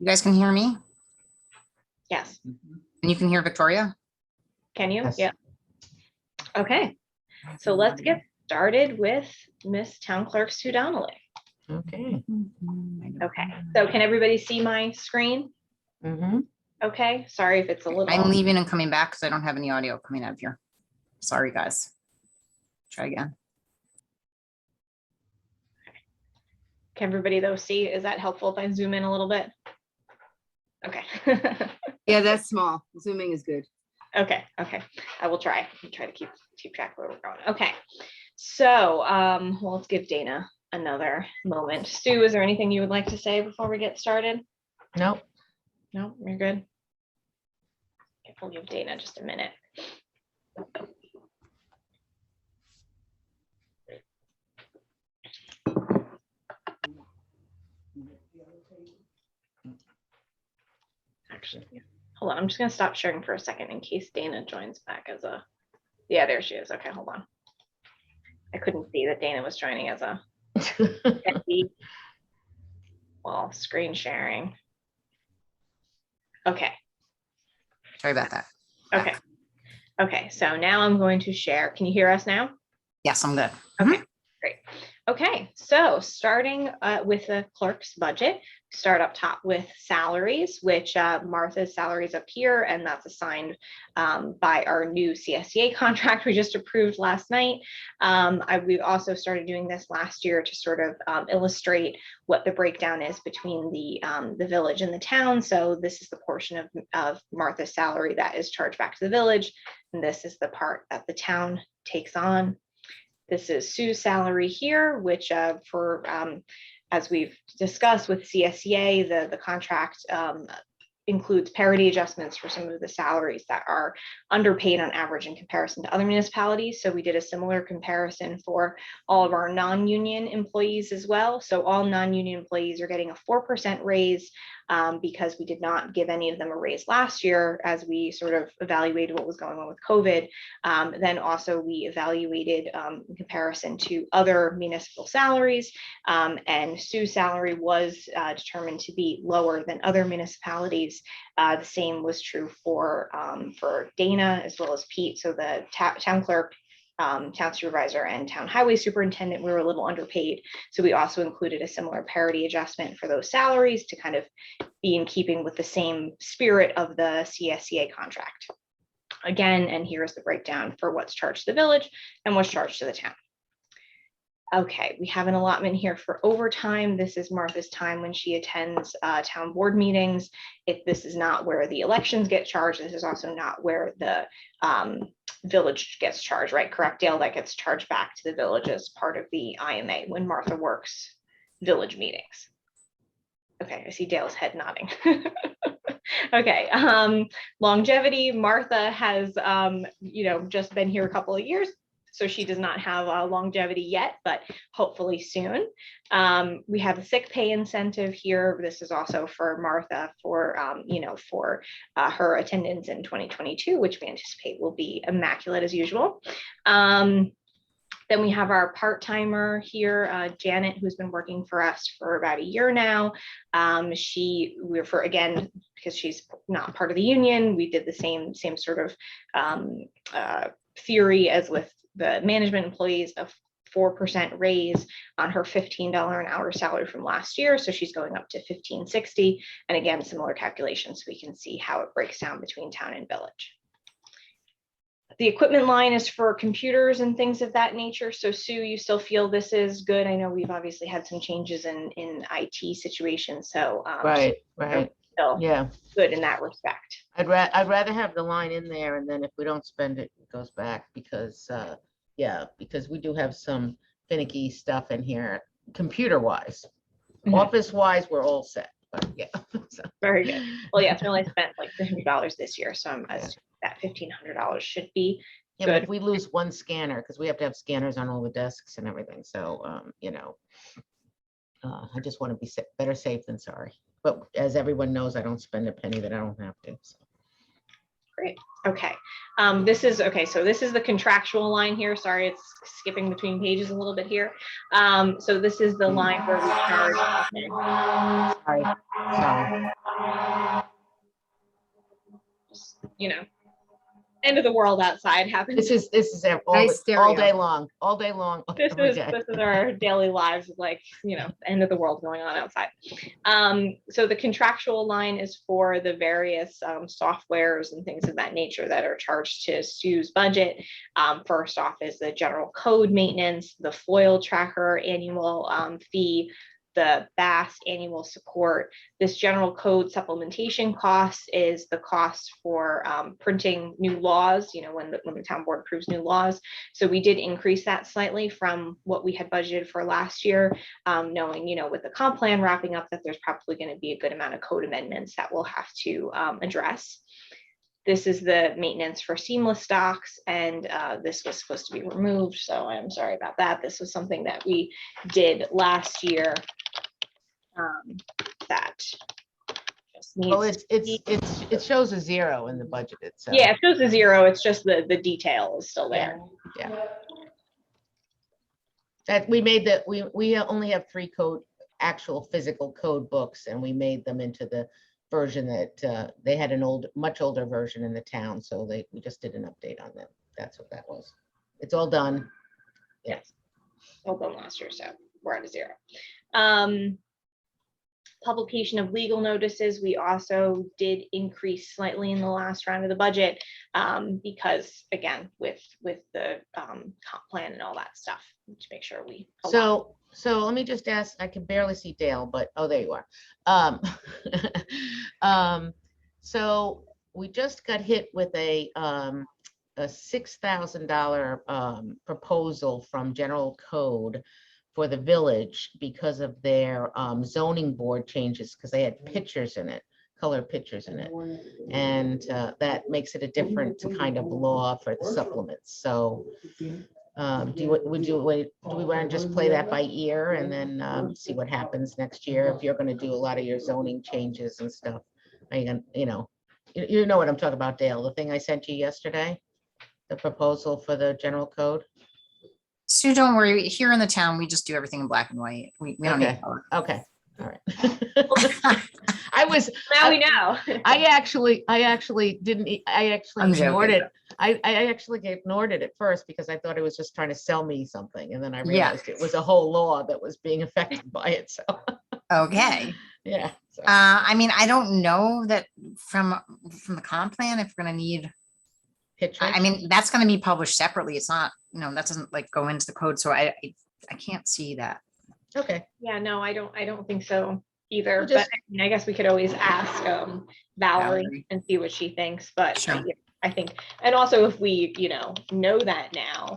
You guys can hear me? Yes. And you can hear Victoria? Can you? Yes. Yeah. Okay. So let's get started with Miss Town Clerk Sue Donnelly. Okay. Okay. So can everybody see my screen? Mm-hmm. Okay. Sorry if it's a little. I'm leaving and coming back because I don't have any audio coming out of here. Sorry, guys. Try again. Can everybody though see? Is that helpful if I zoom in a little bit? Okay. Yeah, that's small. Zooming is good. Okay. Okay. I will try. I'll try to keep track of where we're going. Okay. So well, let's give Dana another moment. Sue, is there anything you would like to say before we get started? Nope. No, you're good. Okay, we'll give Dana just a minute. Actually, hold on. I'm just going to stop sharing for a second in case Dana joins back as a. Yeah, there she is. Okay, hold on. I couldn't see that Dana was joining as a. Well, screen sharing. Okay. Sorry about that. Okay. Okay. So now I'm going to share. Can you hear us now? Yes, I'm good. Okay. Great. Okay, so starting with the clerk's budget, start up top with salaries, which Martha's salaries up here, and that's assigned by our new CSCA contract we just approved last night. We've also started doing this last year to sort of illustrate what the breakdown is between the village and the town. So this is the portion of Martha's salary that is charged back to the village, and this is the part that the town takes on. This is Sue's salary here, which as we've discussed with CSCA, the contract includes parity adjustments for some of the salaries that are underpaid on average in comparison to other municipalities. So we did a similar comparison for all of our non-union employees as well. So all non-union employees are getting a 4% raise because we did not give any of them a raise last year as we sort of evaluated what was going on with COVID. Then also we evaluated in comparison to other municipal salaries, and Sue's salary was determined to be lower than other municipalities. The same was true for Dana as well as Pete. So the town clerk, town supervisor, and town highway superintendent were a little underpaid. So we also included a similar parity adjustment for those salaries to kind of be in keeping with the same spirit of the CSCA contract. Again, and here's the breakdown for what's charged to the village and what's charged to the town. Okay, we have an allotment here for overtime. This is Martha's time when she attends town board meetings. This is not where the elections get charged. This is also not where the village gets charged, right? Correct, Dale? That gets charged back to the village as part of the IMA when Martha works village meetings. Okay, I see Dale's head nodding. Okay, longevity. Martha has, just been here a couple of years. So she does not have a longevity yet, but hopefully soon. We have a sick pay incentive here. This is also for Martha for her attendance in 2022, which we anticipate will be immaculate as usual. Then we have our part-timer here, Janet, who's been working for us for about a year now. Again, because she's not part of the union, we did the same sort of theory as with the management employees of 4% raise on her $15 an hour salary from last year. So she's going up to $15.60. And again, similar calculations, so we can see how it breaks down between town and village. The equipment line is for computers and things of that nature. So Sue, you still feel this is good? I know we've obviously had some changes in IT situations. So Right. Still Yeah. good in that respect. I'd rather have the line in there, and then if we don't spend it, it goes back because because we do have some finicky stuff in here, computer wise. Office wise, we're all set. But yeah. So. Very good. Well, yeah, we only spent like $300 this year, so I'm assuming that $1,500 should be good. But if we lose one scanner, because we have to have scanners on all the desks and everything, so I just want to be better safe than sorry. But as everyone knows, I don't spend a penny that I don't have to. So. Great. Okay. This is the contractual line here. Sorry, it's skipping between pages a little bit here. So this is the line where we charge. Sorry. end of the world outside happens. This is all, Nice all stereo. day long, This every is day. this is our daily lives, like, end of the world going on outside. So the contractual line is for the various softwares and things of that nature that are charged to Sue's budget. First off is the general code maintenance, the foil tracker annual fee, the BAS annual support. This general code supplementation cost is the cost for printing new laws, when the town board approves new laws. So we did increase that slightly from what we had budgeted for last year, knowing, with the comp plan wrapping up, that there's probably going to be a good amount of code amendments that we'll have to address. This is the maintenance for seamless stocks, and this was supposed to be removed, so I'm sorry about that. This was something that we did last year. That just Well, needs. it shows a 0 in the budget itself. Yeah, it shows a 0. It's just the detail is still there. Yeah. That we made that we only have 3 actual physical code books, and we made them into the version that they had much older version in the town, so we just did an update on them. That's what that was. It's all done. Yes, all done last year, so we're at a 0. Publication of legal notices, we also did increase slightly in the last round of the budget, because again, with the comp plan and all that stuff, to make sure we. So let me just ask, I can barely see Dale, but oh, there you are. So we just got hit with a $6,000 proposal from General Code for the village because of their zoning board changes, because they had pictures in it, color pictures in it. And that makes it a different kind of law for the supplements. So do we want to just play that by ear and then see what happens next year? If you're going to do a lot of your zoning changes and stuff, are you gonna, you know what I'm talking about, Dale, the thing I sent you yesterday, the proposal for the general code. Sue, don't worry. Here in the town, we just do everything in black and white. We don't need Okay. color. Okay, all right. Now we know. I actually didn't, I actually I'm ignored joking. it. I actually ignored it at first because I thought it was just trying to sell me something. And then I realized it was a whole law that was being affected by it. So, Okay. yeah. So. I mean, I don't know that from the comp plan, if we're gonna need, Pictures? I mean, that's gonna be published separately. It's not, that doesn't like go into the code. So I can't see that. Okay. Yeah, no, I don't think so either. We'll just- But I mean, I guess we could always ask Valerie Valerie. and see what she thinks. But Sure. I think, and also if we, know that now,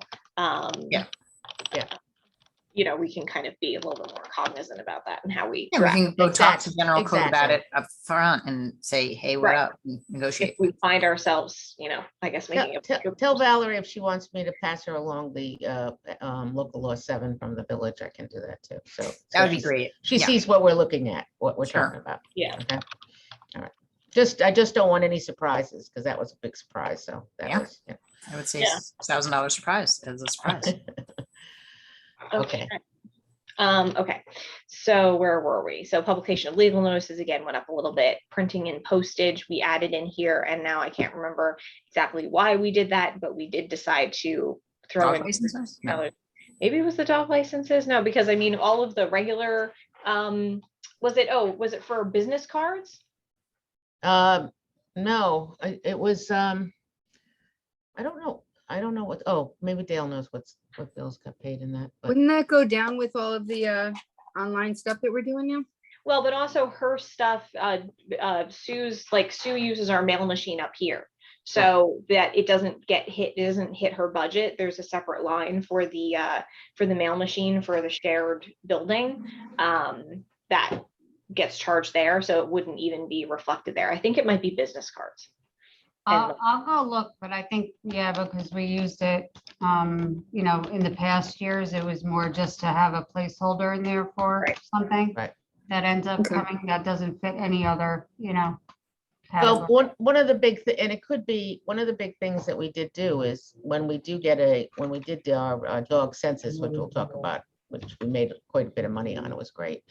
Yeah. We can kind of be a little bit more cognizant about that and how we. Yeah, we draft can go talk to Exactly, general code about exactly. it up front and say, hey, what Right. up? And negotiate. If we find ourselves, I guess making Tell Valerie if she wants me to pass her along the local law 7 from the village, I can do that too. So That would be she- great. She Yeah. sees what we're looking at, what we're Sure. talking about. Yeah. Okay. All right. I just don't want any surprises because that was a big surprise. So that Yeah. was, yeah. I would say Yeah. $1,000 surprise as a surprise. Okay. Okay, so where were we? So publication of legal notices again went up a little bit. Printing and postage we added in here, and now I can't remember exactly why we did that, but we did decide to throw Dog in. licenses? No. Maybe it was the dog licenses. No, because I mean all of the regular. Was it for business cards? No, it was, I don't know. I don't know what, maybe Dale knows what bills got paid in that. But Wouldn't that go down with all of the online stuff that we're doing now? Well, but also her stuff, Sue uses our mail machine up here. So that it doesn't hit her budget. There's a separate line for the mail machine for the shared building that gets charged there. So it wouldn't even be reflected there. I think it might be business cards. I'll go look, but I think, yeah, because we used it, in the past years, it was more just to have a placeholder in there for Right. something. Right. That ends up Okay. coming, that doesn't fit any other, well, category. one of the big, and it could be, one of the big things that we did do is when we did our dog census, which we'll talk about, which we made quite a bit of money on, it was great.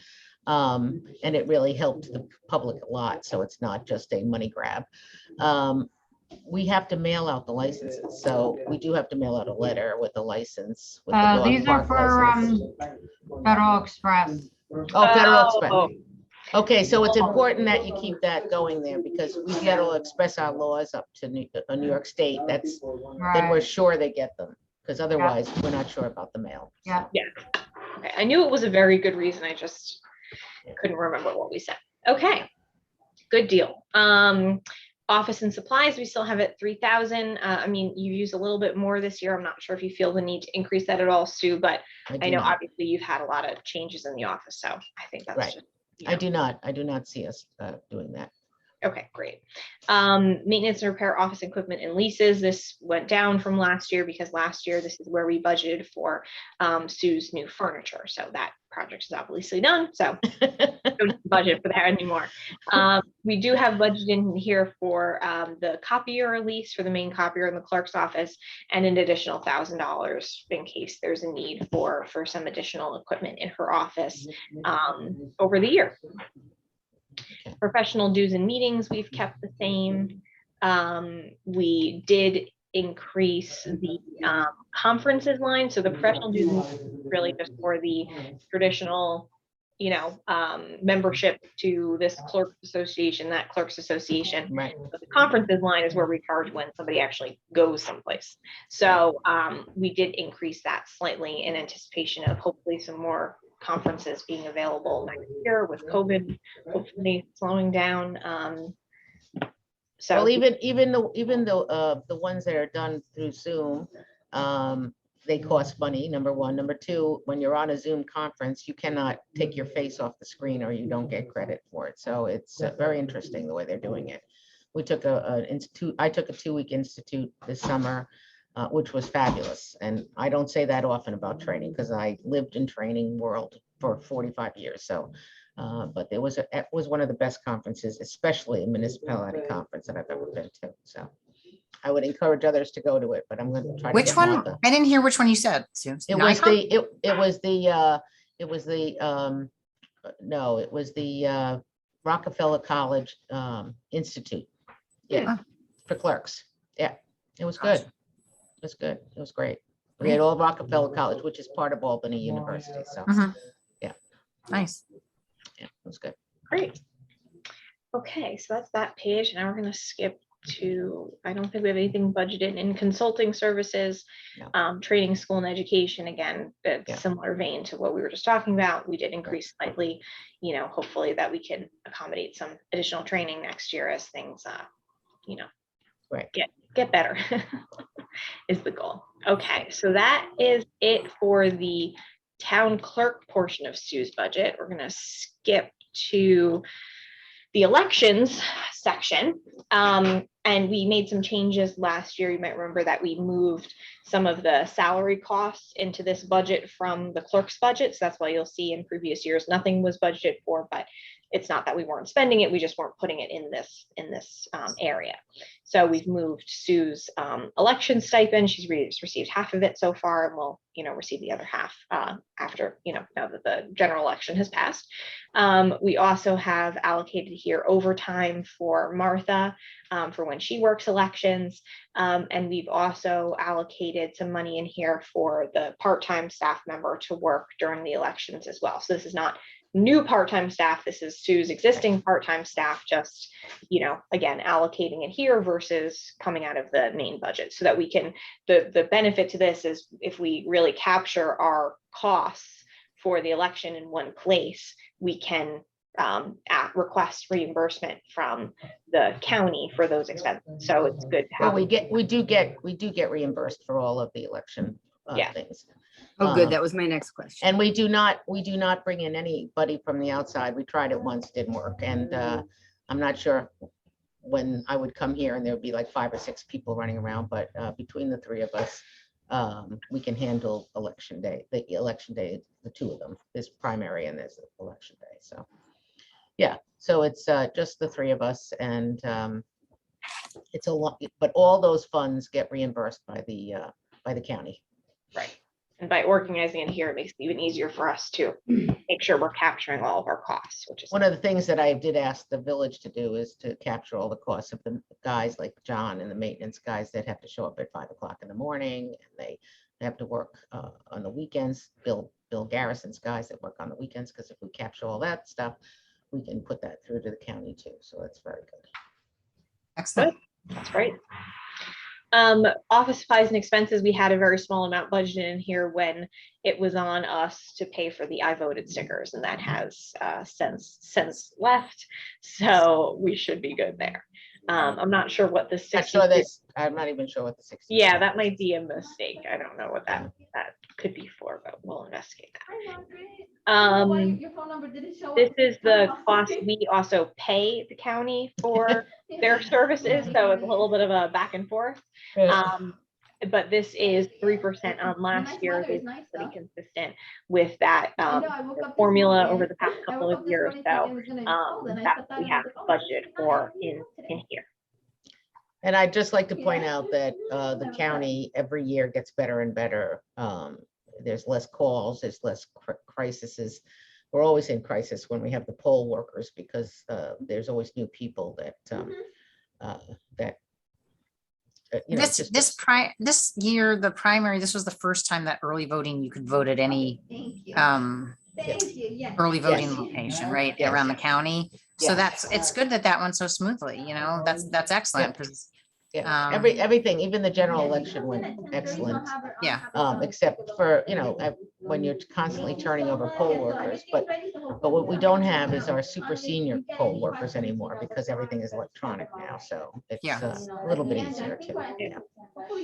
And it really helped the public a lot. So it's not just a money grab. we have to mail out the licenses, so we do have to mail out a letter with a license. With the dog These are park for, license. Federal Express. Oh, Federal Oh. Express. Okay, so it's important that you keep that going there because we Federal Express our laws up to New York State. That's, then we're Right, sure they get them, because otherwise we're not sure about the mail. yeah. Okay, I knew it was a very good reason. I just couldn't remember what we said. Okay, good deal. Office and supplies, we still have at 3,000. I mean, you use a little bit more this year. I'm not sure if you feel the need to increase that at all, Sue, but I do know not. obviously you've had a lot of changes in the office, so I think that's Right. just, I do not see us doing that. okay, great. Maintenance and repair office equipment and leases. This went down from last year because last year this is where we budgeted for Sue's new furniture. So that project is obviously done. So don't budget for that anymore. We do have budget in here for the copier lease for the main copier in the clerk's office and an additional $1,000 in case there's a need for some additional equipment in her office over the year. Professional dues and meetings, we've kept the same. We did increase the conferences line. So the professional dues and meetings is really just for the traditional, membership to this clerk association, that clerks association. Right. But the conferences line is where we charge when somebody actually goes someplace. So we did increase that slightly in anticipation of hopefully some more conferences being available next year with COVID hopefully slowing down. So Well, even though the ones that are done through Zoom, they cost money, number one. Number two, when you're on a Zoom conference, you cannot take your face off the screen or you don't get credit for it. So it's very interesting the way they're doing it. We took I took a 2-week institute this summer, which was fabulous. And I don't say that often about training because I lived in training world for 45 years. So, but it was one of the best conferences, especially a municipality conference that I've ever been to. So I would encourage others to go to it, but I'm going to try to Which get one? Martha. I didn't hear which one you said, Sue. It was the Rockefeller College Institute. Yeah, for clerks. Yeah, it was good. It was good. It was great. We had all Rockefeller College, which is part of Albany University. So Nice. yeah, it was good. great. Okay, so that's that page. Now we're going to skip to, I don't think we have anything budgeted in consulting services, No. training, school and education. Again, it's Yeah. similar vein to what we were just talking about. We did increase slightly, hopefully that we can accommodate some additional training next year as things, Right. get better is the goal. Okay, so that is it for the town clerk portion of Sue's budget. We're going to skip to the elections section. And we made some changes last year. You might remember that we moved some of the salary costs into this budget from the clerk's budget. So that's why you'll see in previous years, nothing was budgeted for, but it's not that we weren't spending it. We just weren't putting it in this area. So we've moved Sue's election stipend. She's received half of it so far and will, receive the other half after, now that the general election has passed. We also have allocated here overtime for Martha for when she works elections. And we've also allocated some money in here for the part-time staff member to work during the elections as well. So this is not new part-time staff. This is Sue's existing part-time staff, just, again, allocating it here versus coming out of the main budget so that we can, the benefit to this is if we really capture our costs for the election in one place, we can request reimbursement from the county for those expenses. So it's good to have. Well, we do get reimbursed for all of the election things. Oh, good. That was my next question. And we do not bring in anybody from the outside. We tried it once, didn't work. And I'm not sure when I would come here and there would be like 5 or 6 people running around, but between the 3 of us, we can handle election day, the 2 of them, this primary and this election day. So yeah, so it's just the 3 of us and it's a lot, but all those funds get reimbursed by the county. Right. And by organizing it here, it makes it even easier for us to make sure we're capturing all of our costs, which is One of the things that I did ask the village to do is to capture all the costs of the guys like John and the maintenance guys that have to show up at 5 o'clock in the morning, and they have to work on the weekends. Bill Garrison's guys that work on the weekends, because if we capture all that stuff, we can put that through to the county too. So that's very good. Excellent. That's great. Office supplies and expenses, we had a very small amount budgeted in here when it was on us to pay for the I voted stickers, and that has since left. So we should be good there. I'm not sure what the I 60. saw this. I'm not even sure what the 60. Yeah, that might be a mistake. I don't know what that could be for, but we'll investigate that. This is the cost we also pay the county for their services, so it's a little bit of a back and forth. But this is 3% on last year. They've been pretty consistent with that formula over the past couple of years. So that we have budgeted for in here. And I'd just like to point out that the county every year gets better and better. There's less calls, there's less crises. We're always in crisis when we have the poll workers, because there's always new people that you know, This year, the primary, this was the first time that early voting, you could vote at any early voting Yes. location, right, Yes. around the county. So Yes. it's good that that went so smoothly, you know, that's excellent, because Yeah, Um, everything, even the general election went excellent, yeah, except for, you know, when you're constantly turning over poll workers. But what we don't have is our super senior poll workers anymore, because everything is electronic now. So it's Yeah. a little bit easier too. Yeah.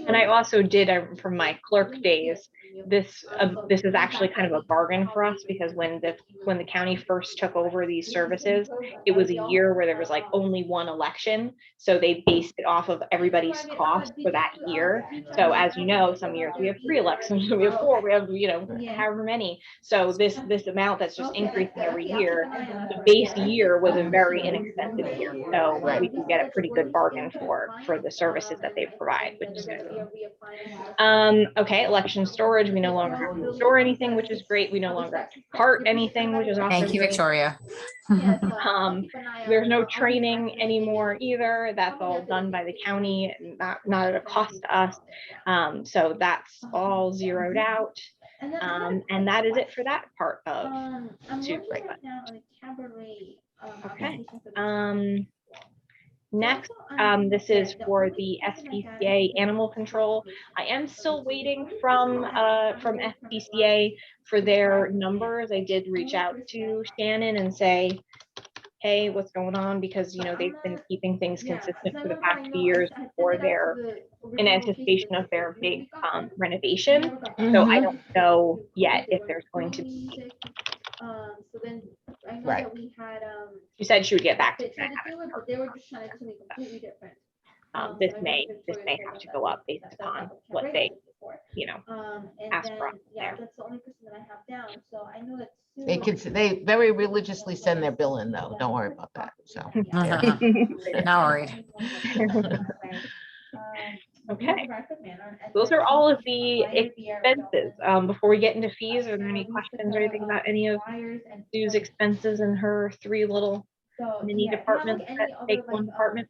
And I also did from my clerk days, this is actually kind of a bargain for us, because when the county first took over these services, it was a year where there was like only one election. So they based it off of everybody's cost for that year. So as you know, some years we have 3 elections, we have 4, we have, you know, however many. So this amount that's just increasing every year, the base year was a very inexpensive year. So we can get a pretty good bargain for the services that they provide, which is good. Okay, election storage, we no longer have to store anything, which is great. We no longer have to cart anything, which is also thank you, great. Victoria. There's no training anymore either. That's all done by the county, not at a cost to us. So that's all zeroed out. And that is it for that part of okay. Next, this is for the SPCA animal control. I am still waiting from SPCA for their numbers. I did reach out to Shannon and say, hey, what's going on? Because, you know, they've been keeping things consistent for the past few years before in anticipation of their big renovation. So I don't know yet if there's going to be. Right. She said she would get back to me. This may have to go up based upon what they, you know, ask for us there. They very religiously send their bill in, though. Don't worry about that. So Not worried. Okay, those are all of the expenses. Before we get into fees, are there any questions or anything about any of Sue's expenses in her 3 little mini departments that take one department?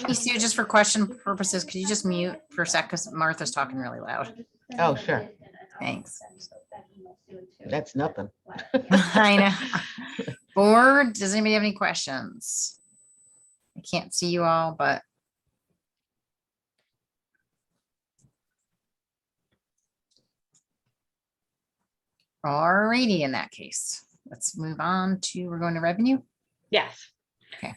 Hey, Sue, just for question purposes, could you just mute for a sec, because Martha's talking really loud. Oh, sure. Thanks. That's nothing. I know. Board, does anybody have any questions? I can't see you all, but. Alrighty, in that case, let's move on to, we're going to revenue. Yes. Okay.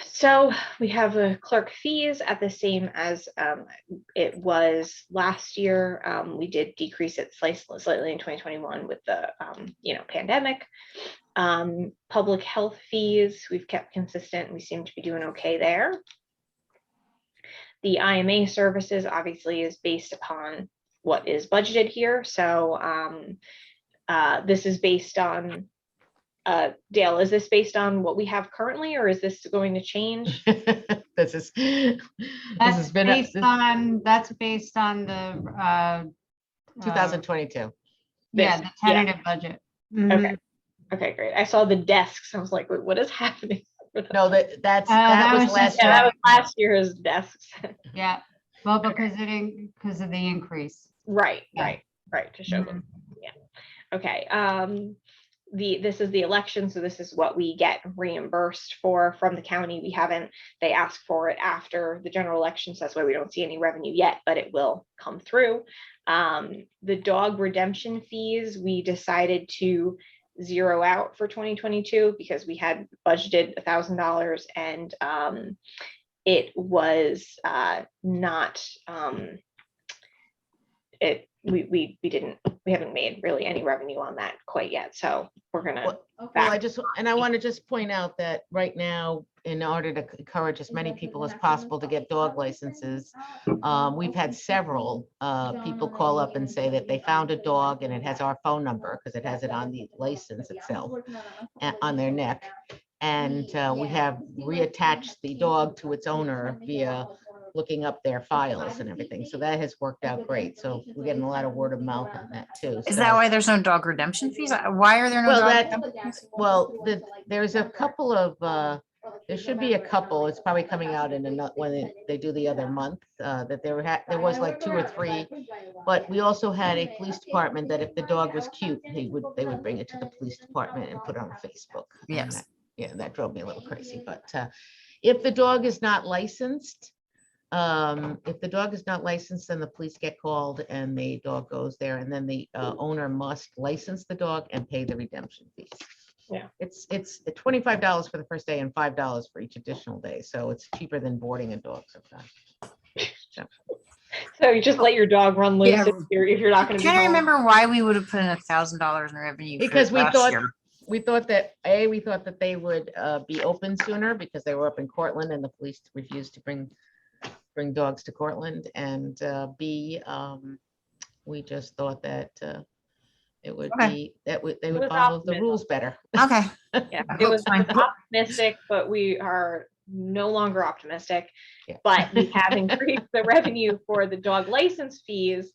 So we have the clerk fees at the same as it was last year. We did decrease it slightly in 2021 with the you know, pandemic. Public health fees, we've kept consistent. We seem to be doing okay there. The IMA services obviously is based upon what is budgeted here. So this is based on Dale, is this based on what we have currently, or is this going to change? This That's based on the 2022. Yeah, This- the tentative budget. Okay. Okay, great. I saw the desks. I was like, wait, what is happening? No, that that was was last just- Yeah, that year. was last year's desks. Yeah, well, because because of the increase. Right, Yeah. right, to show them. Yeah. Okay. This is the election, so this is what we get reimbursed for from the county. They asked for it after the general election, so that's why we don't see any revenue yet, but it will come through. The dog redemption fees, we decided to zero out for 2022 because we had budgeted $1,000 and it was not we haven't made really any revenue on that quite yet, so we're gonna Well, I want to just point out that right now, in order to encourage as many people as possible to get dog licenses, we've had several people call up and say that they found a dog and it has our phone number because it has it on the license itself on their neck. And we have reattached the dog to its owner via looking up their files and everything. So that has worked out great. So we're getting a lot of word of mouth on that too. Is So- that why there's no dog redemption fees? Why are there no Well, dog? that- redemption fees? Well, there's a couple of, there should be a couple, it's probably coming out in another, when they do the other month, that there was like 2 or 3. But we also had a police department that if the dog was cute, they would bring it to the police department and put it on Facebook. And Yes. that- Yeah, that drove me a little crazy, but if the dog is not licensed, then the police get called and the dog goes there, and then the owner must license the dog and pay the redemption fees. Yeah. It's $25 for the first day and $5 for each additional day, so it's cheaper than boarding a dog sometimes. So you just let your dog run loose Yeah. if you're not gonna be Trying to home. remember why we would have put in $1,000 in revenue. for Because we last thought- year. We thought that they would be open sooner because they were up in Cortland and the police refused to bring dogs to Cortland, and B, we just thought that it would Okay. be, they was would follow the optimism. rules better. Okay, Yeah, I it hope was fine. optimistic, but we are no longer optimistic. Yeah. But we have increased the revenue for the dog license fees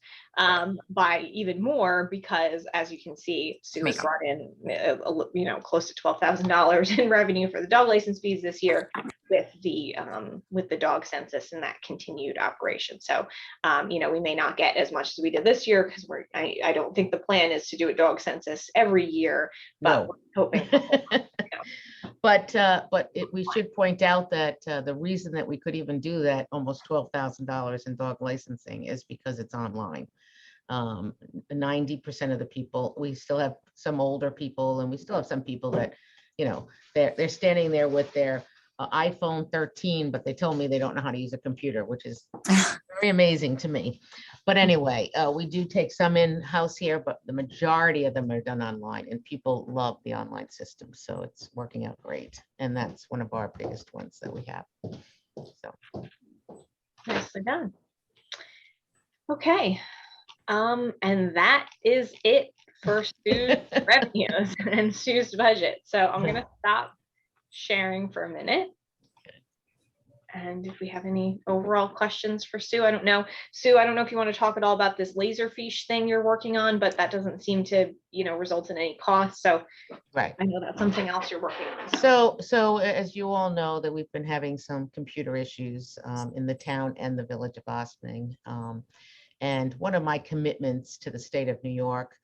by even more because, as you can see, Sue has Make 'em. brought in close to $12,000 in revenue for the dog license fees this year with the dog census and that continued operation. So we may not get as much as we did this year because I don't think the plan is to do a dog census every year, but No. we're hoping for more. But we should point out that the reason that we could even do that almost $12,000 in dog licensing is because it's online. 90% of the people, we still have some older people and we still have some people that, they're standing there with their iPhone 13, but they told me they don't know how to use a computer, which is very amazing to me. But anyway, we do take some in-house here, but the majority of them are done online and people love the online system. So it's working out great. And that's one of our biggest ones that we have. So, Nicely done. Okay. And that is it for Sue's revenues and Sue's budget. So I'm gonna stop sharing for a minute. And if we have any overall questions for Sue, I don't know. Sue, I don't know if you want to talk at all about this laserfish thing you're working on, but that doesn't seem to, result in any cost. So right. I know that's something else you're working on. So as you all know, that we've been having some computer issues in the town and the village of Ossining. And one of my commitments to the state of New York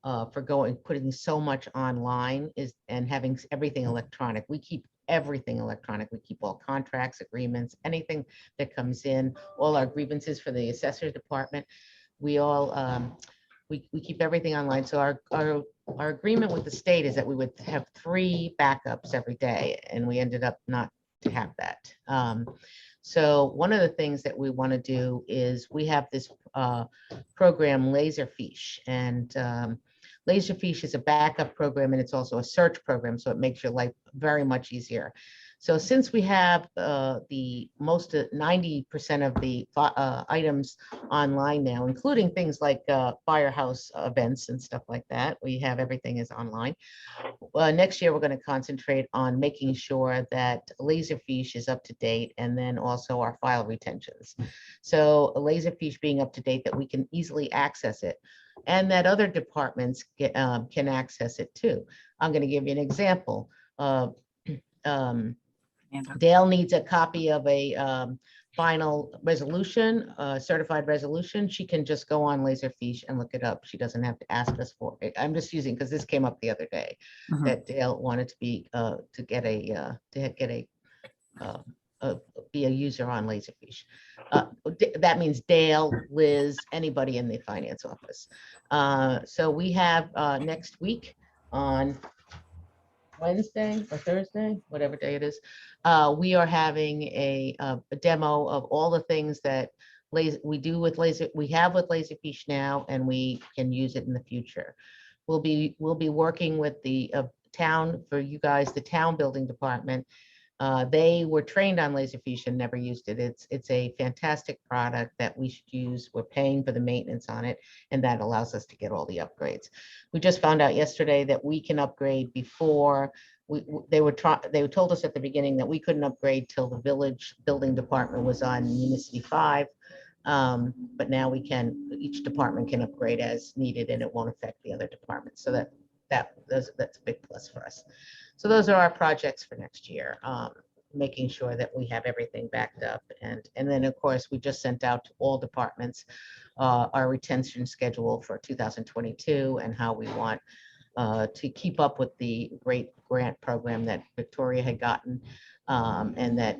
for putting so much online and having everything electronic. We keep everything electronic. We keep all contracts, agreements, anything that comes in, all our grievances for the assessor's department. We all we keep everything online. So our agreement with the state is that we would have 3 backups every day, and we ended up not to have that. So one of the things that we want to do is we have this program, Laserfish, and Laserfish is a backup program, and it's also a search program, so it makes your life very much easier. So since we have the most 90% of the items online now, including things like firehouse events and stuff like that, we have everything is online. Next year, we're going to concentrate on making sure that Laserfish is up to date, and then also our file retentions. So Laserfish being up to date, that we can easily access it. and that other departments can access it too. I'm going to give you an example. Dale needs a copy of a final resolution, certified resolution. She can just go on Laserfiche and look it up. She doesn't have to ask us for it. I'm just using, because this came up the other day, Mhm. that Dale wanted to be a user on Laserfiche. That means Dale, Liz, anybody in the finance office. So we have next week on Wednesday or Thursday, whatever day it is, we are having a demo of all the things that we have with Laserfiche now, and we can use it in the future. We'll be working with the town, for you guys, the town building department. They were trained on Laserfiche and never used it. It's a fantastic product that we should use. We're paying for the maintenance on it, and that allows us to get all the upgrades. We just found out yesterday that we can upgrade before they told us at the beginning that we couldn't upgrade till the village building department was on Municity 5. But now we can, each department can upgrade as needed, and it won't affect the other departments. So that's a big plus for us. So those are our projects for next year, making sure that we have everything backed up. And then, of course, we just sent out to all departments our retention schedule for 2022 and how we want to keep up with the great grant program that Victoria had gotten, and that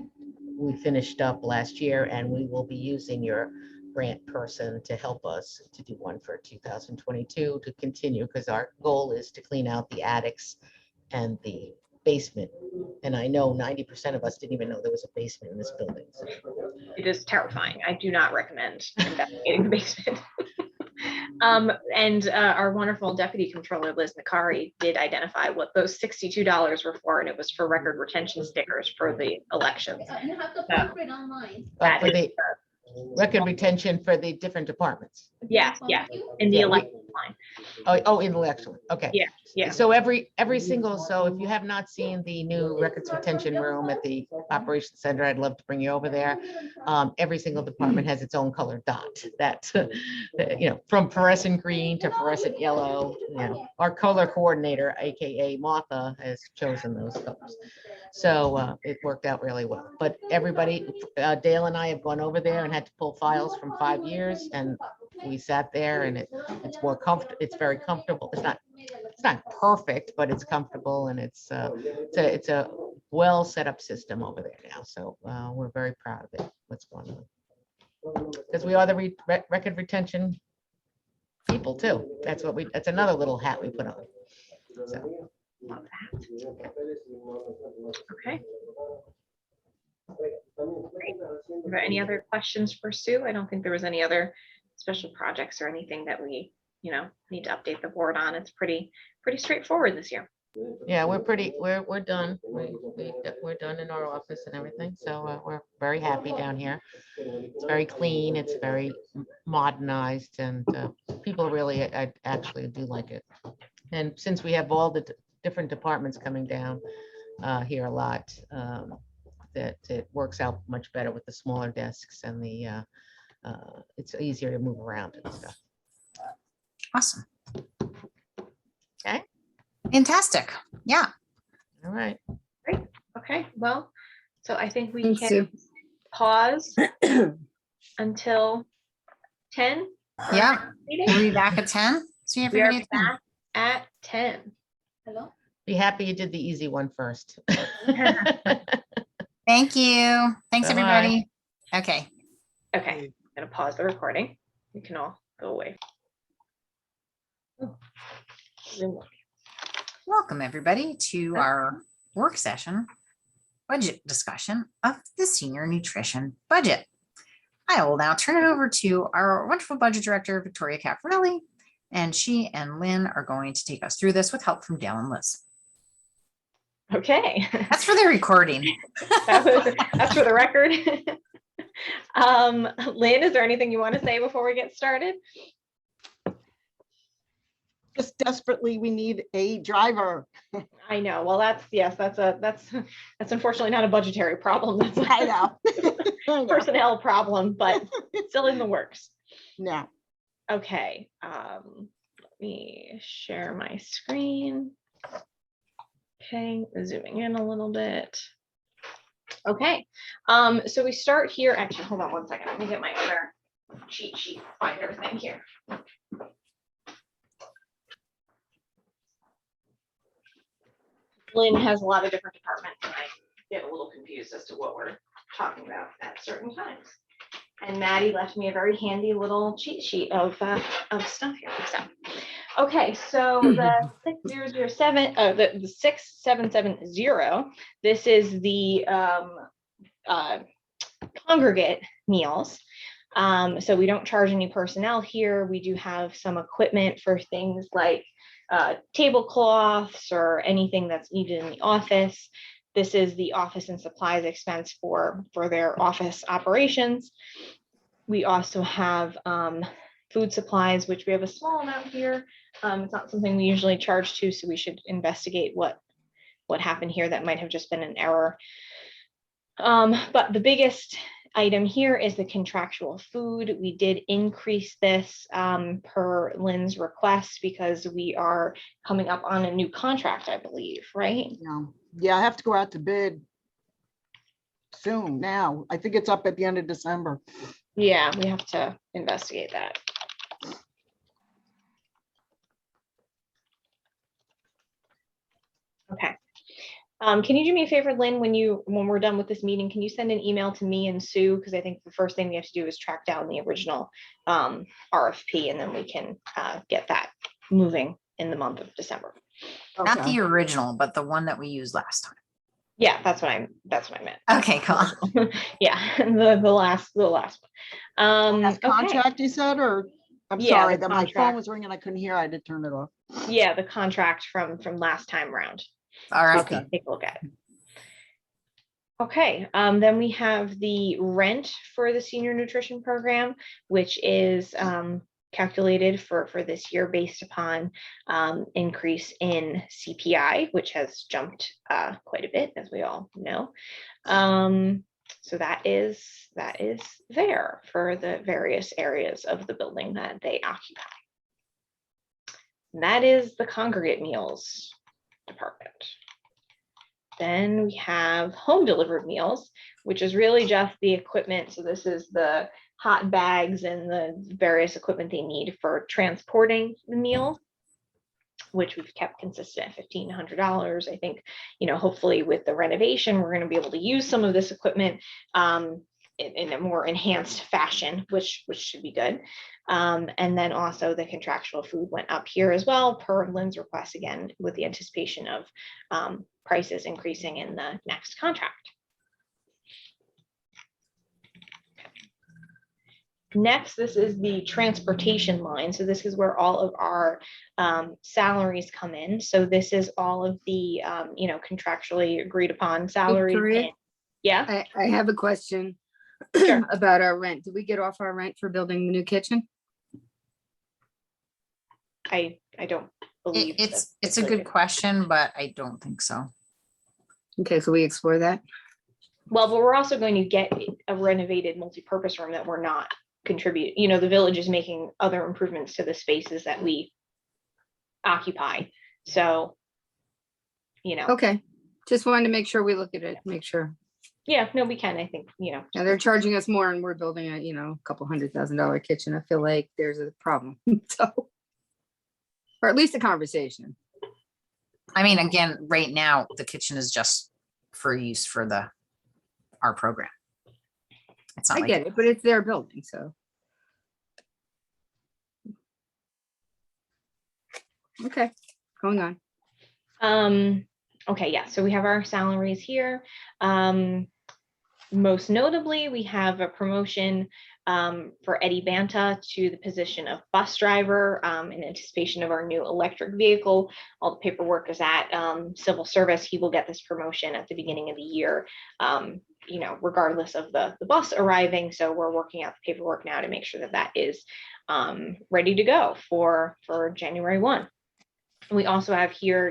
we finished up last year, and we will be using your grant person to help us to do one for 2022 to continue, because our goal is to clean out the attics and the basement. And I know 90% of us didn't even know there was a basement in this building. So. It is terrifying. I do not recommend investigating the basement. And our wonderful Deputy Controller, Liz Nakari, did identify what those $62 were for, and it was for record retention stickers for the elections. You have to So, print it online. that For is the record retention for the different departments. yeah, in the Yeah, election line. Oh, in the election. Okay. Yeah. So every single, so if you have not seen the new records retention room at the operations center, I'd love to bring you over there. Every single department has its own color dot that, from fluorescent green to fluorescent yellow. Our color coordinator, AKA Martha, has chosen those colors. So it worked out really well. But everybody, Dale and I have gone over there and had to pull files from 5 years, and we sat there, and it's more comfortable. It's very comfortable. It's not perfect, but it's comfortable, and it's a well set up system over there now. So we're very proud of it. What's going on? Because we are the record retention people too. That's another little hat we put on. So. Love that. Okay. Great. Are there any other questions for Sue? I don't think there was any other special projects or anything that we, need to update the board on. It's pretty straightforward this year. Yeah, we're done. We're done in our office and everything. So we're very happy down here. It's very clean. It's very modernized, and people really actually do like it. And since we have all the different departments coming down here a lot, that it works out much better with the smaller desks, and it's easier to move around and stuff. Awesome. Okay. Fantastic. Yeah. All right. Great. Okay. Well, so I think we Thanks, can Sue. pause until 10. Yeah. Meeting. We'll be back at 10. See We are everybody at 10. back at 10. Hello? Be happy you did the easy one first. Thank you. Thanks, Bye-bye. everybody. Okay. Okay, I'm gonna pause the recording. You can all go away. Zoom. Welcome, everybody, to our work session budget discussion of the senior nutrition budget. I will now turn it over to our wonderful budget director, Victoria Caffarelli, and she and Lynn are going to take us through this with help from Dale and Liz. Okay. That's for the recording. That's for the record. Lynn, is there anything you want to say before we get started? Just desperately, we need a driver. I know. Well, that's unfortunately not a budgetary problem. That's I know. I a know. personnel problem, but it's still in the works. Yeah. Okay, let me share my screen. Okay, zooming in a little bit. Okay, so we start here. Actually, hold on one second. Let me get my other cheat sheet finder thing here. Lynn has a lot of different departments, and I get a little confused as to what we're talking about at certain times. And Maddie left me a very handy little cheat sheet of stuff here. So, okay, so the 6007, the 6770. This is the congregate meals. So we don't charge any personnel here. We do have some equipment for things like tablecloths or anything that's needed in the office. This is the office and supplies expense for their office operations. We also have food supplies, which we have a small amount here. It's not something we usually charge to, so we should investigate what happened here. That might have just been an error. But the biggest item here is the contractual food. We did increase this per Lynn's request because we are coming up on a new contract, I believe, right? Yeah, I have to go out to bid soon now. I think it's up at the end of December. Yeah, we have to investigate that. Okay. Can you do me a favor, Lynn, when we're done with this meeting, can you send an email to me and Sue? Because I think the first thing we have to do is track down the original RFP, and then we can get that moving in the month of December. Not Okay. the original, but the one that we used last time. Yeah, that's what I meant. Okay, cool. Yeah, the last one. That's Okay. contract, you said, or I'm Yeah, sorry the that my phone contract. was ringing. I couldn't hear. I had to turn it off. Yeah, the contract from last time round. All right. Okay. Take a look at it. Okay, then we have the rent for the senior nutrition program, which is calculated for this year based upon increase in CPI, which has jumped quite a bit, as we all know. So that is there for the various areas of the building that they occupy. And that is the congregate meals department. Then we have home delivered meals, which is really just the equipment. So this is the hot bags and the various equipment they need for transporting the meals, which we've kept consistent at $1,500. I think, hopefully with the renovation, we're going to be able to use some of this equipment in a more enhanced fashion, which should be good. And then also the contractual food went up here as well per Lynn's request, again, with the anticipation of prices increasing in the next contract. Next, this is the transportation line. So this is where all of our salaries come in. So this is all of the, contractually agreed upon salaries. Victoria? Yeah, I have a question Sure. about our rent. Did we get off our rent for building the new kitchen? I don't believe. It's a good question, but I don't think so. Okay, so we explore that. Well, but we're also going to get a renovated multi-purpose room that we're not contributing. The village is making other improvements to the spaces that we occupy. So, Okay, just wanted to make sure we look at it, make sure. yeah, no, we can, I think, Now they're charging us more and we're building a, couple $100,000 kitchen. I feel like there's a problem. So, or at least a conversation. I mean, again, right now, the kitchen is just for use for our program. It's not I like, get it, but it's their building, so. Okay, going on. Okay, yeah, so we have our salaries here. Most notably, we have a promotion for Eddie Banta to the position of bus driver in anticipation of our new electric vehicle. All the paperwork is at civil service. He will get this promotion at the beginning of the year, regardless of the bus arriving. So we're working out the paperwork now to make sure that is ready to go for January 1. We also have here,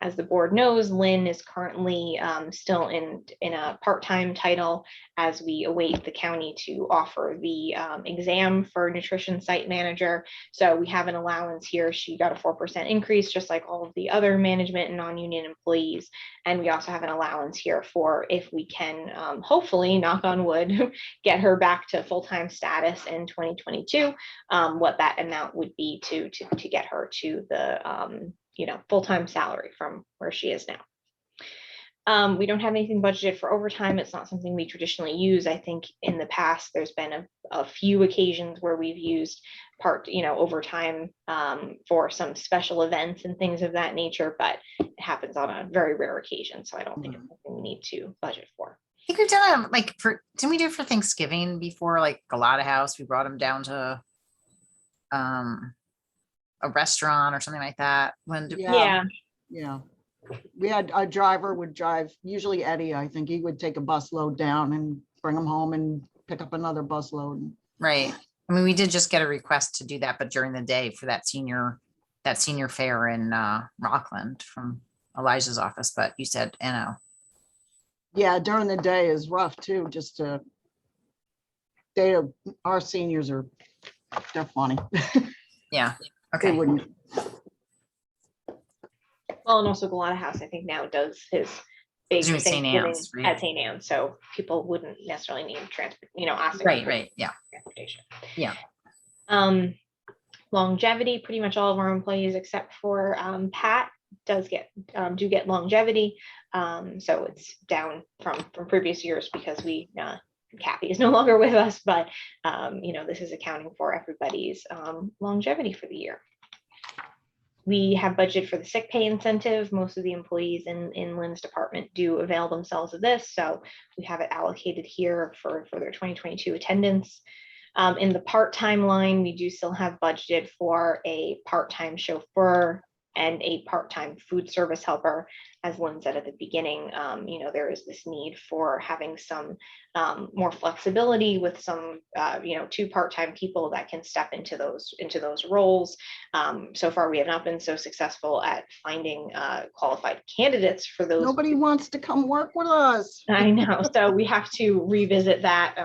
As the board knows, Lynn is currently still in a part-time title as we await the county to offer the exam for nutrition site manager. So we have an allowance here. She got a 4% increase, just like all of the other management and non-union employees. And we also have an allowance here for if we can, hopefully, knock on wood, get her back to full-time status in 2022, what that amount would be to get her to the full-time salary from where she is now. We don't have anything budgeted for overtime. It's not something we traditionally use. I think in the past, there's been a few occasions where we've used overtime for some special events and things of that nature, but it happens on a very rare occasion. So I don't think it's something we need to budget for. I think we've done it didn't we do it for Thanksgiving before, like Galata House? We brought them down to a restaurant or something like that. Yeah. We had a driver would drive, usually Eddie, I think he would take a bus load down and bring them home and pick up another bus load. Right. I mean, we did just get a request to do that, but during the day for that senior fair in Rockland from Elijah's office, but you said, Yeah, during the day is rough too, just to, our seniors they're funny. Yeah. They Okay. wouldn't. Well, and also Galata House, I think now does his big Doing St. Thanksgiving Anne's, right? at St. Anne's, so people wouldn't necessarily need transport, asking Right. for Right. Yeah. transportation. Yeah. Longevity, pretty much all of our employees except for Pat do get longevity. So it's down from previous years because Kathy is no longer with us, but this is accounting for everybody's longevity for the year. We have budget for the sick pay incentive. Most of the employees in Lynn's department do avail themselves of this, so we have it allocated here for their 2022 attendance. In the part-time line, we do still have budgeted for a part-time chauffeur and a part-time food service helper. As Lynn said at the beginning, there is this need for having some more flexibility with some, 2 part-time people that can step into those roles. So far, we have not been so successful at finding qualified candidates for those. Nobody wants to come work with us. I know, so we have to revisit that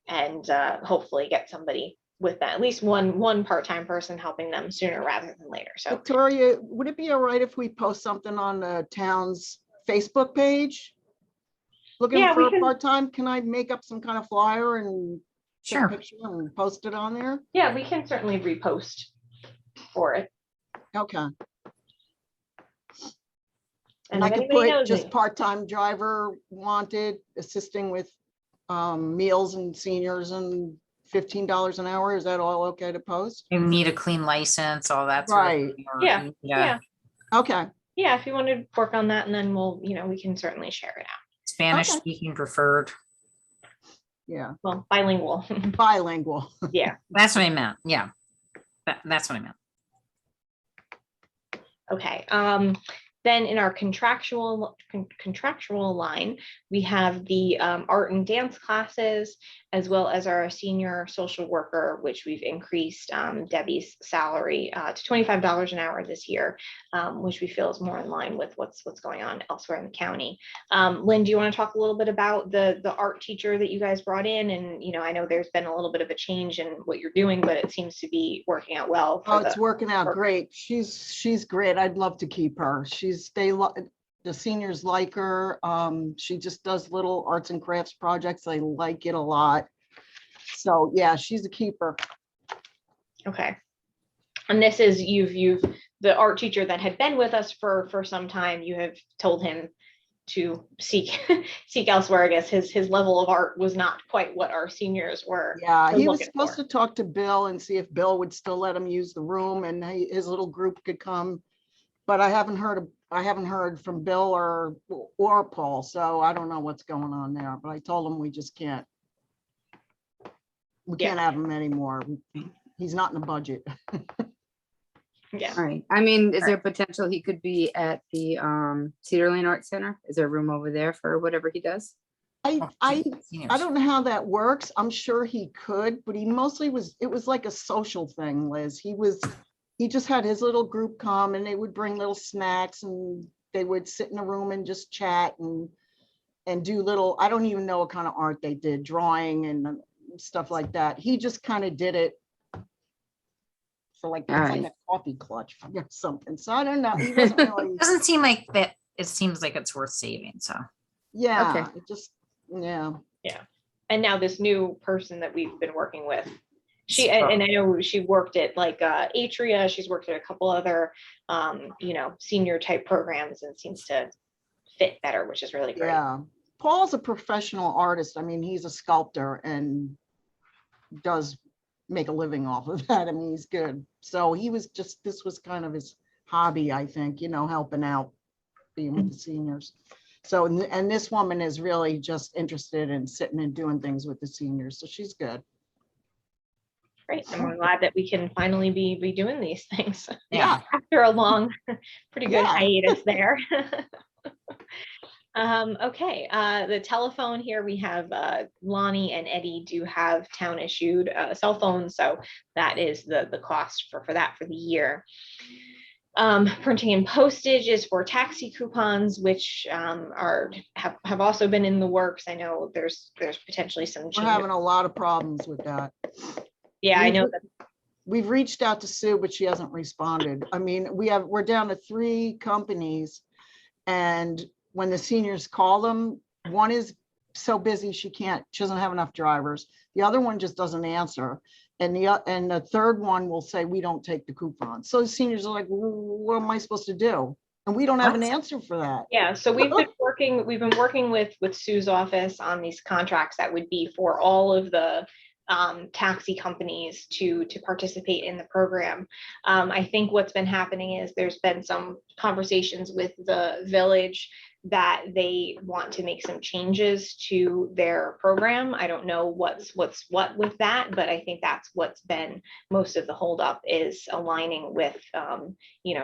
and hopefully get somebody with that, at least one part-time person helping them sooner rather than later. So Victoria, would it be all right if we post something on the town's Facebook page? Looking Yeah, for we a can- part-time, can I make up some kind of flyer and take a Sure. picture and post it on there? yeah, we can certainly repost for it. Okay. And I if could anybody put knows just me- part-time driver wanted, assisting with meals and seniors and $15 an hour. Is that all okay to post? You need a clean license, all that. Sort of Right. thing, or Yeah, you need yeah. Okay, Yeah, if you want to work on that, and then we can certainly share it out. Spanish Okay. speaking preferred. yeah, Well, bilingual. bilingual. Yeah. That's what I meant. Yeah. That's what I meant. Okay. Then in our contractual line, we have the art and dance classes, as well as our senior social worker, which we've increased Debbie's salary to $25 an hour this year, which we feel is more in line with what's going on elsewhere in the county. Lynn, do you want to talk a little bit about the art teacher that you guys brought in? And I know there's been a little bit of a change in what you're doing, but it seems to be working out well. Oh, it's working out great. She's great. I'd love to keep her. The seniors like her. She just does little arts and crafts projects. They like it a lot. So yeah, she's a keeper. Okay. And this is the art teacher that had been with us for some time. You have told him to seek elsewhere. I guess his level of art was not quite what our seniors were. Yeah, he was looking supposed for. to talk to Bill and see if Bill would still let him use the room and his little group could come. But I haven't heard from Bill or Paul, so I don't know what's going on there. But I told him we just can't. We can't have him anymore. He's not in the budget. Yeah. All right. I mean, is there potential he could be at the Cedar Lane Art Center? Is there room over there for whatever he does? I don't know how that works. I'm sure he could, but he mostly it was like a social thing, Liz. He just had his little group come and they would bring little snacks and they would sit in a room and just chat and do little, I don't even know what kind of art they did, drawing and stuff like that. He just kind of did it for like, it's like Alright. a coffee clutch or something. So I don't know. He wasn't really, Doesn't seem like that. It seems like it's worth saving. So yeah, Okay. it just, yeah. And now this new person that we've been working with, she, So- and I know she worked at like Atria, she's worked at a couple other, senior type programs and seems to fit better, which is really great. Yeah. Paul's a professional artist. I mean, he's a sculptor and does make a living off of that. I mean, he's good. So he was just, this was kind of his hobby, I think, helping out, being with the seniors. So, and this woman is really just interested in sitting and doing things with the seniors. So she's good. Great. And we're glad that we can finally be doing these things yeah. after a long, pretty good Yeah. hiatus there. Okay, the telephone here, we have Lonnie and Eddie do have town issued cell phones, so that is the cost for that for the year. Printing and postage is for taxi coupons, which have also been in the works. I know there's potentially some We're changes. having a lot of problems with that. Yeah, I know that. We've reached out to Sue, but she hasn't responded. I mean, we're down to 3 companies. And when the seniors call them, one is so busy she doesn't have enough drivers. The other one just doesn't answer. And the third one will say, we don't take the coupons. So the seniors are like, well, what am I supposed to do? And we don't have an What? answer for that. Yeah, so we've been working with Sue's office on these contracts that would be for all of the taxi companies to participate in the program. I think what's been happening is there's been some conversations with the village that they want to make some changes to their program. I don't know what's what with that, but I think that's what's been most of the holdup is aligning with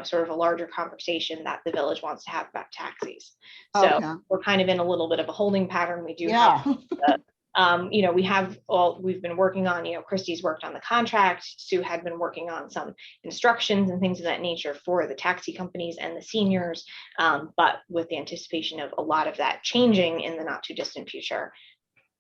sort of a larger conversation that the village wants to have about taxis. So Okay. we're kind of in a little bit of a holding pattern. We do Yeah. have we've been working on, Christie's worked on the contract. Sue had been working on some instructions and things of that nature for the taxi companies and the seniors. But with the anticipation of a lot of that changing in the not too distant future,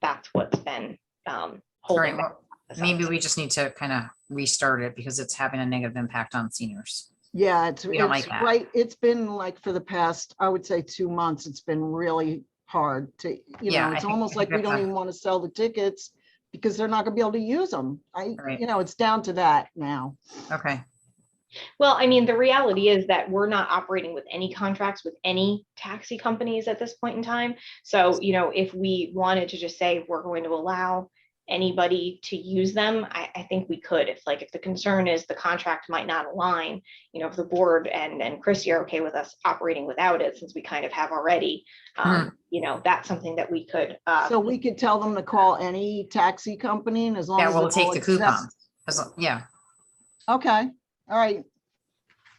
that's what's been All holding right, back. well, maybe we just need to kind of restart it because it's having a negative impact on seniors. Yeah, We don't like that. right. It's been like for the past, I would say 2 months, it's been really hard to, Yeah, I it's think- almost I like think we don't that's a- even want to sell the tickets because they're not gonna be able to use them. Right. It's down to that now. Okay, Well, I mean, the reality is that we're not operating with any contracts with any taxi companies at this point in time. So, if we wanted to just say we're going to allow anybody to use them, I think we could. If the concern is the contract might not align, if the board and Chrissy are okay with us operating without it, since we kind of have already, that's something that we could. So we could tell them to call any taxi company and as long yeah, as. we'll it take all the accepts- coupons. Yeah, Okay, all right.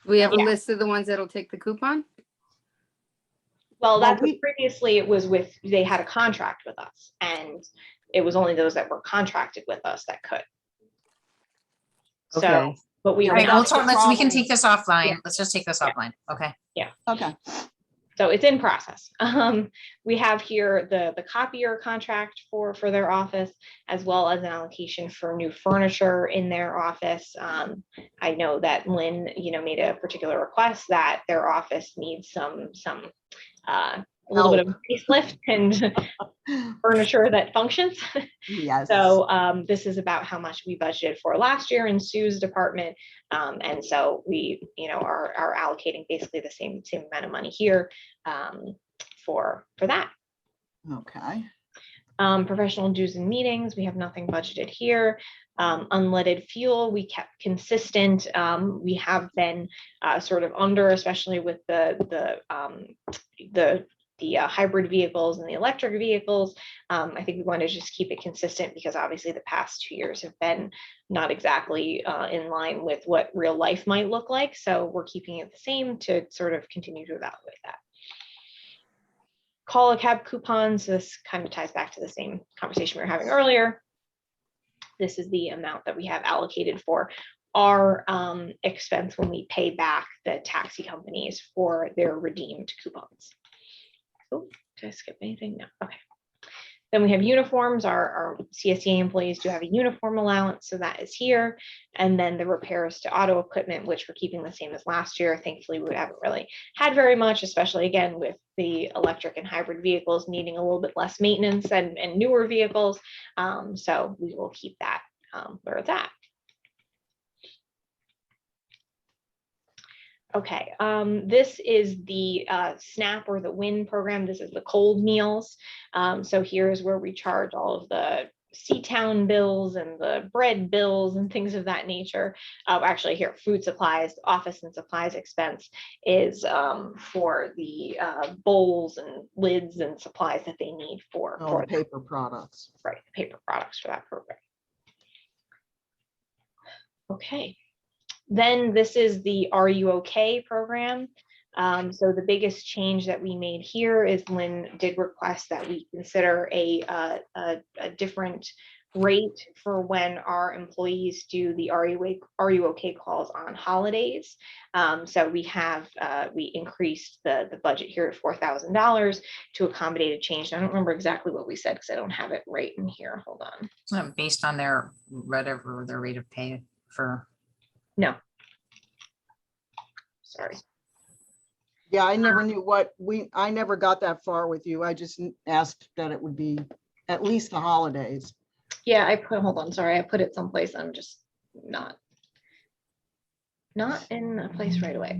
We have a Yeah. list of the ones that'll take the coupon? Well, Well, that's what previously it was with, they had a contract with us and it was only those that were contracted with us that could. So, Okay. but we, Yeah, all right, that's we'll the talk, we can problem. take this offline. Yeah. Let's just take this Yeah. offline. Okay, Okay, so it's in process. We have here the copier contract for their office, as well as an allocation for new furniture in their office. I know that Lynn, made a particular request that their office needs some a little bit of a facelift and furniture that functions. yes. So this is about how much we budgeted for last year in Sue's department. And so we, are allocating basically the same amount of money here for that. Okay, Professional dues and meetings, we have nothing budgeted here. Unleaded fuel, we kept consistent. We have been sort of under, especially with the hybrid vehicles and the electric vehicles. I think we want to just keep it consistent because obviously the past 2 years have been not exactly in line with what real life might look like. So we're keeping it the same to sort of continue to evaluate that. Call a cab coupons, this kind of ties back to the same conversation we were having earlier. This is the amount that we have allocated for our expense when we pay back the taxi companies for their redeemed coupons. Oh, did I skip anything? No. Okay. Then we have uniforms. Our CSEA employees do have a uniform allowance, so that is here. And then the repairs to auto equipment, which we're keeping the same as last year. Thankfully, we haven't really had very much, especially again with the electric and hybrid vehicles needing a little bit less maintenance and newer vehicles. So we will keep that where it's at. Okay, this is the SNAP or the WIN program. This is the cold meals. So here's where we charge all of the Seatown bills and the bread bills and things of that nature. Actually here, food supplies, office and supplies expense is for the bowls and lids and supplies that they need for Oh, paper products. right, paper products for that program. Okay. Then this is the Are You Okay program. So the biggest change that we made here is Lynn did request that we consider a different rate for when our employees do the Are You Okay calls on holidays. So we increased the budget here at $4,000 to accommodate a change. I don't remember exactly what we said because I don't have it right in here. Hold on. So based on their whatever their rate of pay for. No. Sorry. Yeah, I never knew I never got that far with you. I just asked that it would be at least the holidays. Yeah, hold on, sorry, I put it someplace. I'm just not in a place right away.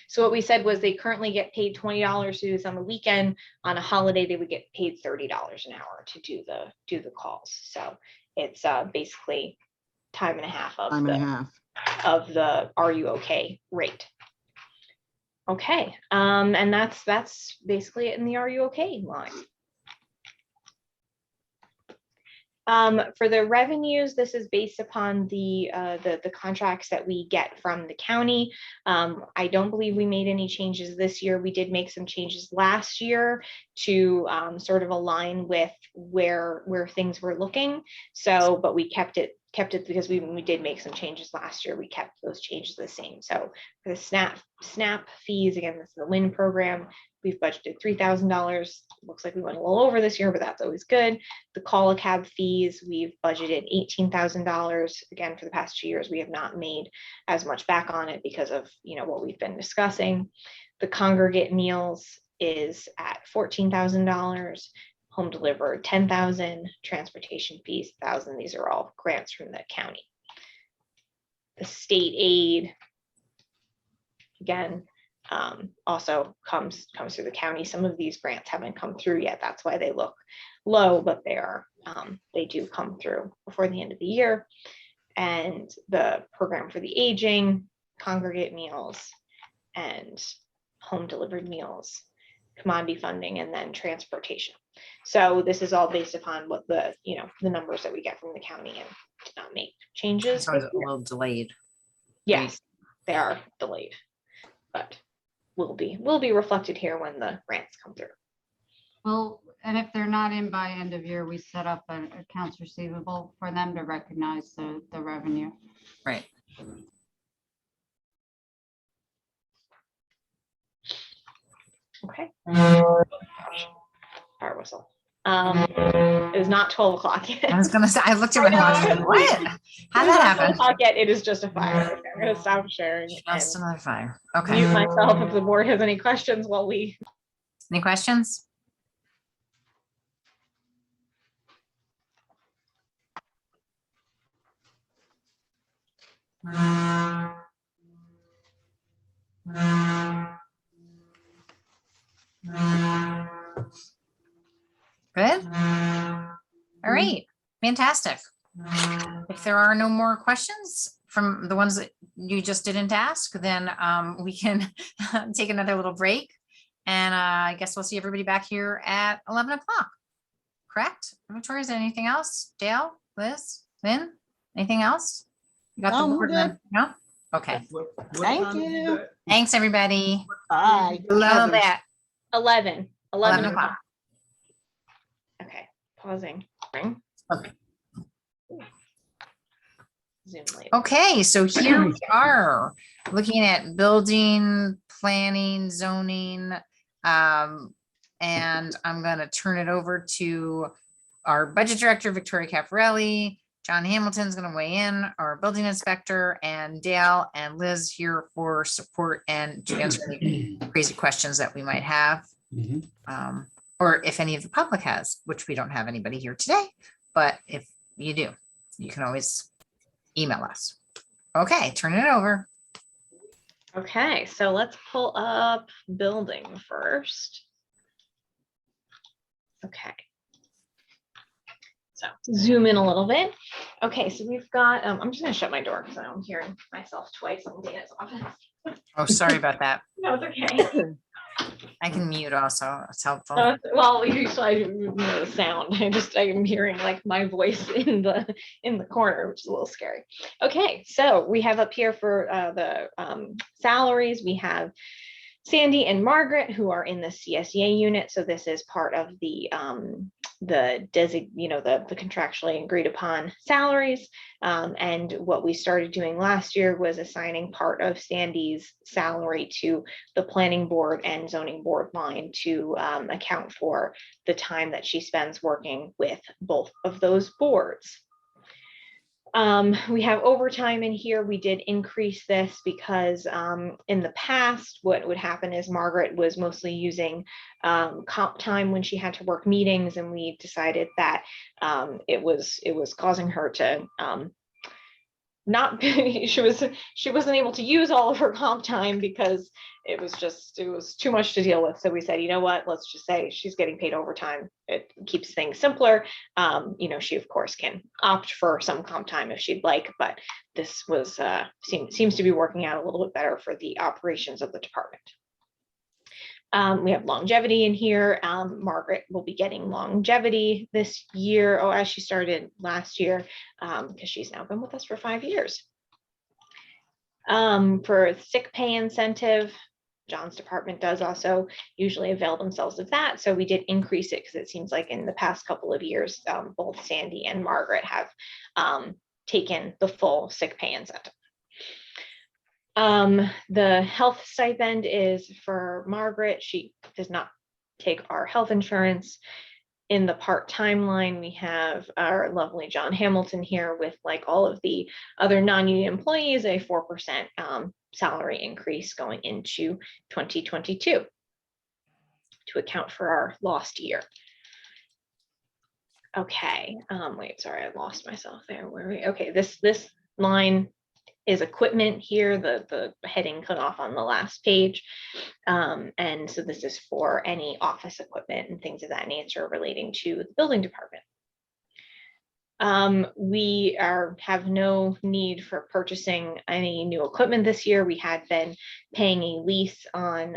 So what we said was they currently get paid $20 to do this on the weekend. On a holiday, they would get paid $30 an hour to do the calls. So it's basically time and a half of the Are You Okay rate. Okay, and that's basically it in the Are You Okay line. For the revenues, this is based upon the contracts that we get from the county. I don't believe we made any changes this year. We did make some changes last year to sort of align with where things were looking. So, but we kept it because we did make some changes last year. We kept those changes the same. So for the SNAP fees, again, this is the WIN program. We've budgeted $3,000. Looks like we went a little over this year, but that's always good. The call a cab fees, we've budgeted $18,000. Again, for the past 2 years, we have not made as much back on it because of what we've been discussing. The congregate meals is at $14,000. Home delivered $10,000, transportation fees $1,000. These are all grants from the county. The state aid, again, also comes through the county. Some of these grants haven't come through yet. That's why they look low, but they do come through before the end of the year. And the program for the aging, congregate meals, and home delivered meals, commodity funding, and then transportation. So this is all based upon what the numbers that we get from the county, and did not make changes. So it's a little delayed. Yes, they are delayed, but will be reflected here when the grants come through. Well, and if they're not in by end of year, we set up an accounts receivable for them to recognize the revenue. Right. Okay. Fire whistle. It is not 12 o'clock yet. I was gonna say, I looked at my watch. What? How'd that happen? Yet. It is just a fire. Okay, I'm gonna stop sharing. Just and another fire. mute Okay. myself if the board has any questions while we. Any questions? Good. All right. Fantastic. If there are no more questions from the ones that you just didn't ask, then we can take another little break. And I guess we'll see everybody back here at 11 o'clock. Correct? Victoria, is there anything else? Dale, Liz, Lynn, anything else? You got No, the I'm board good. then? No? Okay. Thank you. Thanks, everybody. Bye. Love that. 11 11 o'clock. o'clock. Okay, pausing. Ring. Okay. Zoom later. Okay, so here we are looking at building, planning, zoning. And I'm gonna turn it over to our budget director, Victoria Caparelli. John Hamilton's gonna weigh in, our building inspector, and Dale and Liz here for support and to answer any crazy questions that we might have. Or if any of the public has, which we don't have anybody here today, but if you do, you can always email us. Okay, turn it over. Okay, so let's pull up building first. Okay. So zoom in a little bit. Okay, so we've got, I'm just gonna shut my door because I'm hearing myself twice in Dana's office. Oh, sorry about that. No, it's okay. I can mute also. It's helpful. Well, usually I know the sound. I'm hearing like my voice in the corner, which is a little scary. Okay, so we have up here for the salaries, we have Sandy and Margaret, who are in the CSEA unit. So this is part of the contractually agreed upon salaries. And what we started doing last year was assigning part of Sandy's salary to the planning board and zoning board line to account for the time that she spends working with both of those boards. We have overtime in here. We did increase this because in the past, what would happen is Margaret was mostly using comp time when she had to work meetings, and we decided that it was causing her to not she wasn't able to use all of her comp time because it was too much to deal with. So we said, you know what, let's just say she's getting paid overtime. It keeps things simpler. She of course can opt for some comp time if she'd like, but this was seems to be working out a little bit better for the operations of the department. We have longevity in here. Margaret will be getting longevity this year, as she started last year, because she's now been with us for 5 years. For sick pay incentive, John's department does also usually avail themselves of that. So we did increase it because it seems like in the past couple of years, both Sandy and Margaret have taken the full sick pay incentive. The health stipend is for Margaret. She does not take our health insurance. In the part-time line, we have our lovely John Hamilton here with, like all of the other non-union employees, a 4% salary increase going into 2022 to account for our lost year. Okay, wait, sorry, I lost myself there. Where are we? Okay, this line is equipment here, the heading cut off on the last page. And so this is for any office equipment and things of that nature relating to the building department. We have no need for purchasing any new equipment this year. We had been paying a lease on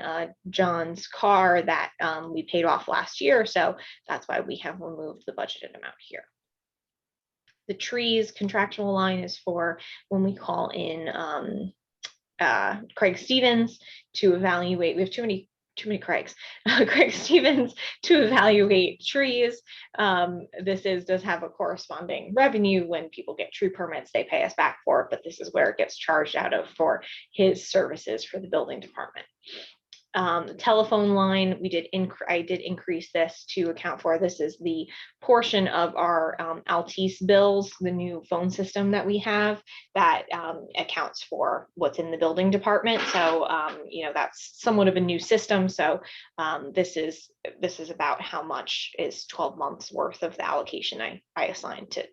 John's car that we paid off last year. So that's why we have removed the budgeted amount here. The trees contractual line is for when we call in Craig Stevens to evaluate. We have too many Craigs. Craig Stevens to evaluate trees. This does have a corresponding revenue. When people get tree permits, they pay us back for it, but this is where it gets charged out of for his services for the building department. The telephone line, I did increase this to account for. This is the portion of our Altice bills, the new phone system that we have that accounts for what's in the building department. So that's somewhat of a new system. So this is about how much is 12 months worth of the allocation I assigned to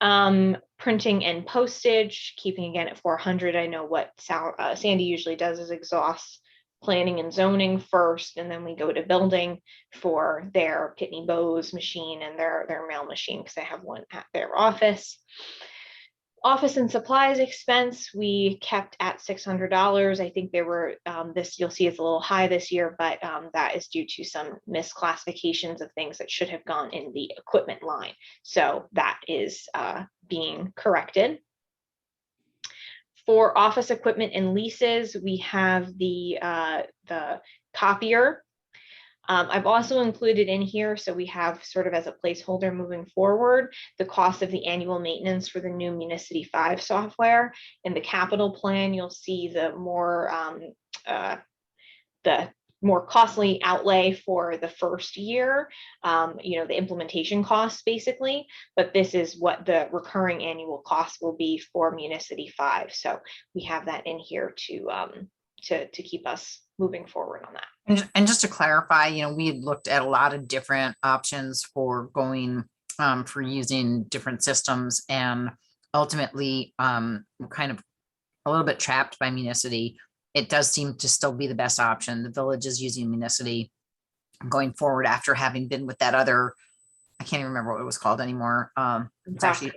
them. Printing and postage, keeping again at 400. I know what Sandy usually does is exhaust planning and zoning first, and then we go to building for their Pitney Bowes machine and their mail machine, because they have one at their office. Office and supplies expense, we kept at $600. I think there were, you'll see it's a little high this year, but that is due to some misclassifications of things that should have gone in the equipment line. So that is being corrected. For office equipment and leases, we have the copier. I've also included in here, so we have sort of as a placeholder moving forward, the cost of the annual maintenance for the new Municity 5 software. In the capital plan, you'll see the more costly outlay for the first year, the implementation costs basically, but this is what the recurring annual cost will be for Municity 5. So we have that in here to keep us moving forward on that. And just to clarify, we had looked at a lot of different options for going, for using different systems, and ultimately, we're kind of a little bit trapped by Municity. It does seem to still be the best option. The village is using Municity going forward after having been with that other, I can't even remember what it was called anymore. It's actually,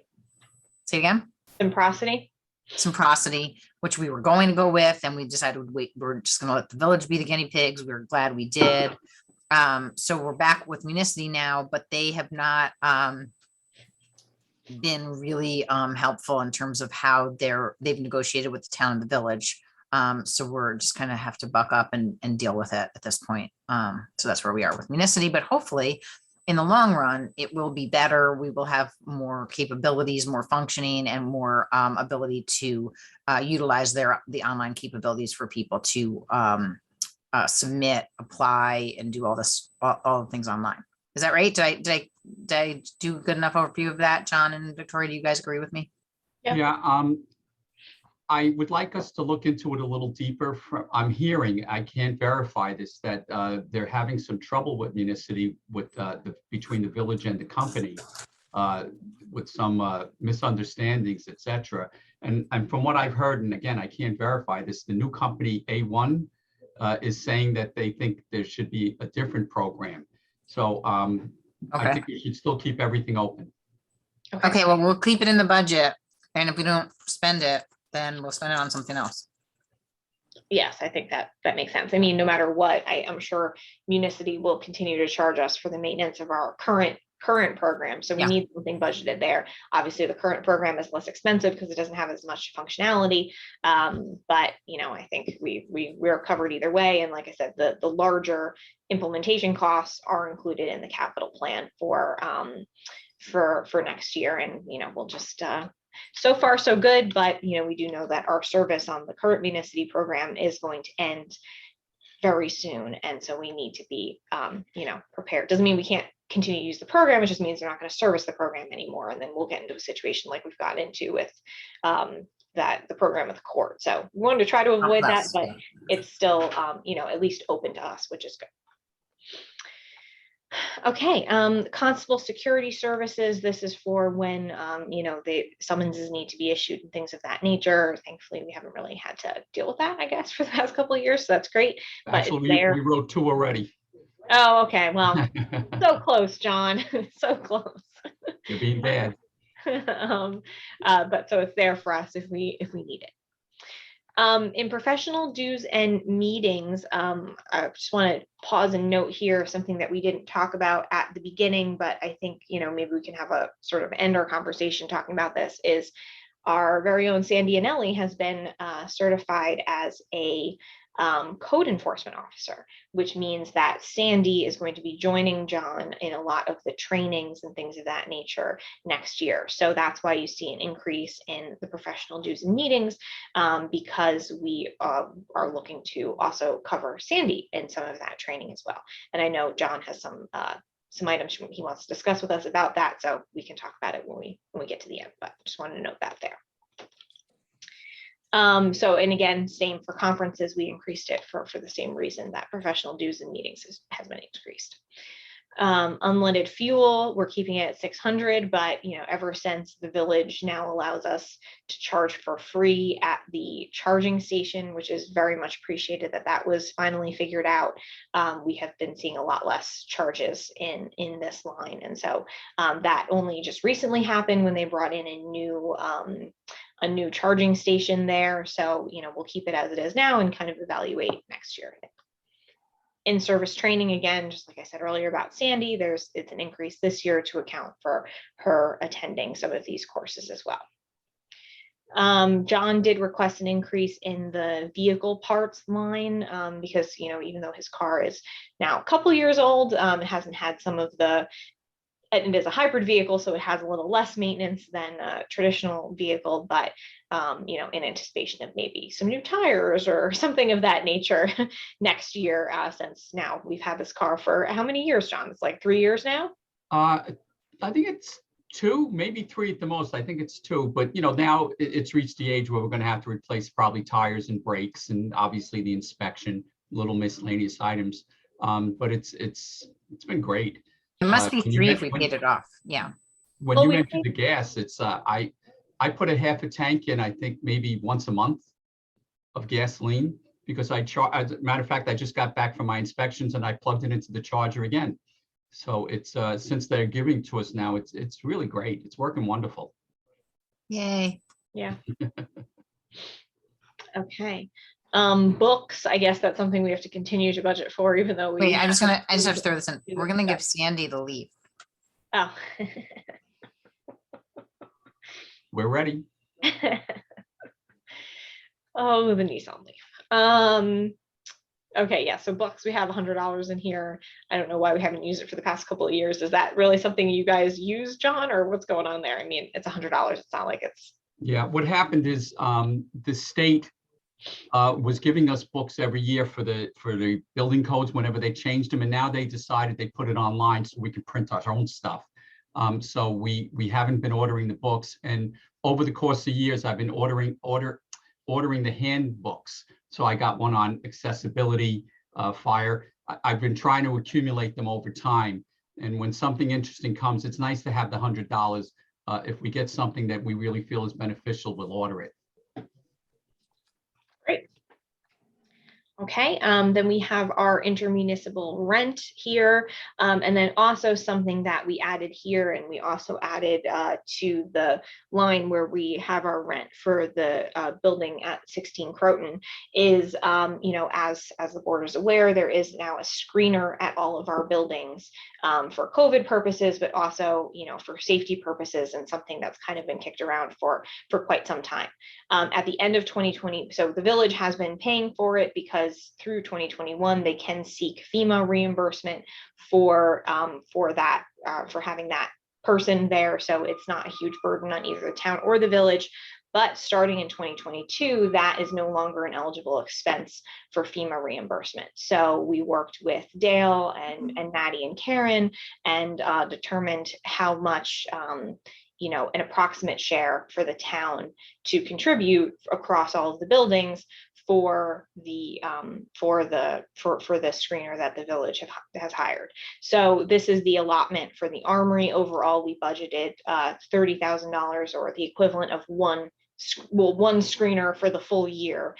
say again? Simprosity, which we were going to go with, and we decided we're just going to let the village be the guinea pigs. We were glad we did. So we're back with Municity now, but they have not been really helpful in terms of how they've negotiated with the town and the village. So we're just kind of have to buck up and deal with it at this point. So that's where we are with Municity, but hopefully in the long run, it will be better. We will have more capabilities, more functioning, and more ability to utilize the online capabilities for people to submit, apply, and do all the things online. Is that right? Did I do a good enough overview of that? John and Victoria, do you guys agree with me? Yeah. I would like us to look into it a little deeper. I'm hearing, I can't verify this, that they're having some trouble with Municity with between the village and the company, with some misunderstandings, etc. And from what I've heard, and again, I can't verify this, the new company A1 is saying that they think there should be a different program. So I think we should still keep everything open. Okay, well, we'll keep it in the budget, and if we don't spend it, then we'll spend it on something else. Yes, I think that makes sense. I mean, no matter what, I'm sure Municity will continue to charge us for the maintenance of our current program. So we need something budgeted there. Obviously, the current program is less expensive because it doesn't have as much functionality. But I think we're covered either way. And like I said, the larger implementation costs are included in the capital plan for next year. And we'll just so far so good, but we do know that our service on the current Municity program is going to end very soon, and so we need to be prepared. Doesn't mean we can't continue to use the program, it just means they're not going to service the program anymore, and then we'll get into a situation like we've got into with the program with the court. So we wanted to try to avoid that, but it's still at least open to us, which is good. Okay, Constable Security Services. This is for when the summonses need to be issued and things of that nature. Thankfully, we haven't really had to deal with that, I guess, for the past couple of years. So that's great. Actually, we wrote 2 already. Oh, okay. Well, so close, John. So close. You're being bad. But so it's there for us if we need it. In professional dues and meetings, I just want to pause and note here something that we didn't talk about at the beginning, but I think, maybe we can have a sort of end our conversation talking about this, is our very own Sandy Anelli has been certified as a code enforcement officer, which means that Sandy is going to be joining John in a lot of the trainings and things of that nature next year. So that's why you see an increase in the professional dues and meetings, because we are looking to also cover Sandy in some of that training as well. And I know John has some items he wants to discuss with us about that, so we can talk about it when we get to the end, but just wanted to note that there. So, and again, same for conferences, we increased it for the same reason that professional dues and meetings has been increased. Unleaded fuel, we're keeping it at 600, but ever since the village now allows us to charge for free at the charging station, which is very much appreciated that was finally figured out, we have been seeing a lot less charges in this line. And so that only just recently happened when they brought in a new charging station there. So, we'll keep it as it is now and kind of evaluate next year. In-service training, again, just like I said earlier about Sandy, it's an increase this year to account for her attending some of these courses as well. John did request an increase in the vehicle parts line, because, even though his car is now a couple years old, it hasn't had some of the, and it is a hybrid vehicle, so it has a little less maintenance than a traditional vehicle, but, in anticipation of maybe some new tires or something of that nature next year, since now we've had this car for how many years, John? It's like 3 years now? I think it's 2, maybe 3 at the most. I think it's 2, but now it's reached the age where we're going to have to replace probably tires and brakes and obviously the inspection, little miscellaneous items. But it's been great. It must be When you 3 if we when- paid it off. Yeah. When Well, you we mentioned the gas, it's I put a half a tank in, I think maybe once a month of gasoline, because as a matter of fact, I just got back from my inspections and I plugged it into the charger again. So it's since they're giving to us now, it's really great. It's working wonderful. Yay. Yeah. Okay. Books, I guess that's something we have to continue to budget for, even though we. Wait, I just have to do throw this in. do We're the gonna give stuff. Sandy the leave. Oh. We're ready. Oh, the niece on leave. Okay, yeah, so books, we have $100 in here. I don't know why we haven't used it for the past couple of years. Is that really something you guys use, John, or what's going on there? I mean, it's $100. It's not like it's. Yeah, what happened is the state was giving us books every year for the building codes whenever they changed them, and now they decided they put it online so we could print our own stuff. So we haven't been ordering the books, and over the course of years, I've been ordering the handbooks. So I got one on accessibility, fire. I've been trying to accumulate them over time, and when something interesting comes, it's nice to have the $100. If we get something that we really feel is beneficial, we'll order it. Great. Okay, then we have our intermunicipal rent here, and then also something that we added here, and we also added to the line where we have our rent for the building at 16 Croton is, as the board is aware, there is now a screener at all of our buildings for COVID purposes, but also, for safety purposes, and something that's kind of been kicked around for quite some time. At the end of 2020, so the village has been paying for it because through 2021, they can seek FEMA reimbursement for that, for having that person there. So it's not a huge burden on either the town or the village. But starting in 2022, that is no longer an eligible expense for FEMA reimbursement. So we worked with Dale and Maddie and Karen and determined how much an approximate share for the town to contribute across all of the buildings for the screener that the village has hired. So this is the allotment for the armory. Overall, we budgeted $30,000, or the equivalent of one screener for the full year,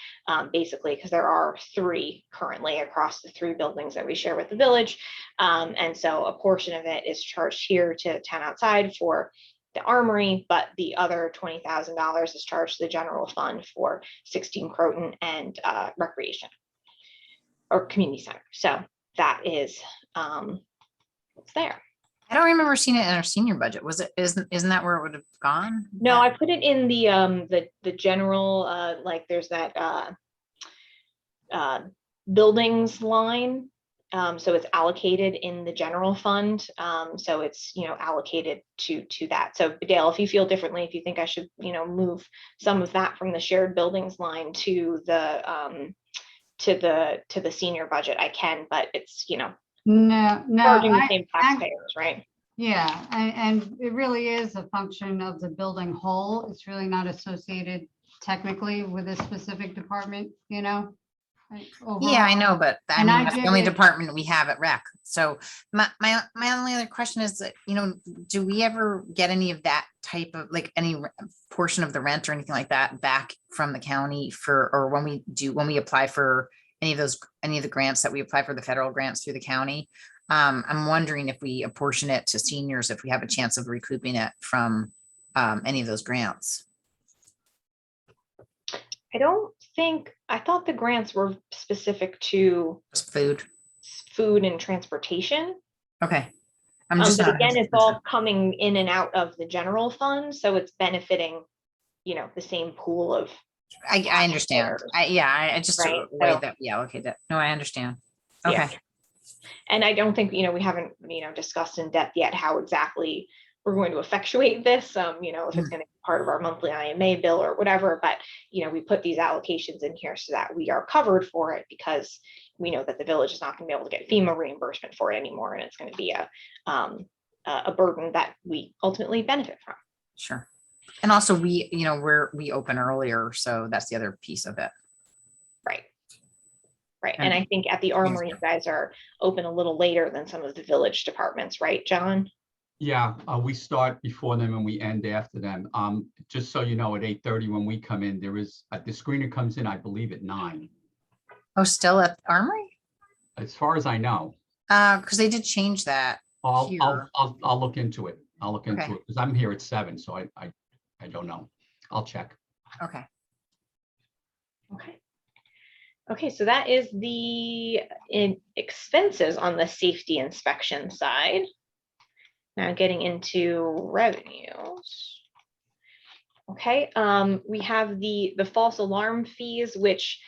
basically, because there are 3 currently across the 3 buildings that we share with the village. And so a portion of it is charged here to town outside for the armory, but the other $20,000 is charged to the general fund for 16 Croton and recreation or community center. So that is what's there. I don't remember seeing it in our senior budget. Isn't that where it would have gone? No, I put it in the general, like there's that buildings line. So it's allocated in the general fund. So it's, allocated to that. So Dale, if you feel differently, if you think I should, move some of that from the shared buildings line to the senior budget, I can, but it's, No, charging the I, same taxpayers, right? yeah, and it really is a function of the building whole. It's really not associated technically with a specific department, like Yeah, I overall. know, but I And mean, I that's the did only it- department we have at rec. So my only other question is that, do we ever get any of that type of, like, any portion of the rent or anything like that back from the county or when we apply for any of the grants that we apply for, the federal grants through the county? I'm wondering if we apportion it to seniors, if we have a chance of recouping it from any of those grants. I thought the grants were specific to Just food. food and transportation. Okay. I'm just But not again, it's 100%. all coming in and out of the general fund, so it's benefiting the same pool of, I understand. taxpayers, I just, Right, way so- that, yeah, okay, no, I understand. Yeah. Okay, and I don't think, we haven't, discussed in depth yet how exactly we're going to effectuate this, if it's going to be part of our monthly IMA bill or whatever, but, we put these allocations in here so that we are covered for it, because we know that the village is not going to be able to get FEMA reimbursement for it anymore, and it's going to be a burden that we ultimately benefit from. sure. And also we, we open earlier, so that's the other piece of it. Right. Right. And I think at the Armory, you guys are open a little later than some of the village departments, right, John? Yeah, we start before them and we end after them. Just so you know, at 8:30 when we come in, there is, the screener comes in, I believe, at 9, Oh, still at Armory? as far as I know. Because they did change that. I'll Here. look into it. I'll look into Okay. it, because I'm here at 7, so I don't know. I'll check. Okay. Okay. Okay, so that is the expenses on the safety inspection side. Now getting into revenues. Okay, we have the false alarm fees, which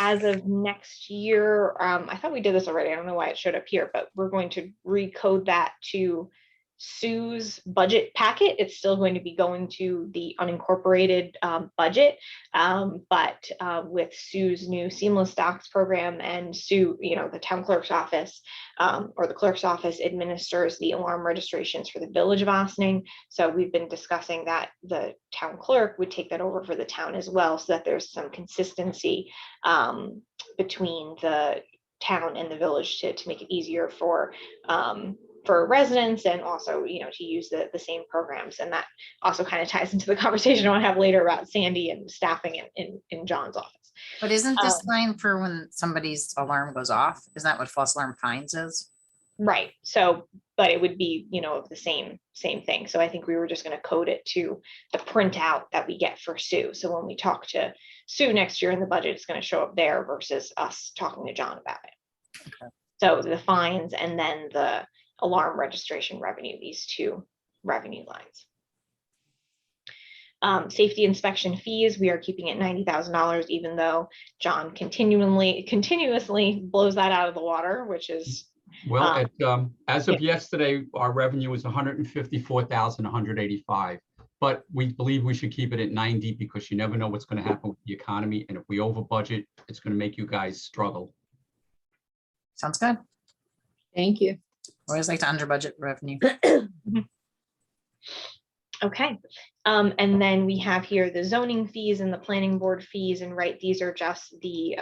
as of next year, I thought we did this already. I don't know why it showed up here, but we're going to recode that to Sue's budget packet. It's still going to be going to the unincorporated budget, but with Sue's new seamless docs program, and Sue, the town clerk's office or the clerk's office administers the alarm registrations for the village of Ossining. So we've been discussing that the town clerk would take that over for the town as well, so that there's some consistency between the town and the village to make it easier for residents, and also, to use the same programs. And that also kind of ties into the conversation I want to have later about Sandy and staffing in John's office. But isn't this line for when somebody's alarm goes off? Isn't that what false alarm fines is? Right. So, but it would be, the same thing. So I think we were just going to code it to the printout that we get for Sue. So when we talk to Sue next year in the budget, it's going to show up there versus us talking to John about it. Okay. So the fines and then the alarm registration revenue, these two revenue lines. Safety inspection fees, we are keeping it $90,000, even though John continuously blows that out of the water, which is Well, as of yesterday, our revenue was 154,185. But we believe we should keep it at 90, because you never know what's going to happen with the economy. And if we over budget, it's going to make you guys struggle. Sounds good. Thank you. Always like to under budget revenue. okay. And then we have here the zoning fees and the planning board fees, and right, these are just the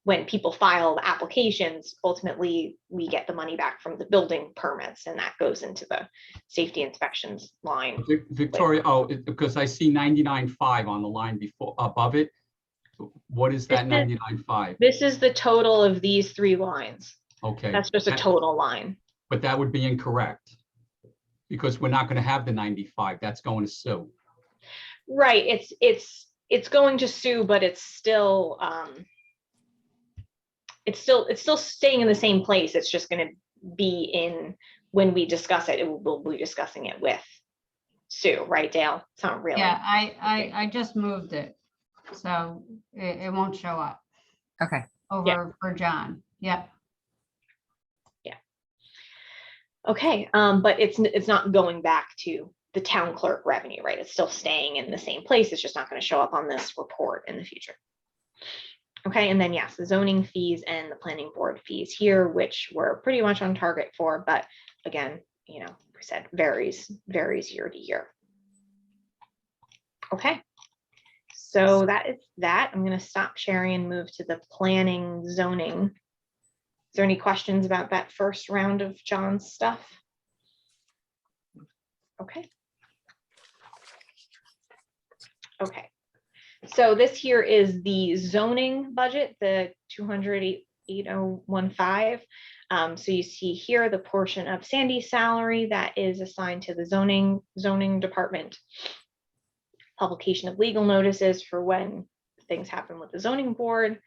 when people file applications, ultimately we get the money back from the building permits, and that goes into the safety inspections line. Victoria, because I see 99.5 on the line before, above it. What is that 99.5? This is the total of these three lines. Okay. That's just a total line. But that would be incorrect, because we're not going to have the 95. That's going to Sue. Right. It's going to Sue, but it's still staying in the same place. It's just going to be in, when we discuss it, we'll be discussing it with Sue, right, Dale? It's not really. Yeah, I just moved it, so it won't show up Okay. over for John. Yep. Okay, but it's not going back to the town clerk revenue, right? It's still staying in the same place. It's just not going to show up on this report in the future. Okay, and then yes, the zoning fees and the planning board fees here, which we're pretty much on target for, but again, we said varies year to year. Okay, so that is that. I'm going to stop sharing and move to the planning zoning. Is there any questions about that first round of John's stuff? Okay. Okay. So this here is the zoning budget, the 200,8015. So you see here the portion of Sandy's salary that is assigned to the zoning department. Publication of legal notices for when things happen with the zoning board.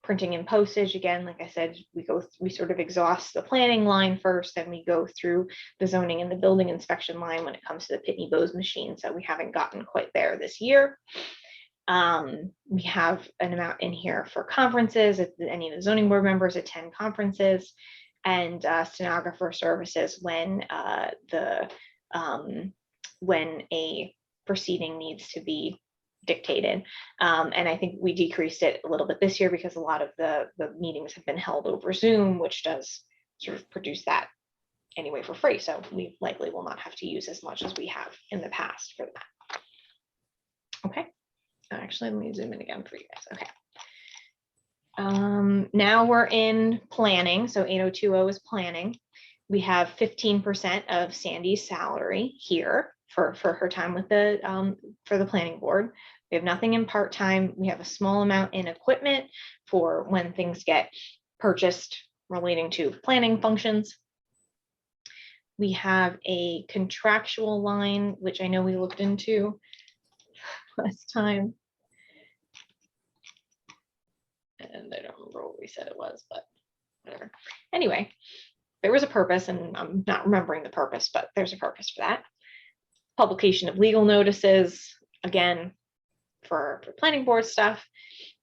Printing and postage, again, like I said, we sort of exhaust the planning line first, then we go through the zoning and the building inspection line when it comes to the Pitney Bowes machine. So we haven't gotten quite there this year. We have an amount in here for conferences, if any of the zoning board members attend conferences, and stenographer services when when a proceeding needs to be dictated. And I think we decreased it a little bit this year because a lot of the meetings have been held over Zoom, which does sort of produce that anyway for free. So we likely will not have to use as much as we have in the past for that. Okay. Actually, let me zoom in again for you guys. Okay. Now we're in planning. So 8020 is planning. We have 15% of Sandy's salary here for her time with the for the planning board. We have nothing in part-time. We have a small amount in equipment for when things get purchased relating to planning functions. We have a contractual line, which I know we looked into last time. And I don't remember what we said it was, but whatever. Anyway, there was a purpose, and I'm not remembering the purpose, but there's a purpose for that. Publication of legal notices, again, for planning board stuff.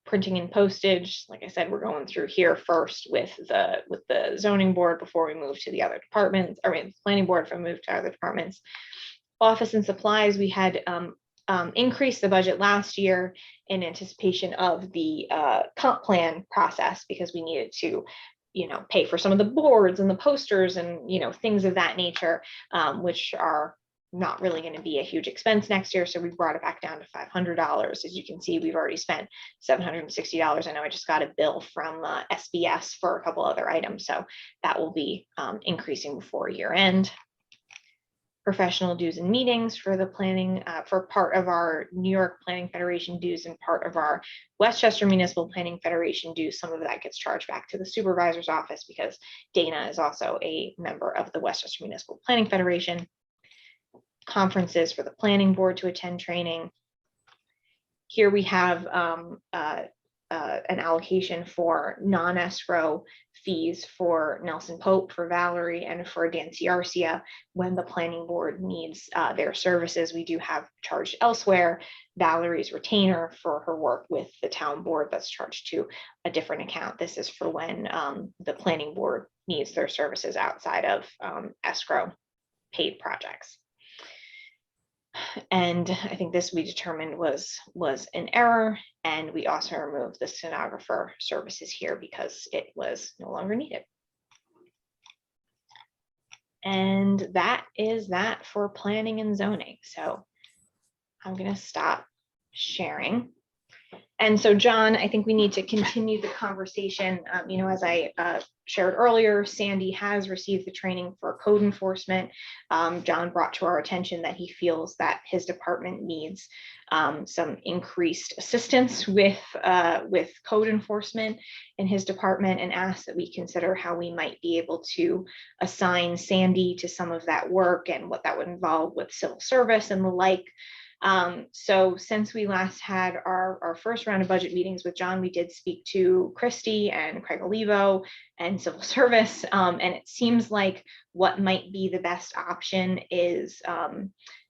Printing and postage, like I said, we're going through here first with the zoning board before we move to the other departments, or I mean, planning board before we move to other departments. Office and supplies, we had increased the budget last year in anticipation of the comp plan process, because we needed to, you know, pay for some of the boards and the posters and, you know, things of that nature, which are not really going to be a huge expense next year. So we brought it back down to $500. As you can see, we've already spent $760. I know I just got a bill from SBS for a couple other items, so that will be increasing before year end. Professional dues and meetings for the planning, for part of our New York Planning Federation dues and part of our Westchester Municipal Planning Federation dues. Some of that gets charged back to the supervisor's office because Dana is also a member of the Westchester Municipal Planning Federation. Conferences for the planning board to attend training. Here we have an allocation for non-escrow fees for Nelson Pope, for Valerie, and for Dancy Arcia when the planning board needs their services. We do have charged elsewhere. Valerie's retainer for her work with the town board, that's charged to a different account. This is for when the planning board needs their services outside of escrow paid projects. And I think this we determined was an error, and we also removed the stenographer services here because it was no longer needed. And that is that for planning and zoning. So I'm going to stop sharing. And so, John, I think we need to continue the conversation. You know, as I shared earlier, Sandy has received the training for code enforcement. John brought to our attention that he feels that his department needs some increased assistance with code enforcement in his department, and asked that we consider how we might be able to assign Sandy to some of that work and what that would involve with civil service and the like. So since we last had our first round of budget meetings with John, we did speak to Christy and Craig Olivo and civil service. And it seems like what might be the best option is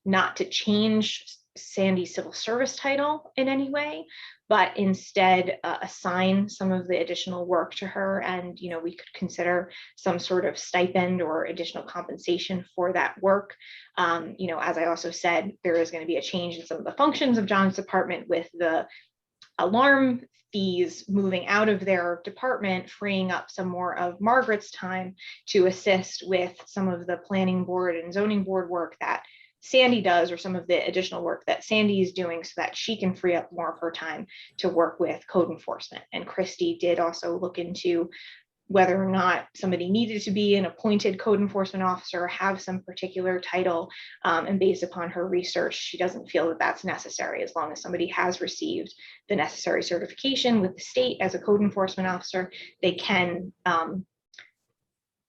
not to change Sandy's civil service title in any way, but instead assign some of the additional work to her. And, you know, we could consider some sort of stipend or additional compensation for that work. You know, as I also said, there is going to be a change in some of the functions of John's department with the alarm fees moving out of their department, freeing up some more of Margaret's time to assist with some of the planning board and zoning board work that Sandy does, or some of the additional work that Sandy is doing, so that she can free up more of her time to work with code enforcement. And Christy did also look into whether or not somebody needed to be an appointed code enforcement officer, have some particular title, and based upon her research, she doesn't feel that that's necessary. As long as somebody has received the necessary certification with the state as a code enforcement officer, they can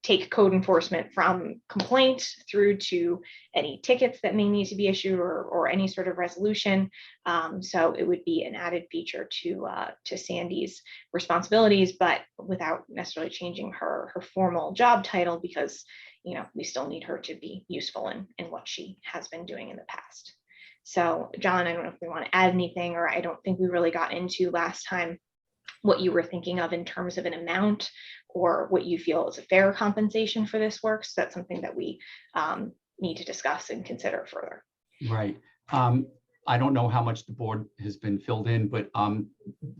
take code enforcement from complaint through to any tickets that may need to be issued or any sort of resolution. So it would be an added feature to Sandy's responsibilities, but without necessarily changing her formal job title, because we still need her to be useful in what she has been doing in the past. So John, I don't know if we want to add anything, or I don't think we really got into last time what you were thinking of in terms of an amount or what you feel is a fair compensation for this work. So that's something that we need to discuss and consider further. Right. I don't know how much the board has been filled in, but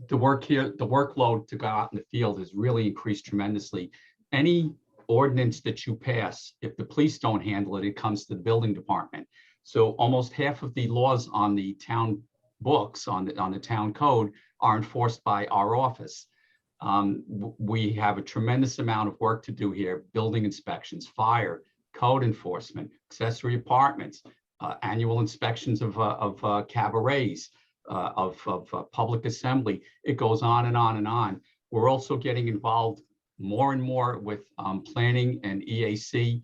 the work here, the workload to go out in the field has really increased tremendously. Any ordinance that you pass, if the police don't handle it, it comes to the building department. So almost half of the laws on the town books, on the town code, are enforced by our office. We have a tremendous amount of work to do here: building inspections, fire, code enforcement, accessory apartments, annual inspections of cabarets, of public assembly. It goes on and on and on. We're also getting involved more and more with planning and EAC,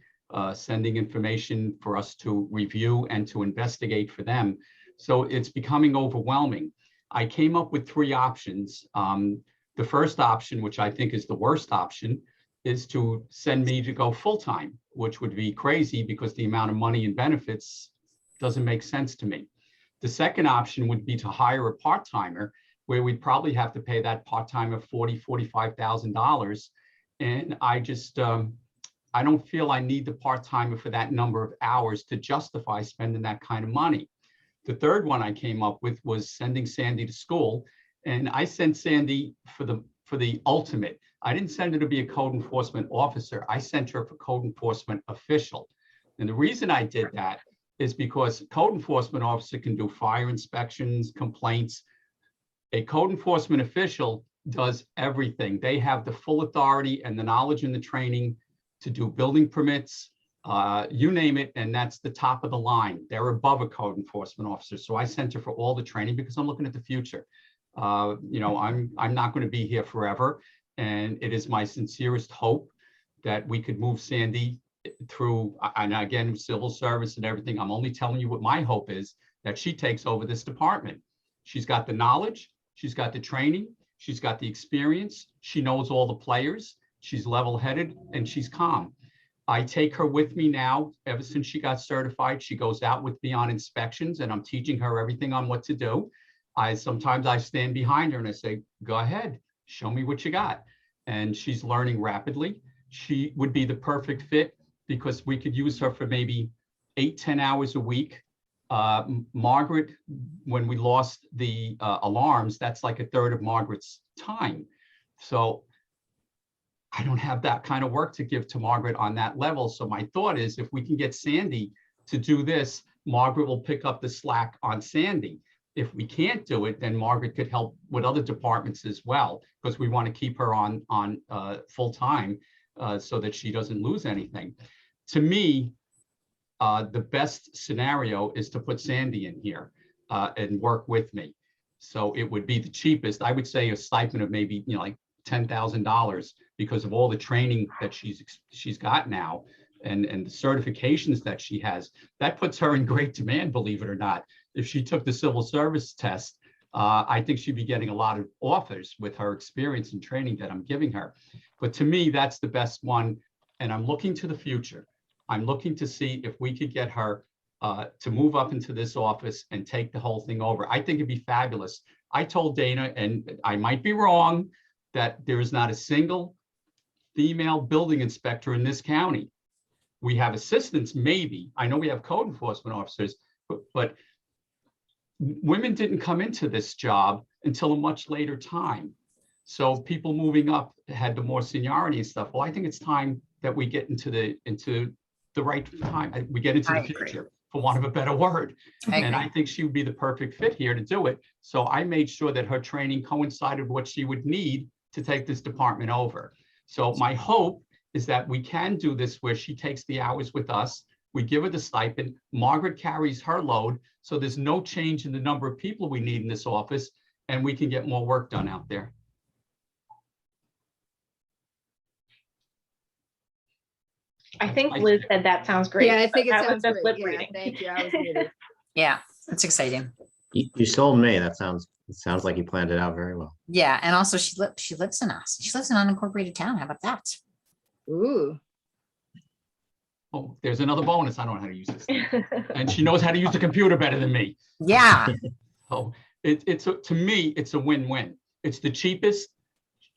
sending information for us to review and to investigate for them. So it's becoming overwhelming. I came up with 3 options. The first option, which I think is the worst option, is to send me to go full-time, which would be crazy because the amount of money and benefits doesn't make sense to me. The second option would be to hire a part-timer, where we'd probably have to pay that part-timer $40,000, $45,000. And I just, I don't feel I need the part-timer for that number of hours to justify spending that kind of money. The third one I came up with was sending Sandy to school. And I sent Sandy for the ultimate. I didn't send her to be a code enforcement officer. I sent her for code enforcement official. And the reason I did that is because code enforcement officer can do fire inspections, complaints. A code enforcement official does everything. They have the full authority and the knowledge and the training to do building permits, you name it, and that's the top of the line. They're above a code enforcement officer. So I sent her for all the training because I'm looking at the future. I'm not going to be here forever, and it is my sincerest hope that we could move Sandy through, and again, civil service and everything. I'm only telling you what my hope is, that she takes over this department. She's got the knowledge, she's got the training, she's got the experience, she knows all the players, she's level-headed, and she's calm. I take her with me now. Ever since she got certified, she goes out with me on inspections, and I'm teaching her everything on what to do. Sometimes I stand behind her and I say, go ahead, show me what you got. And she's learning rapidly. She would be the perfect fit because we could use her for maybe 8-10 hours a week. Margaret, when we lost the alarms, that's like a third of Margaret's time. So I don't have that kind of work to give to Margaret on that level. So my thought is, if we can get Sandy to do this, Margaret will pick up the slack on Sandy. If we can't do it, then Margaret could help with other departments as well, because we want to keep her on full time so that she doesn't lose anything. To me, the best scenario is to put Sandy in here and work with me. So it would be the cheapest. I would say a stipend of maybe like $10,000 because of all the training that she's got now and the certifications that she has. That puts her in great demand, believe it or not. If she took the civil service test, I think she'd be getting a lot of offers with her experience and training that I'm giving her. But to me, that's the best one. And I'm looking to the future. I'm looking to see if we could get her to move up into this office and take the whole thing over. I think it'd be fabulous. I told Dana, and I might be wrong, that there is not a single female building inspector in this county. We have assistants, maybe. I know we have code enforcement officers, but women didn't come into this job until a much later time. So people moving up had the more seniority and stuff. Well, I think it's time that we get into the right time. We get into the future, for want of a better word. And I think she would be the perfect fit here to do it. So I made sure that her training coincided with what she would need to take this department over. So my hope is that we can do this where she takes the hours with us. We give her the stipend. Margaret carries her load. So there's no change in the number of people we need in this office, and we can get more work done out there. I think Liz said that sounds great. Yeah, I think it That was sounds just great. lip Yeah, reading. thank you. I was muted. Yeah, it's exciting. You sold me. It sounds like you planned it out very well. Yeah, and also she lives in us. She lives in an unincorporated town. How about that? Ooh, Oh, there's another bonus. I don't know how to use this. And she knows how to use the computer better than me. Yeah, So to me, it's a win-win. It's the cheapest.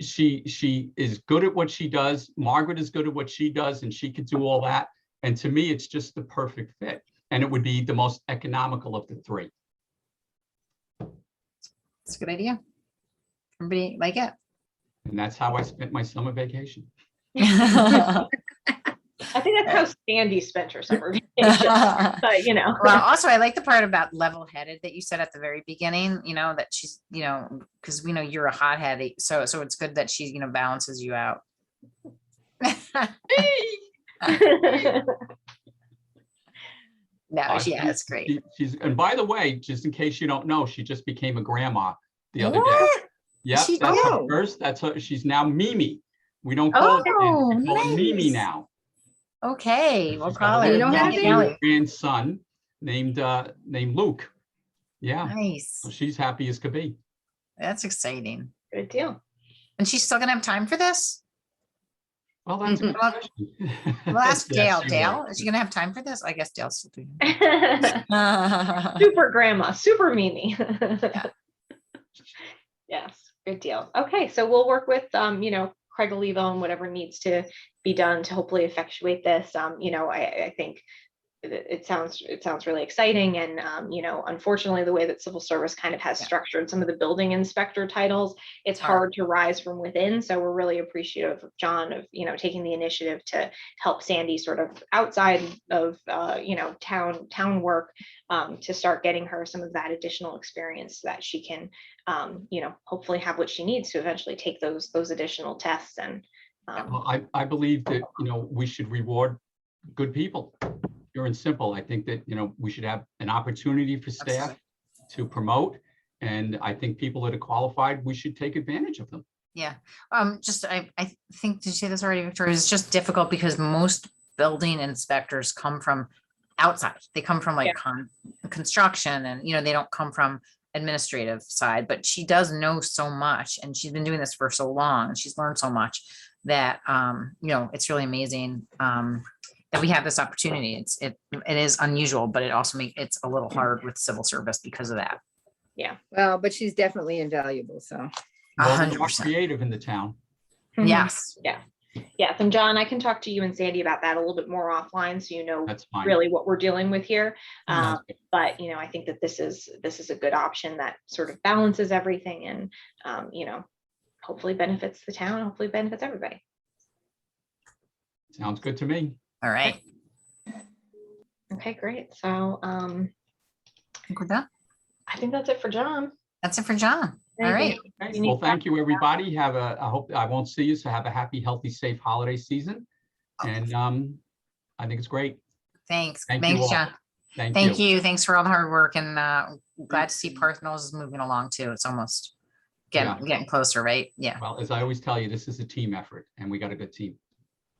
She is good at what she does. Margaret is good at what she does, and she could do all that. And to me, it's just the perfect fit. And it would be the most economical of the three. it's a good idea. Everybody like it? And that's how I spent my summer vacation. I think that's how Sandy spent her summer vacation, but you know. Well, also I like the part about level-headed that you said at the very beginning, that she's, because we know you're a hothead, so it's good that she, balances you out. No, yeah, it's great. And by the way, just in case you don't know, she just became a grandma the other day. What? Yeah, She that's her did? first. That's her. She's now Mimi. We don't call her Oh, Mimi, we call her Mimi nice. now. Okay, we'll She's call got a her. You know how to Mimi do Kelly. grandson named Luke. Yeah, Nice. so she's happy as could be. That's exciting. Good deal. And she's still gonna have time for this? Well, that's a good Well, question. We'll ask Yes, Dale. she Dale, will. is she gonna have time for this? I guess Dale's still doing Super grandma, super Mimi. Yes, good deal. Okay, so we'll work with Craig Olivo and whatever needs to be done to hopefully effectuate this. I think it sounds really exciting, and unfortunately the way that civil service kind of has structured some of the building inspector titles, it's hard to rise from within. So we're really appreciative of John of taking the initiative to help Sandy sort of outside of town work, to start getting her some of that additional experience so that she can hopefully have what she needs to eventually take those additional tests. And Well, I believe that, we should reward good people. Pure and simple. I think that, we should have an opportunity for staff to promote. And I think people that are qualified, we should take advantage of them. Yeah, I think, did you say this already, Victoria? It's just difficult because most building inspectors come from outside. They come from like construction, and they don't come from administrative side, but she does know so much, and she's been doing this for so long, and she's learned so much that it's really amazing that we have this opportunity. It is unusual, but it also it's a little hard with civil service because of that. well, but she's definitely invaluable, so. Well, we're more 100%. creative in the town. Yes. Yes, and John, I can talk to you and Sandy about that a little bit more offline, so That's fine. really what we're dealing with here. Sounds good. But I think that this is a good option that sort of balances everything, and hopefully benefits the town, hopefully benefits everybody. Sounds good to me. All right. Okay, great. So I think we're done. I think that's it for John. That's it for John. All right. Okay, You need well, to thank you, everybody. I hope I won't see you, so have a happy, healthy, safe holiday season. And I think it's great. Thanks. Thank you Thanks, all. John. Thank Thank you. you. Thanks for all the hard work, and glad to see Parth Mills is moving along too. It's almost getting closer, right? Yeah. Well, as I always tell you, this is a team effort, and we got a good team.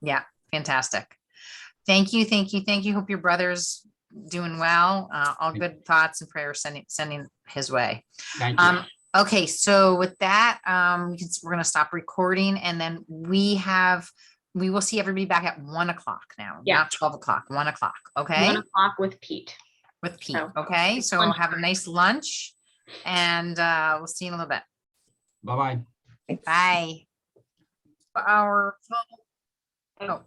Yeah. Fantastic. Thank you. Thank you. Thank you. Hope your brother's doing well. All good thoughts and prayers sending his way. Thank you. Okay, so with that, we're gonna stop recording, and then we will see everybody back at 1 o'clock now, Yeah. not 12 o'clock, 1 o'clock, okay? 1 o'clock with Pete. With Pete, So, okay? So lunch have a nice lunch, and we'll see you in a little bit. Bye-bye. Bye.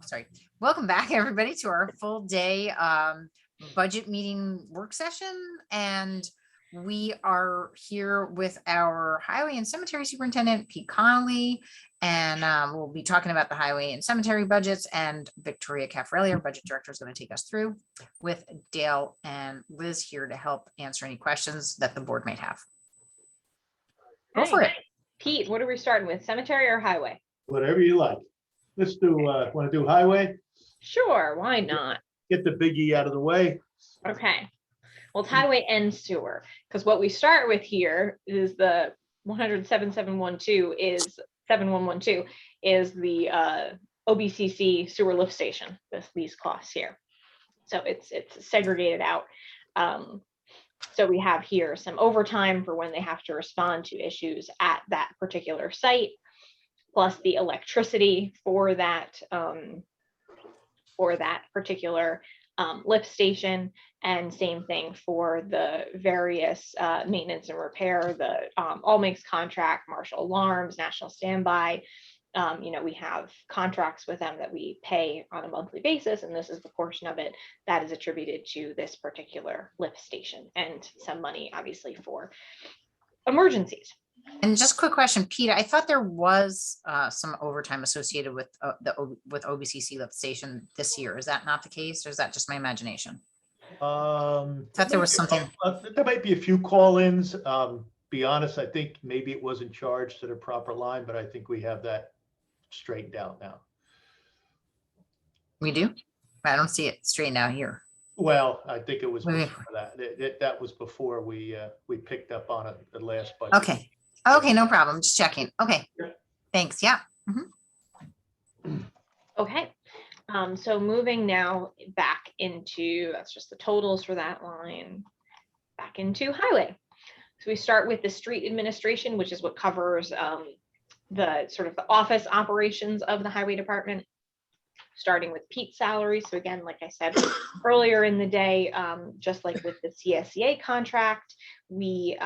Sorry. Welcome back, everybody, to our full day budget meeting work session. And we are here with our highway and cemetery superintendent, Pete Connolly, and we'll be talking about the highway and cemetery budgets, and Victoria Caffarelli, our budget director, is going to take us through, with Dale and Liz here to help answer any questions that the board might have. Go for it. Pete, what are we starting with, cemetery or highway? Whatever you like. Let's do, want to do highway? Sure, why not? Get the biggie out of the way. Okay. Well, it's highway and sewer, because what we start with here is the 107,712 is 7112 is the OBCC sewer lift station, these costs here. So it's segregated out. So we have here some overtime for when they have to respond to issues at that particular site, plus the electricity for that particular lift station, and same thing for the various maintenance and repair, the all makes contract, Marshall Alarms, National Standby. We have contracts with them that we pay on a monthly basis, and this is the portion of it that is attributed to this particular lift station, and some money obviously for emergencies. And just a quick question, Peter, I thought there was some overtime associated with with OBCC lift station this year. Is that not the case, or is that just my imagination? Thought there was something. There might be a few call-ins. Be honest, I think maybe it wasn't charged to the proper line, but I think we have that straightened out now. We do? I don't see it straightened out here. Well, I think it was Wait. before that. That was before we picked up on it the last budget. Okay. Okay, no problem. Just checking. Okay. Yeah. Thanks. Yeah. Okay, so moving now back into, that's just the totals for that line, back into highway. So we start with the street administration, which is what covers the sort of the office operations of the highway department, starting with Pete's salary. So again, like I said earlier in the day, just like with the CSEA contract, we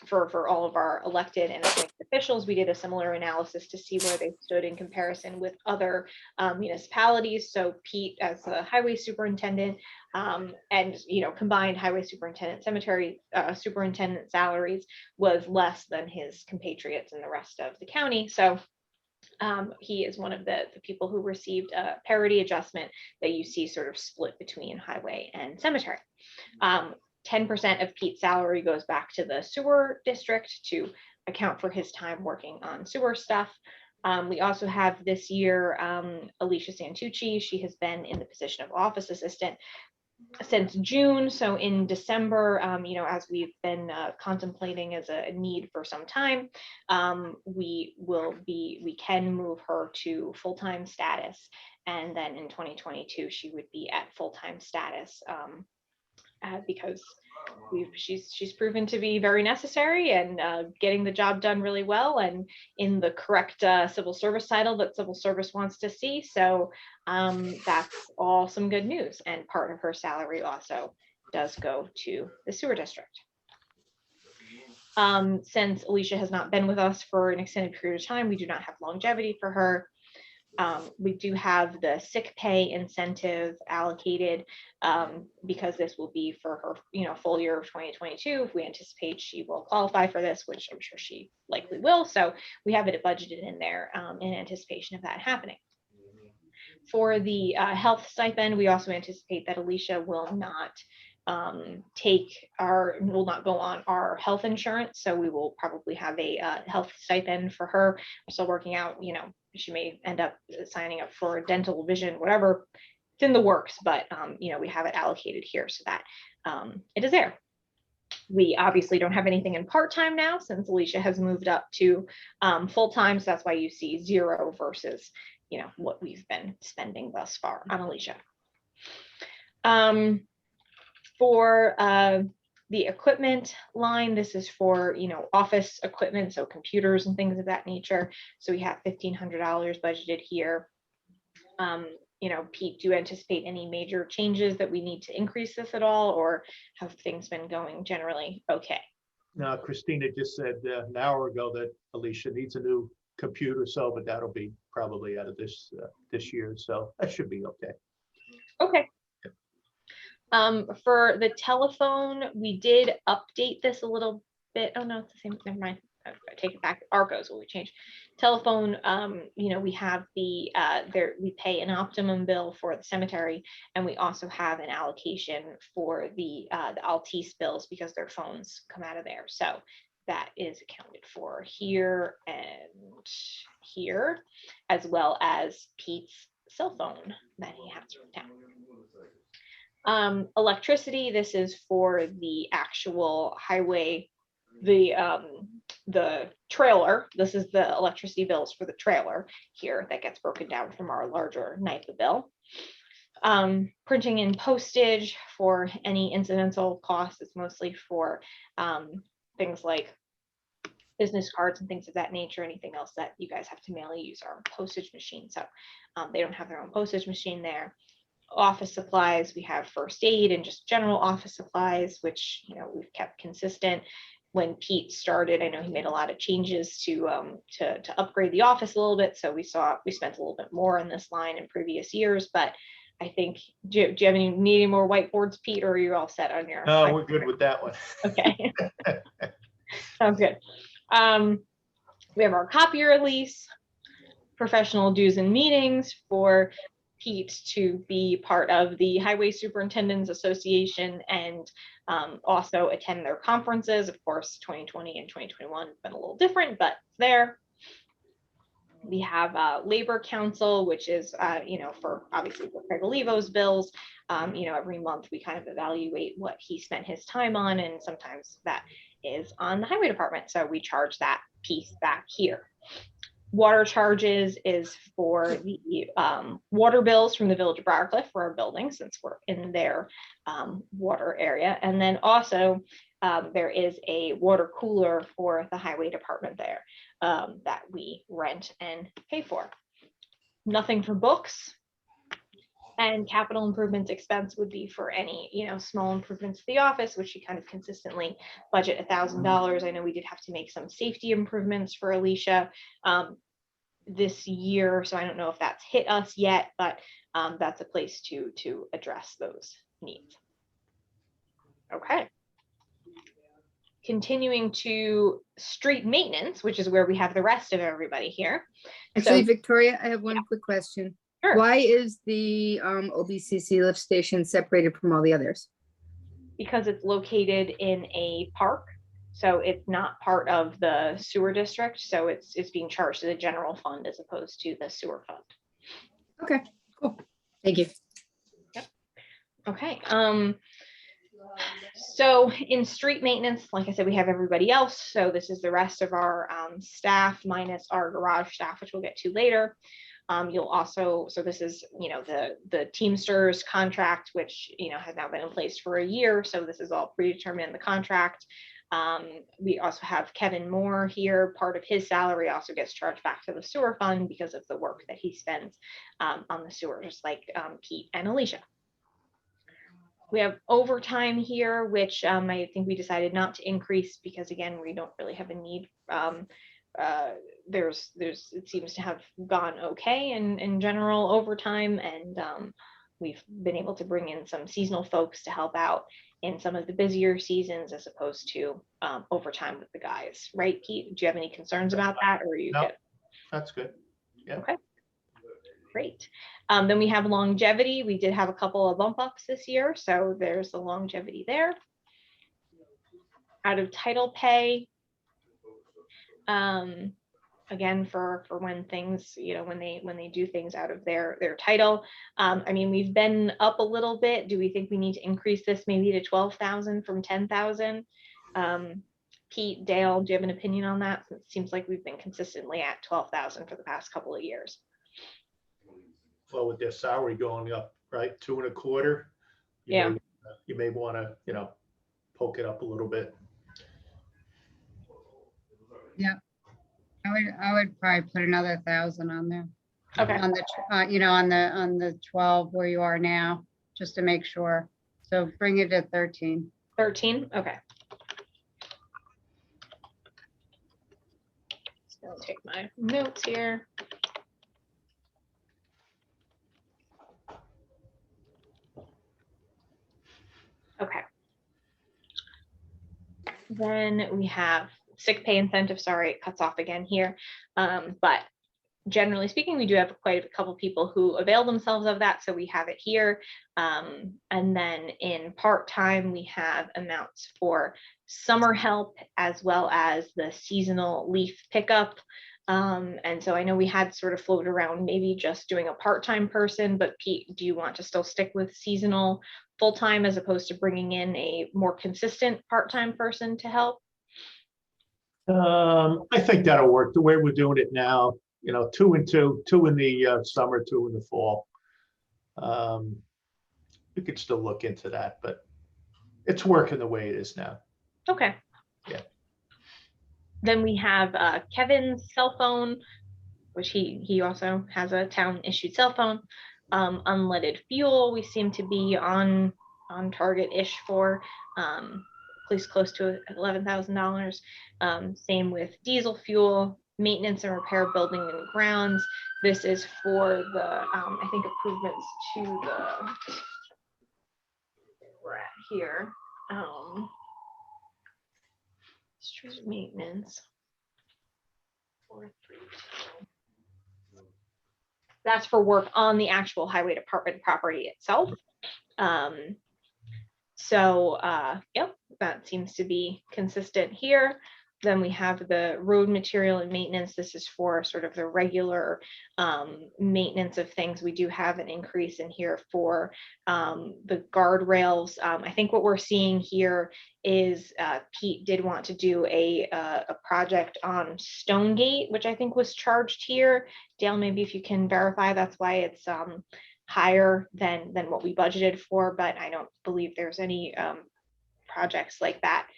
for all of our elected and appointed officials, we did a similar analysis to see where they stood in comparison with other municipalities. So Pete, as the highway superintendent, and combined highway superintendent, cemetery superintendent salaries was less than his compatriots in the rest of the county. So he is one of the people who received a parity adjustment that you see sort of split between highway and cemetery. 10% of Pete's salary goes back to the sewer district to account for his time working on sewer stuff. We also have this year Alicia Santucci. She has been in the position of office assistant since June. So in December, as we've been contemplating as a need for some time, we can move her to full-time status. And then in 2022, she would be at full-time status because she's proven to be very necessary and getting the job done really well and in the correct civil service title that civil service wants to see. So that's all some good news. And part of her salary also does go to the sewer district. Since Alicia has not been with us for an extended period of time, we do not have longevity for her. We do have the sick pay incentive allocated because this will be for her, full year of 2022. If we anticipate she will qualify for this, which I'm sure she likely will. So we have it budgeted in there in anticipation of that happening. For the health stipend, we also anticipate that Alicia will not will not go on our health insurance. So we will probably have a health stipend for her. We're still working out, she may end up signing up for dental, vision, whatever. It's in the works, but we have it allocated here so that it is there. We obviously don't have anything in part-time now since Alicia has moved up to full-time. So that's why you see 0 versus, what we've been spending thus far on Alicia. For the equipment line, this is for, office equipment, so computers and things of that nature. So we have $1,500 budgeted here. Pete, do you anticipate any major changes that we need to increase this at all, or have things been going generally okay? Now, Christina just said an hour ago that Alicia needs a new computer, but that'll be probably out of this year. So that should be okay. Okay. For the telephone, we did update this a little bit. Oh no, it's the same. Never mind. I take it back. Arco's what we changed. Telephone. We have the we pay an optimum bill for the cemetery, and we also have an allocation for the Altice bills because their phones come out of there. So that is accounted for here and here, as well as Pete's cell phone that he has written down. Electricity, this is for the actual highway, the the trailer, this is the electricity bills for the trailer here that gets broken down from our larger NIPA bill. Printing and postage for any incidental costs. It's mostly for things like business cards and things of that nature. Anything else that you guys have to manually use our postage machine. So they don't have their own postage machine there. Office supplies, we have first aid and just general office supplies, which, you know, we've kept consistent. When Pete started, I know he made a lot of changes to upgrade the office a little bit. So we spent a little bit more on this line in previous years, but I think, do you have any need any more whiteboards, Pete, or are you all set on your? No, we're good with that one. Okay. Sounds good. We have our copier lease, professional dues and meetings for Pete to be part of the Highway Superintendents Association and also attend their conferences. Of course, 2020 and 2021 have been a little different, but there. We have Labor Council, which is, you know, for obviously for Craig Olivo's bills. You know, every month we kind of evaluate what he spent his time on, and sometimes that is on the highway department. So we charge that piece back here. Water charges is for the water bills from the Village of Briarcliff for our building, since we're in their water area. And then also there is a water cooler for the highway department there that we rent and pay for. Nothing for books. And capital improvements expense would be for any, you know, small improvements to the office, which you kind of consistently budget $1,000. I know we did have to make some safety improvements for Alicia this year, so I don't know if that's hit us yet, but that's a place to address those needs. Okay. Continuing to street maintenance, which is where we have the rest of everybody here. Actually, So- Victoria, I have one quick question. Sure. Why is the OBCC lift station separated from all the others? Because it's located in a park, so it's not part of the sewer district, so it's being charged to the general fund as opposed to the sewer fund. Okay, cool. Thank you. Okay, so in street maintenance, like I said, we have everybody else, so this is the rest of our staff minus our garage staff, which we'll get to later. You'll also, so this is, you know, the Teamsters contract, which, you know, has now been in place for a year. So this is all predetermined in the contract. We also have Kevin Moore here. Part of his salary also gets charged back to the sewer fund because of the work that he spends on the sewer, just like Pete and Alicia. We have overtime here, which I think we decided not to increase because, again, we don't really have a need. It seems to have gone okay in general overtime, and we've been able to bring in some seasonal folks to help out in some of the busier seasons as opposed to overtime with the guys, right, Pete? Do you have any concerns about that, or are you No. good? That's good. Yeah. Okay. Great. Then we have longevity. We did have a couple of bump ups this year, so there's the longevity there. Out of title pay, again, for when things, you know, when they do things out of their title. I mean, we've been up a little bit. Do we think we need to increase this maybe to 12,000 from 10,000? Pete, Dale, do you have an opinion on that? It seems like we've been consistently at 12,000 for the past couple of years. Well, with their salary going up, right, 2.25. Yeah. You may want to, you know, poke it up a little bit. Yeah. I would probably put another 1,000 on there. Okay. On the, you know, on the 12 where you are now, just to make sure. So bring it to 13. 13, okay. Just gonna take my notes here. Okay. Then we have sick pay incentive. Sorry, it cuts off again here. But generally speaking, we do have quite a couple people who avail themselves of that. So we have it here. And then in part-time, we have amounts for summer help as well as the seasonal leaf pickup. And so I know we had sort of floated around maybe just doing a part-time person, but Pete, do you want to still stick with seasonal full-time as opposed to bringing in a more consistent part-time person to help? I think that'll work the way we're doing it now, you know, 2 and 2, 2 in the summer, 2 in the fall. We could still look into that, but it's working the way it is now. Okay. Yeah. Then we have Kevin's cell phone, which he also has a town issued cell phone. Unleaded fuel, we seem to be on target-ish for, at least close to $11,000. Same with diesel fuel, maintenance and repair building and grounds. This is for the, I think, improvements to the, we're at here. Street maintenance. 432. That's for work on the actual highway department property itself. Yep, that seems to be consistent here. Then we have the road material and maintenance. This is for sort of the regular maintenance of things. We do have an increase in here for the guardrails. I think what we're seeing here is Pete did want to do a project on Stonegate, which I think was charged here. Dale, maybe if you can verify, that's why it's higher than what we budgeted for, but I don't believe there's any projects like that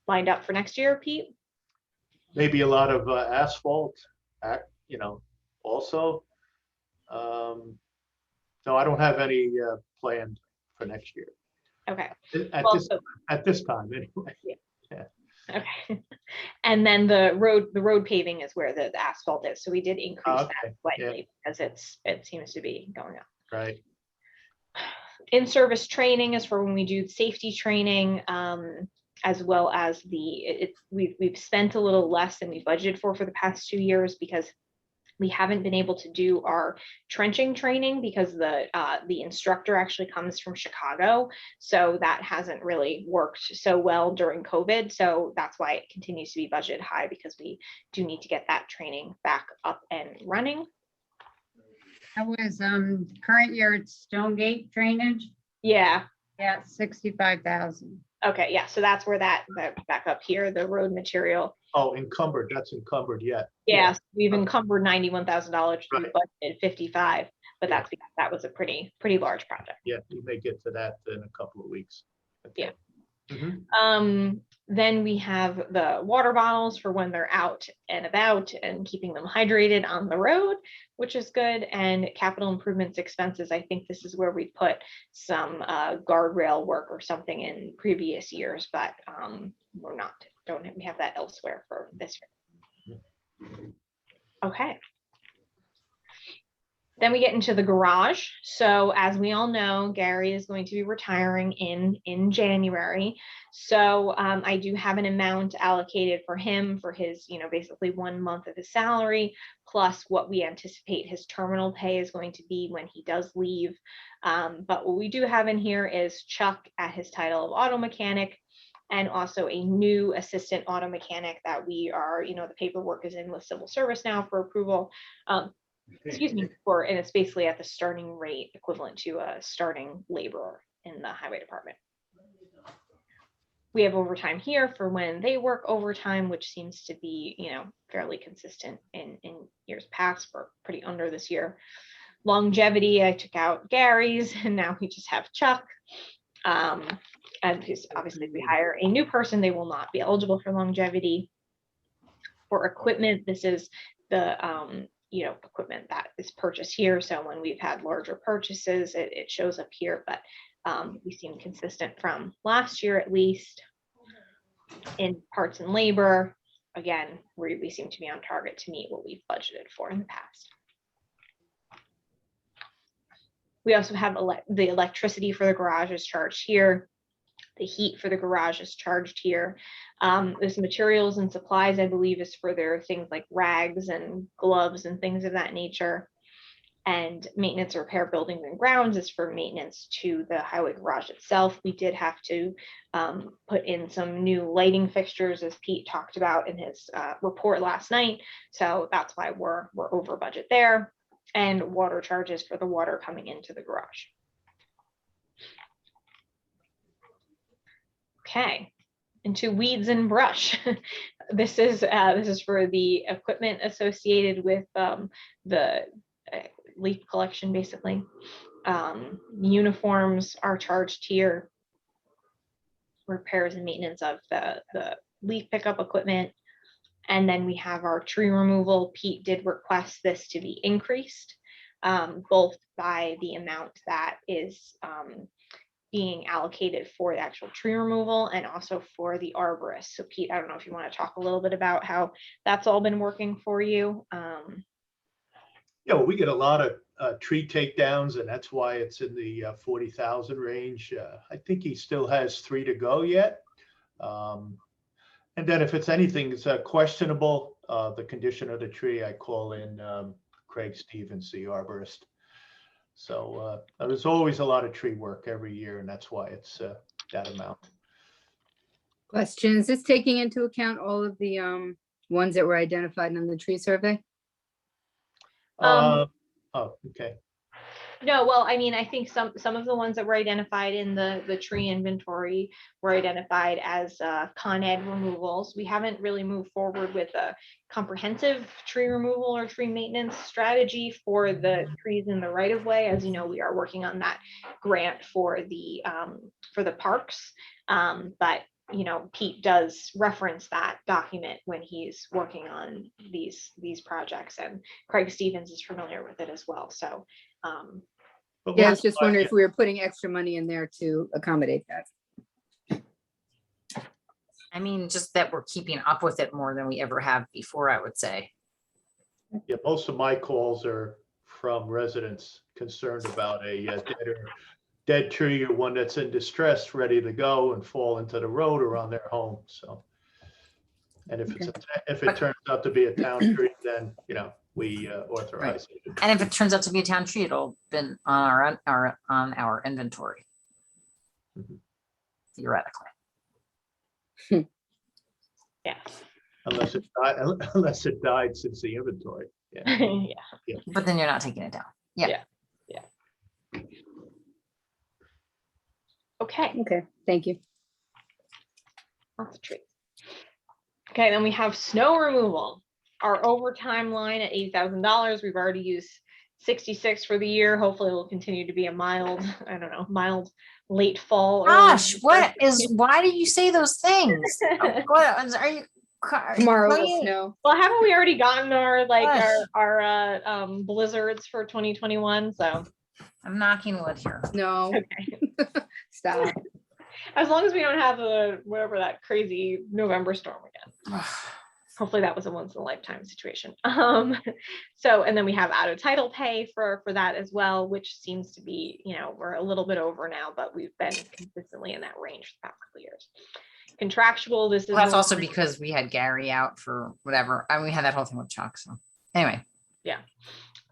lined up for next year, Pete? Maybe a lot of asphalt, you know, also. No, I don't have any planned for next year. Okay. At this time, anyway. Okay. And then the road paving is where the asphalt is. So we did increase that Okay, slightly because it seems to be going up. Right. In-service training is for when we do safety training, as well as we've spent a little less than we budgeted for the past 2 years because we haven't been able to do our trenching training because the instructor actually comes from Chicago. So that hasn't really worked so well during COVID. So that's why it continues to be budgeted high, because we do need to get that training back up and running. That was current year it's Stonegate drainage. Yeah. Yeah, 65,000. Okay. Yeah. So that's where that back up here, the road material. Oh, encumbered, that's encumbered yet. Yeah, we've encumbered $91,000. We Right. budgeted 55, but that's because that was a pretty large project. Yeah, we may get to that in a couple of weeks. Yeah. Mhm. Then we have the water bottles for when they're out and about and keeping them hydrated on the road, which is good. And capital improvements expenses, I think this is where we put some guardrail work or something in previous years, but we have that elsewhere for this year. Okay. Then we get into the garage. So as we all know, Gary is going to be retiring in January. So I do have an amount allocated for him for his, basically 1 month of his salary, plus what we anticipate his terminal pay is going to be when he does leave. But what we do have in here is Chuck at his title of auto mechanic, and also a new assistant auto mechanic that we are, the paperwork is in with civil service now for approval. Excuse me, and it's basically at the starting rate equivalent to a starting laborer in the highway department. We have overtime here for when they work overtime, which seems to be, fairly consistent in years past. We're pretty under this year. Longevity, I took out Gary's and now we just have Chuck. And obviously if we hire a new person, they will not be eligible for longevity. For equipment, this is the equipment that is purchased here. So when we've had larger purchases, it shows up here, but we seem consistent from last year, at least. In parts and labor, again, we seem to be on target to meet what we've budgeted for in the past. We also have the electricity for the garage is charged here. The heat for the garage is charged here. There's materials and supplies, I believe, is for their things like rags and gloves and things of that nature. And maintenance or repair buildings and grounds is for maintenance to the highway garage itself. We did have to put in some new lighting fixtures, as Pete talked about in his report last night. So that's why we're over budget there. And water charges for the water coming into the garage. Okay, into weeds and brush. This is for the equipment associated with the leaf collection, basically. Uniforms are charged here. Repairs and maintenance of the leaf pickup equipment. And then we have our tree removal. Pete did request this to be increased, both by the amount that is being allocated for the actual tree removal and also for the arborist. So Pete, I don't know if you want to talk a little bit about how that's all been working for you. Yeah, well, we get a lot of tree takedowns, and that's why it's in the 40,000 range. I think he still has 3 to go yet. And then if it's anything that's questionable, the condition of the tree, I call in Craig Stevens, the arborist. So there's always a lot of tree work every year, and that's why it's that amount. Question, is this taking into account all of the ones that were identified in the tree survey? Oh, okay. No, well, I mean, I think some of the ones that were identified in the tree inventory were identified as Con Ed removals. We haven't really moved forward with a comprehensive tree removal or tree maintenance strategy for the trees in the right of way. As you know, we are working on that grant for the parks. But you know, Pete does reference that document when he's working on these projects, and Craig Stevens is familiar with it as well. So But Yeah, I one was just wondering question- if we were putting extra money in there to accommodate that. I mean, just that we're keeping up with it more than we ever have before, I would say. Yeah, most of my calls are from residents concerned about a dead tree or one that's in distress, ready to go and fall into the road or on their home. So, and if it turns out to be a town tree, then we authorize it. And if it turns out to be a town tree, it'll been on our inventory. Mhm. Theoretically. yeah. Unless it died since the inventory. Yeah. Yeah. But then you're not taking it down. Okay. Okay, thank you. Lots of trees. Okay, then we have snow removal. Our overtime line at $8,000. We've already used 66 for the year. Hopefully, it will continue to be a mild late fall. Gosh, why do you say those things? What are you? Tomorrow are will you- snow. Well, haven't we already gotten our Gosh. our blizzards for 2021? So I'm knocking wood here. No, okay. stop. As long as we don't have whatever that crazy November storm again. Hopefully that was a once in a lifetime situation. So, and then we have out of title pay for that as well, which seems to be, we're a little bit over now, but we've been consistently in that range for the past couple of years. Contractual, this is. Well, that's also because we had Gary out for whatever. I mean, we had that whole thing with Chuck. So anyway. Yeah.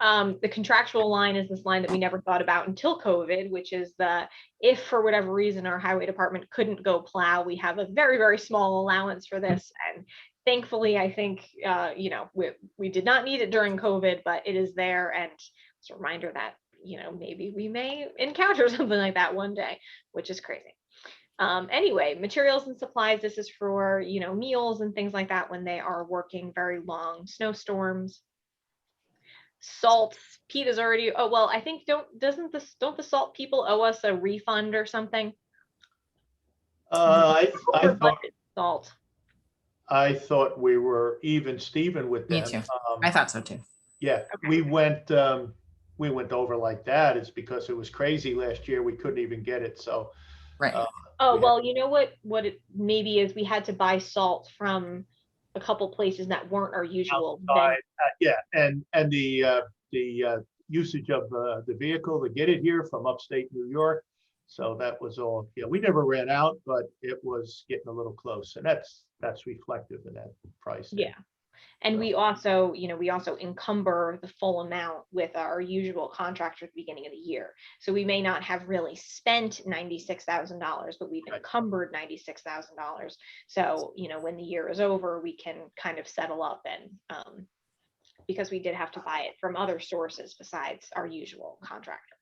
The contractual line is this line that we never thought about until COVID, which is if for whatever reason our highway department couldn't go plow, we have a very, very small allowance for this. And thankfully, I think, we did not need it during COVID, but it is there. And it's a reminder that, maybe we may encounter something like that one day, which is crazy. Anyway, materials and supplies, this is for, meals and things like that when they are working very long snowstorms. Salt, Pete is already, I think don't the salt people owe us a refund or something? I Over thought budget salt. I thought we were even Steven with Me them. too. I thought so too. Yeah, Okay. we went over like that. It's because it was crazy last year. We couldn't even get it. So Right. Oh, Yeah. well, you know what it maybe is, we had to buy salt from a couple places that weren't our usual. outside, yeah, and the usage of the vehicle to get it here from upstate New York. So that was all. Yeah, we never ran out, but it was getting a little close, and that's reflective in that price. Yeah. And we also, we also encumber the full amount with our usual contractor at the beginning of the year. So we may not have really spent $96,000, but we've Right. encumbered $96,000. So, when the year is over, we can kind of settle up and because we did have to buy it from other sources besides our usual contractor.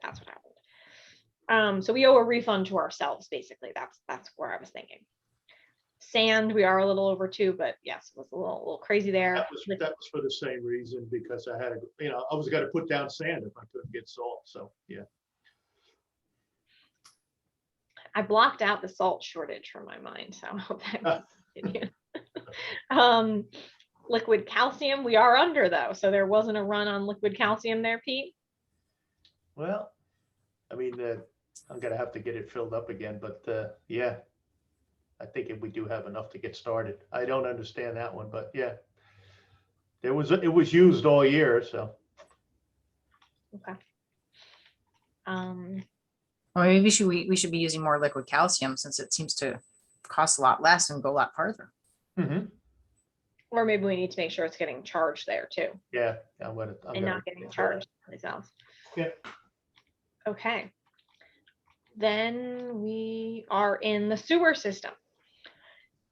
That's what happened. So we owe a refund to ourselves, basically. That's where I was thinking. Sand, we are a little over 2, but yes, it was a little crazy there. That was for the same reason, because I had I was gonna put down sand if I couldn't get salt, so, yeah. I blocked out the salt shortage from my mind, so I hope that continues. Liquid calcium, we are under though, so there wasn't a run on liquid calcium there, Pete. Well, I mean, I'm gonna have to get it filled up again, but, yeah. I think we do have enough to get started. I don't understand that one, but yeah. It was used all year, so. Okay. Well, maybe we should be using more liquid calcium, since it seems to cost a lot less and go a lot farther. Mhm. Or maybe we need to make sure it's getting charged there too, Yeah, I'm and gonna not getting charged themselves. Yeah. Okay. Then we are in the sewer system.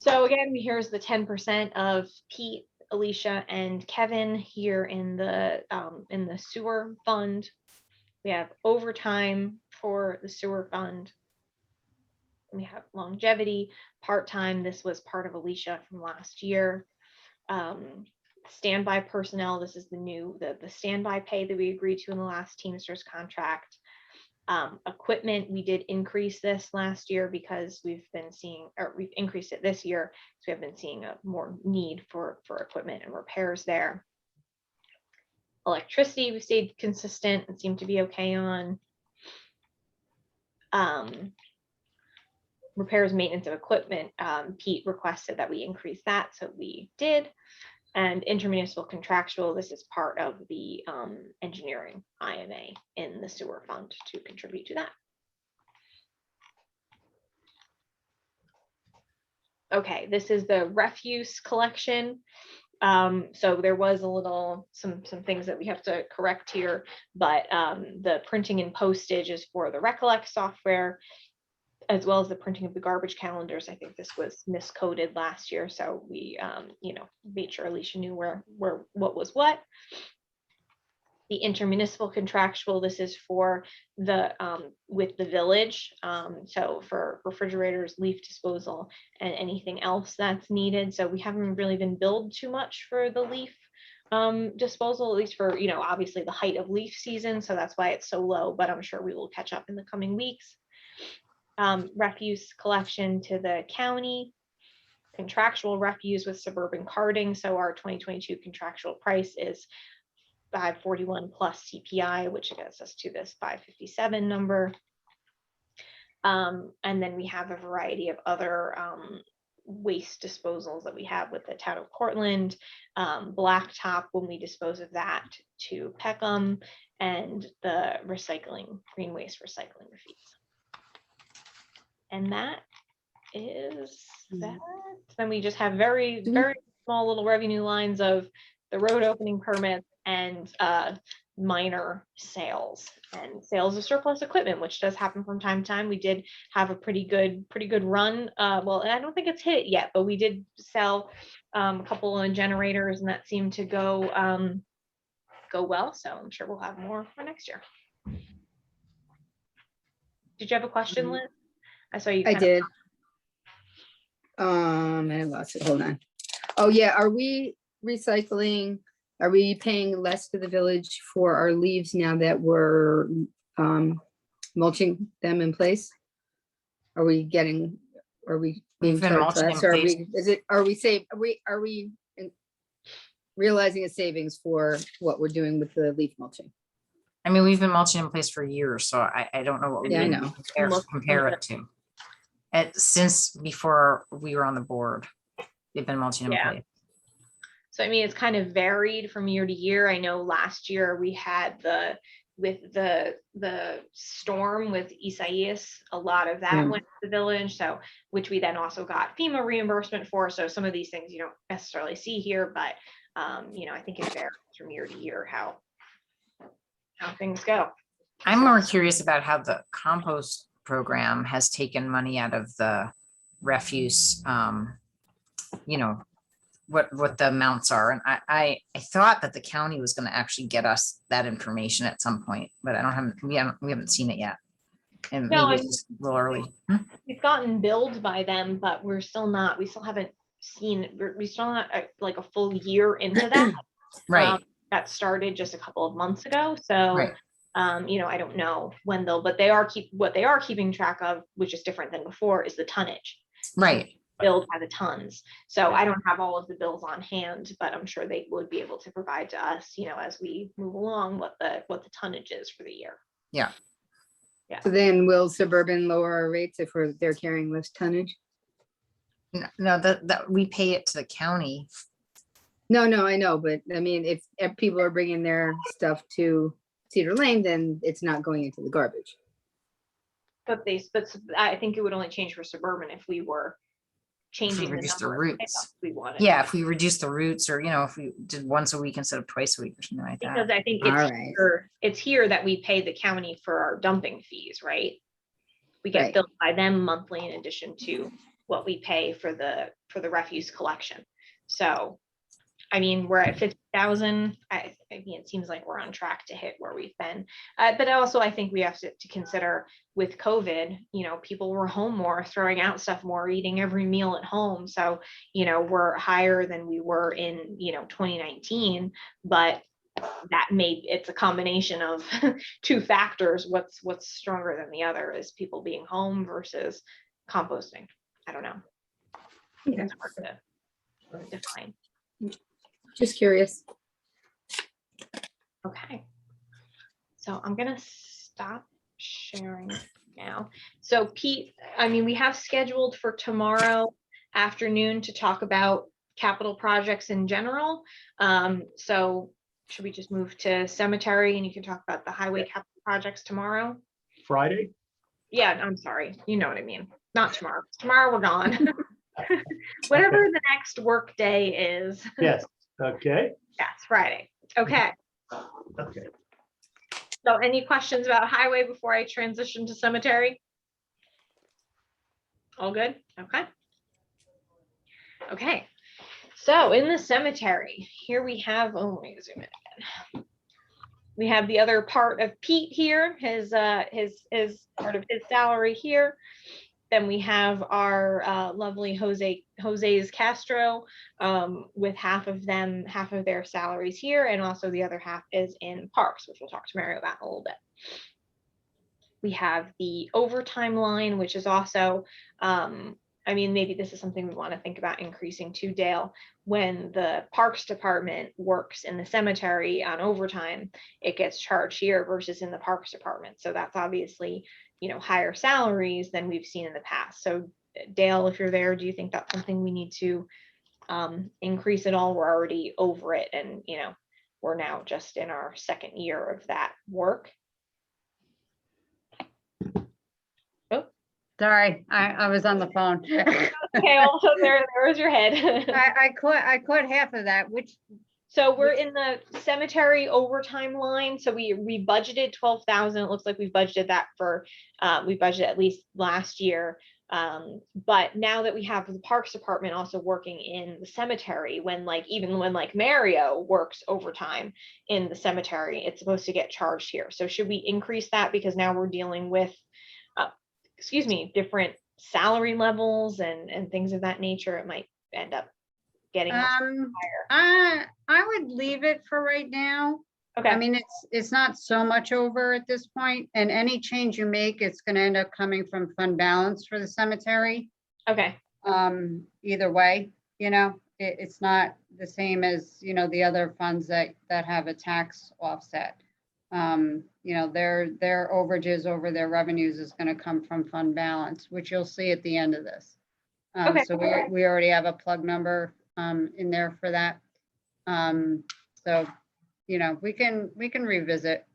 So again, here's the 10% of Pete, Alicia, and Kevin here in the sewer fund. We have overtime for the sewer fund. We have longevity, part-time. This was part of Alicia from last year. Standby personnel. This is the standby pay that we agreed to in the last Teamsters contract. Equipment, we did increase this last year because we've increased it this year. So we have been seeing a more need for equipment and repairs there. Electricity, we stayed consistent and seemed to be okay on. Repairs, maintenance of equipment, Pete requested that we increase that, so we did. And intermunicipal contractual, this is part of the engineering IMA in the sewer fund to contribute to that. Okay, this is the refuse collection. So there was some things that we have to correct here, but the printing and postage is for the Recollect software, as well as the printing of the garbage calendars. I think this was miscoded last year, so we made sure Alicia knew what was what. The intermunicipal contractual, this is for the with the village, so for refrigerators, leaf disposal, and anything else that's needed. So we haven't really been billed too much for the leaf disposal, at least for obviously the height of leaf season, so that's why it's so low, but I'm sure we will catch up in the coming weeks. Refuse collection to the county, contractual refuse with suburban carting. So our 2022 contractual price is 541 plus CPI, which gets us to this 557 number. And then we have a variety of other waste disposals that we have with the town of Cortland, blacktop when we dispose of that to Peckham, and the green waste recycling receipts. And that is that. Then we just have very small little revenue lines of the road opening permits and minor sales and sales of surplus equipment, which does happen from time to time. We did have a pretty good run. Well, I don't think it's hit yet, but we did sell a couple of generators, and that seemed to go well. So I'm sure we'll have more for next year. Did you have a question, Liz? I saw you. I did. I lost it. Hold on. Oh yeah, are we recycling? Are we paying less to the village for our leaves now that we're mulching them in place? Are we being We've been charged mulching in less, or place. are we realizing a savings for what we're doing with the leaf mulching? I mean, we've been mulching in place for years, so I don't know what we Yeah, I can know. compare it to. Since before we were on the board, they've been mulching in place. So I mean, it's kind of varied from year to year. I know last year we had with the storm with Isaias, a lot of that went to the village, so which we then also got FEMA reimbursement for. So some of these things you don't necessarily see here, but I think it varies from year to year how things go. I'm more curious about how the compost program has taken money out of the refuse, what the amounts are. And I thought that the county was going to actually get us that information at some point, but we haven't seen it yet. And No, maybe I it's just a little early. Hmm? We've gotten billed by them, but we still haven't seen, we still not like a full year into that. Right, That started just a couple of months ago, so, right, I don't know when what they are keeping track of, which is different than before, is the tonnage. right. Billed by the tons. So I don't have all of the bills on hand, but I'm sure they would be able to provide to us, as we move along, what the tonnage is for the year. So then will Suburban lower our rates if they're carrying less tonnage? No, that we pay it to the county. No, I know, but I mean, if people are bringing their stuff to Cedar Lane, then it's not going into the garbage. But I think it would only change for Suburban if we were changing the reduce the number of routes. pickups we wanted. Yeah, if we reduce the routes or, if we did once a week instead of twice a week or something like Because that. I think All right. it's here that we pay the county for our dumping fees, right? We get Right. billed by them monthly in addition to what we pay for the refuse collection. So, I mean, we're at 50,000. I mean, it seems like we're on track to hit where we've been. But also, I think we have to consider with COVID, people were home more, throwing out stuff more, eating every meal at home. So, we're higher than we were in, 2019, but it's a combination of two factors. What's stronger than the other is people being home versus composting. I don't know. Okay. It's hard to define. Just curious. Okay. So I'm gonna stop sharing now. So Pete, I mean, we have scheduled for tomorrow afternoon to talk about capital projects in general. So should we just move to cemetery and you can talk about the highway capital projects tomorrow? Friday? Yeah, I'm sorry. You know what I mean. Not tomorrow. Tomorrow we're gone. Whatever the next work day is. Yes, okay, Yes, Friday. Okay. okay. So any questions about highway before I transition to cemetery? All good? Okay. Okay. So in the cemetery, here we have, oh, let me zoom in again. We have the other part of Pete here, his part of his salary here. Then we have our lovely Jose's Castro with half of their salaries here, and also the other half is in parks, which we'll talk to Mario about in a little bit. We have the overtime line, which is also, I mean, maybe this is something we want to think about increasing too, Dale. When the Parks Department works in the cemetery on overtime, it gets charged here versus in the Parks Department. So that's obviously, higher salaries than we've seen in the past. So Dale, if you're there, do you think that's something we need to increase at all? We're already over it, and we're now just in our second year of that work. Sorry, I was on the phone. Okay, also there's your head. I caught half of that, which, So we're in the cemetery overtime line. So we budgeted 12,000. It looks like we've budgeted that for, we budgeted at least last year. But now that we have the Parks Department also working in the cemetery, even when Mario works overtime in the cemetery, it's supposed to get charged here. So should we increase that because now we're dealing with, different salary levels and things of that nature? It might end up getting higher. I would leave it for right now. Okay. I mean, it's not so much over at this point, and any change you make, it's gonna end up coming from fund balance for the cemetery. Okay. Either way, it's not the same as, the other funds that have a tax offset. Their overages over their revenues is gonna come from fund balance, which you'll see at the end of this. Okay. So we already have a plug number in there for that. So, we can revisit.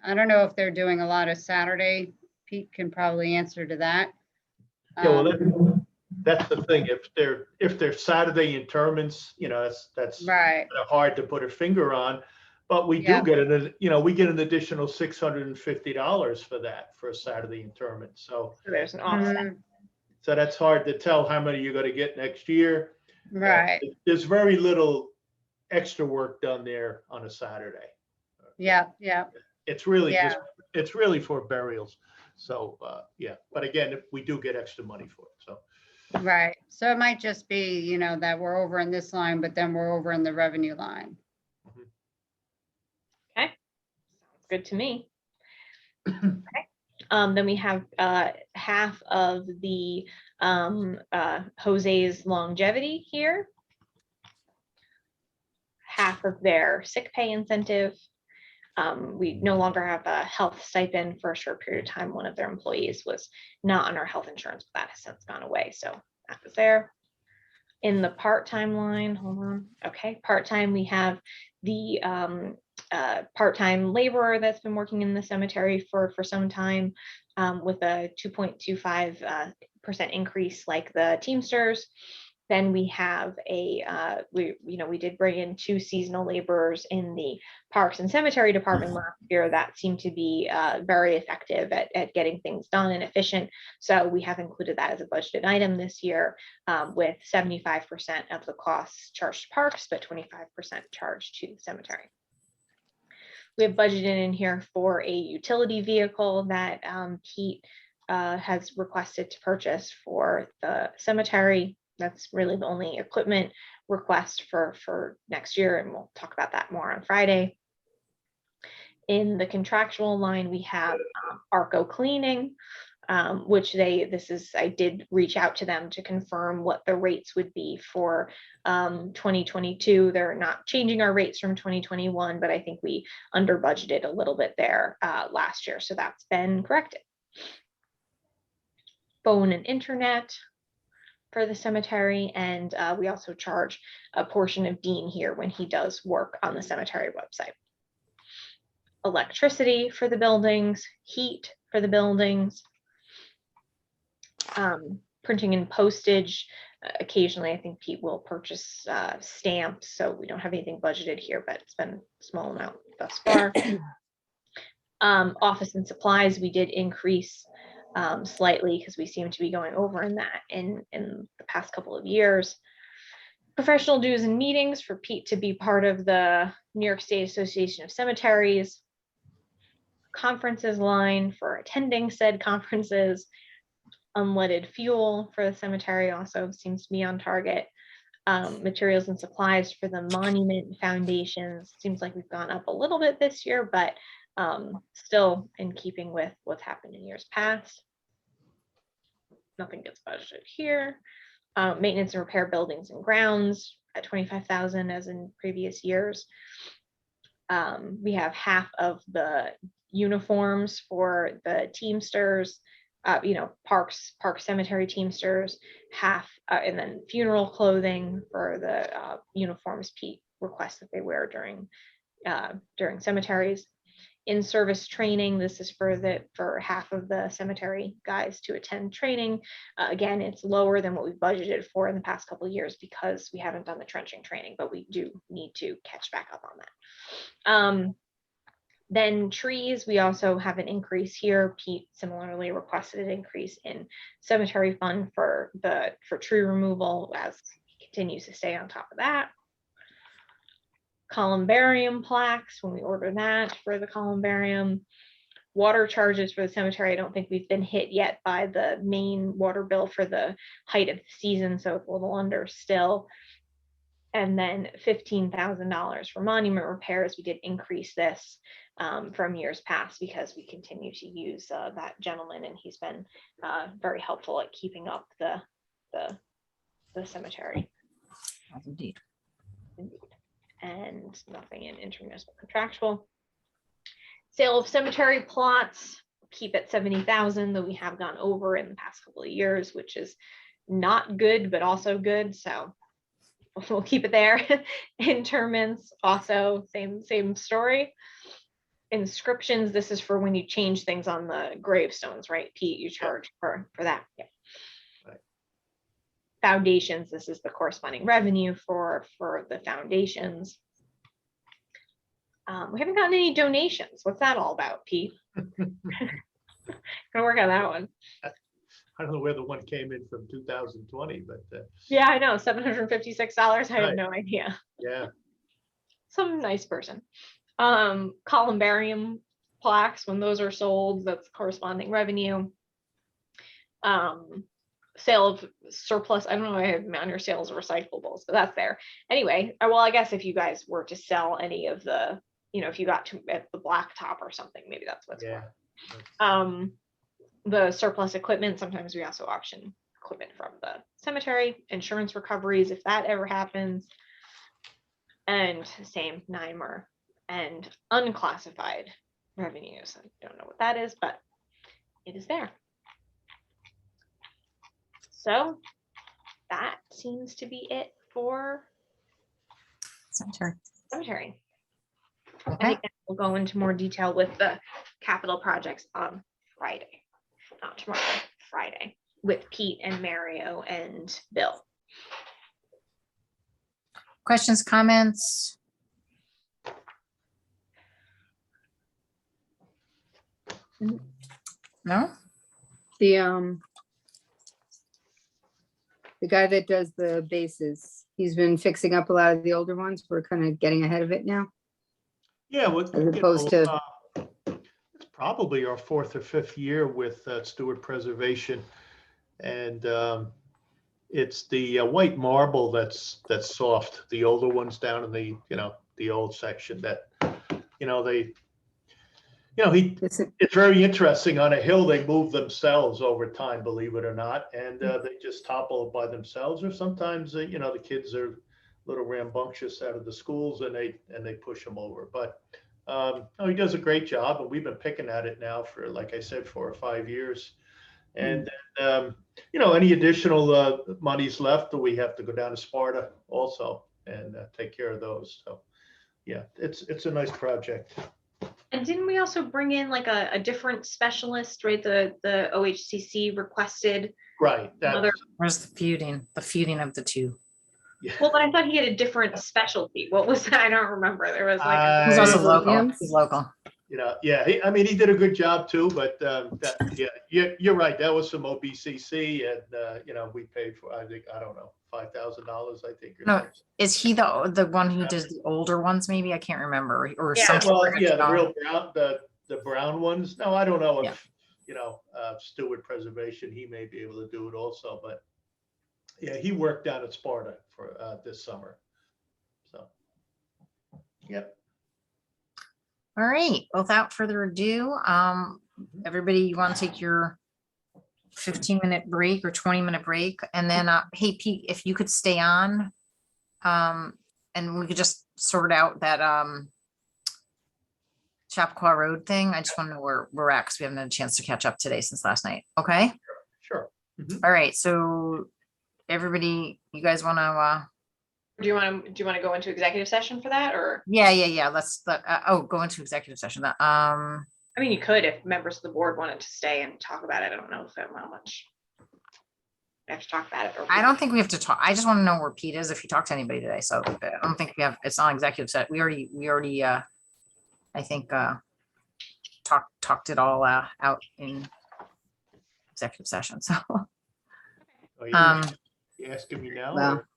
I don't know if they're doing a lot of Saturday. Pete can probably answer to that. Yeah, well, that's the thing. If they're Saturday interments, that's Right. kinda hard to put a finger on. But we do Yeah. get we get an additional $650 for that for a Saturday interment. So There's an offset. Mhm. So that's hard to tell how many you're going to get next year. Right. There's very little extra work done there on a Saturday. Yeah. It's really Yeah. it's really for burials. So, yeah, but again, if we do get extra money for it, so. Right. So it might just be, you know, that we're over in this line, but then we're over in the revenue line. Okay, sounds good to me. Okay. Then we have half of the Jose's longevity here. Half of their sick pay incentive. We no longer have a health stipend for a short period of time. One of their employees was not on our health insurance, but that has since gone away. So that was there. In the part-time line, hold on. Okay, part-time, we have the part-time laborer that's been working in the cemetery for some time with a 2.25% increase like the Teamsters. Then we have we did bring in 2 seasonal laborers in the Parks and Cemetery Department last year that seemed to be very effective at getting things done and efficient. So we have included that as a budgeted item this year with 75% of the costs charged to Parks, but 25% charged to the cemetery. We have budgeted in here for a utility vehicle that Pete has requested to purchase for the cemetery. That's really the only equipment request for next year, and we'll talk about that more on Friday. In the contractual line, we have Arco Cleaning, which I did reach out to them to confirm what the rates would be for 2022. They're not changing our rates from 2021, but I think we under budgeted a little bit there last year, so that's been corrected. Phone and internet for the cemetery, and we also charge a portion of Dean here when he does work on the cemetery website. Electricity for the buildings, heat for the buildings, printing and postage. Occasionally, I think Pete will purchase stamps, so we don't have anything budgeted here, but it's been a small amount thus far. Office and supplies, we did increase slightly because we seem to be going over in that in the past couple of years. Professional dues and meetings for Pete to be part of the New York State Association of Cemeteries. Conferences line for attending said conferences. Unleaded fuel for the cemetery also seems to be on target. Materials and supplies for the monument foundations. Seems like we've gone up a little bit this year, but still in keeping with what's happened in years past. Nothing gets budgeted here. Maintenance and repair buildings and grounds at 25,000 as in previous years. We have half of the uniforms for the Teamsters, Park Cemetery Teamsters, half, and then funeral clothing for the uniforms Pete requests that they wear during cemeteries. In-service training, this is for half of the cemetery guys to attend training. Again, it's lower than what we budgeted for in the past couple of years because we haven't done the trenching training, but we do need to catch back up on that. Then trees, we also have an increase here. Pete similarly requested an increase in cemetery fund for tree removal as he continues to stay on top of that. Columbarium plaques, when we order that for the columbarium. Water charges for the cemetery, I don't think we've been hit yet by the main water bill for the height of the season, so it's a little under still. And then $15,000 for monument repairs. We did increase this from years past because we continue to use that gentleman, and he's been very helpful at keeping up the cemetery. Indeed. And nothing in intermunicipal contractual. Sale of cemetery plots, keep at 70,000, though we have gone over in the past couple of years, which is not good, but also good. So we'll keep it there. Interments, also same story. Inscriptions, this is for when you change things on the gravestones, right, Pete? You charge for that. Yeah. Foundations, this is the corresponding revenue for the foundations. We haven't gotten any donations. What's that all about, Pete? Gonna work on that one. I don't know where the one came in from 2020, but yeah, I know, $756. I have Right. no idea. yeah. Some nice person. Columbarium plaques, when those are sold, that's corresponding revenue. Sale of surplus, I don't know, I have minor sales of recyclables, but that's there. Anyway, well, I guess if you guys were to sell any of the, if you got to at the blacktop or something, maybe that's what's Yeah. for. The surplus equipment, sometimes we also auction equipment from the cemetery, insurance recoveries, if that ever happens. And same NYMER and unclassified revenues. I don't know what that is, but it is there. So that seems to be it for Cemetery. cemetery. I Okay, think we'll go into more detail with the capital projects on Friday, not tomorrow, Friday, with Pete and Mario and Bill. questions, comments? No? The guy that does the bases, he's been fixing up a lot of the older ones. We're kind of getting ahead of it now. Yeah, well, As opposed to- it's probably our 4th or 5th year with Stewart Preservation. And it's the white marble that's soft, the older ones down in the old section that, it's very interesting. On a hill, they move themselves over time, believe it or not. And they just topple by themselves, or sometimes, the kids are a little rambunctious out of the schools and they push them over. But he does a great job, and we've been picking at it now for, like I said, 4 or 5 years. And any additional monies left, we have to go down to Sparta also and take care of those. So yeah, it's a nice project. And didn't we also bring in like a different specialist, right? The OHCC requested. Right. Where's the feuding of the two? Yeah. Well, but I thought he had a different specialty. What was that? I don't remember. There was like. He's also local. Williams? He's local. Yeah, he did a good job too, but you're right. That was some OBCC, and we paid for, I think, I don't know, $5,000, I think. No, is he the one who does the older ones? Maybe I can't remember, or Yeah, something. Well, yeah, the real brown, the brown ones. No, I don't know if Stewart Preservation, he may be able to do it also, but yeah, he worked down at Sparta for this summer. So, yep. All right, without further ado, everybody, you want to take your 15-minute break or 20-minute break, and then hey Pete, if you could stay on, and we could just sort out that Chappaqua Road thing. I just want to know where we're at, because we haven't had a chance to catch up today since last night. Okay. Sure. Mhm. All right, so everybody, you guys want to Do you want to go into executive session for that, or? yeah, let's go into executive session. I mean, you could if members of the board wanted to stay and talk about it. I don't know how much. I have to talk about it. Or I don't think we have to talk. I just want to know where Pete is, if you talked to anybody today. So I don't think we have, it's not executive set. We already I think talked it all out in executive session. So Oh, you asking me now? Wow. or-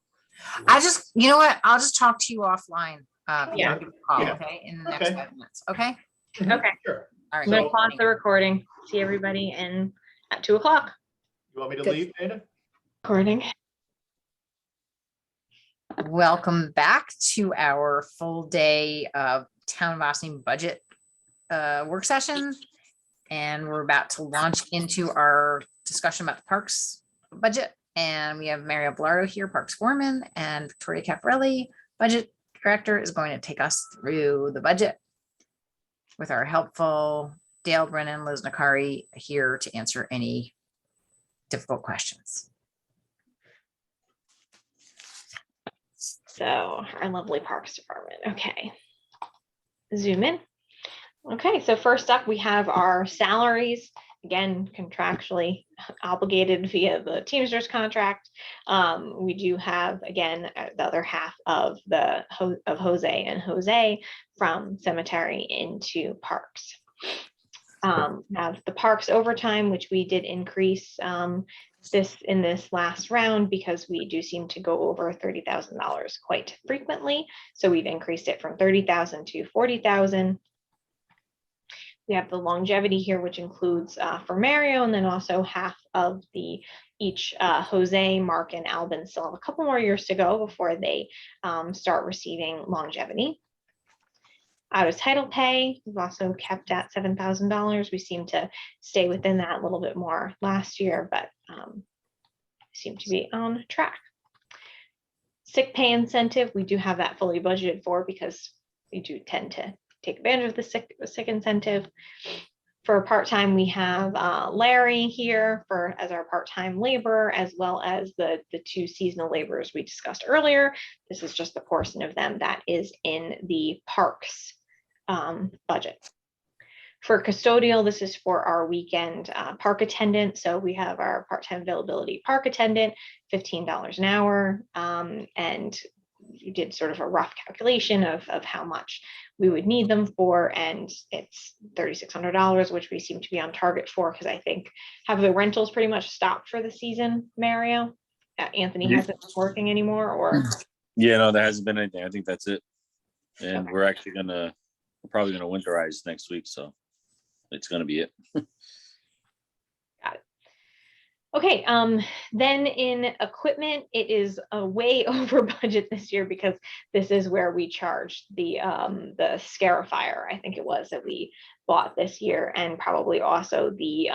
I just, you know what? I'll just talk to you offline. Yeah. I'll give you a call, Yeah. okay, in the next Okay. 5 minutes. Okay. Okay, Sure. All right. I'm gonna great. pause the recording. See everybody at 2 o'clock. You want me to Good. leave, Dana? Recording. Welcome back to our full day of Town of Austin budget work session. And we're about to launch into our discussion about the parks budget. And we have Mario Blardo here, Parks Foreman, and Victoria Caparelli, Budget Director, is going to take us through the budget with our helpful Dale Brennan, Liz Nakari here to answer any difficult questions. So our lovely Parks Department. Okay. Zoom in. Okay, so first up, we have our salaries, again, contractually obligated via the Teamsters contract. We do have, again, the other half of Jose and Jose from cemetery into parks. Have the parks overtime, which we did increase in this last round, because we do seem to go over $30,000 quite frequently. So we've increased it from 30,000 to 40,000. We have the longevity here, which includes for Mario, and then also half of each Jose, Mark, and Albin still have a couple more years to go before they start receiving longevity. Out of title pay, we've also kept at $7,000. We seem to stay within that a little bit more last year, but seem to be on track. Sick pay incentive, we do have that fully budgeted for because we do tend to take advantage of the sick incentive. For part-time, we have Larry here as our part-time laborer, as well as the two seasonal laborers we discussed earlier. This is just the portion of them that is in the parks budget. For custodial, this is for our weekend park attendant. So we have our part-time availability park attendant, $15 an hour. And we did sort of a rough calculation of how much we would need them for, and it's $3,600, which we seem to be on target for, because I think have the rentals pretty much stopped for the season, Mario? Anthony Yeah. hasn't been working anymore, or? Yeah, no, there hasn't been anything. I think that's it. And we're probably gonna winterize next week, so it's gonna be it. Got it. Okay, then in equipment, it is way over budget this year because this is where we charged the Scarifier, I think it was, that we bought this year, and probably also the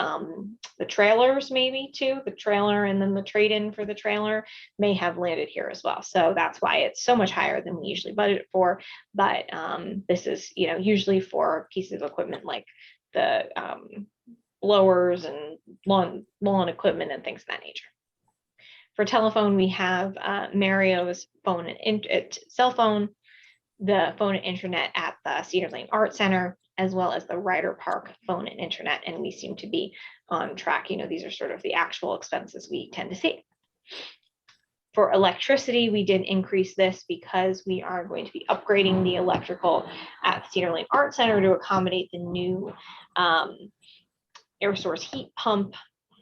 trailers maybe too. The trailer and then the trade-in for the trailer may have landed here as well. So that's why it's so much higher than we usually budget for. But this is, usually for pieces of equipment like the blowers and lawn equipment and things of that nature. For telephone, we have Mario's phone and cell phone, the phone and internet at the Cedar Lane Art Center, as well as the Ryder Park phone and internet, and we seem to be on track. These are sort of the actual expenses we tend to see. For electricity, we did increase this because we are going to be upgrading the electrical at the Cedar Lane Art Center to accommodate the new air source heat pump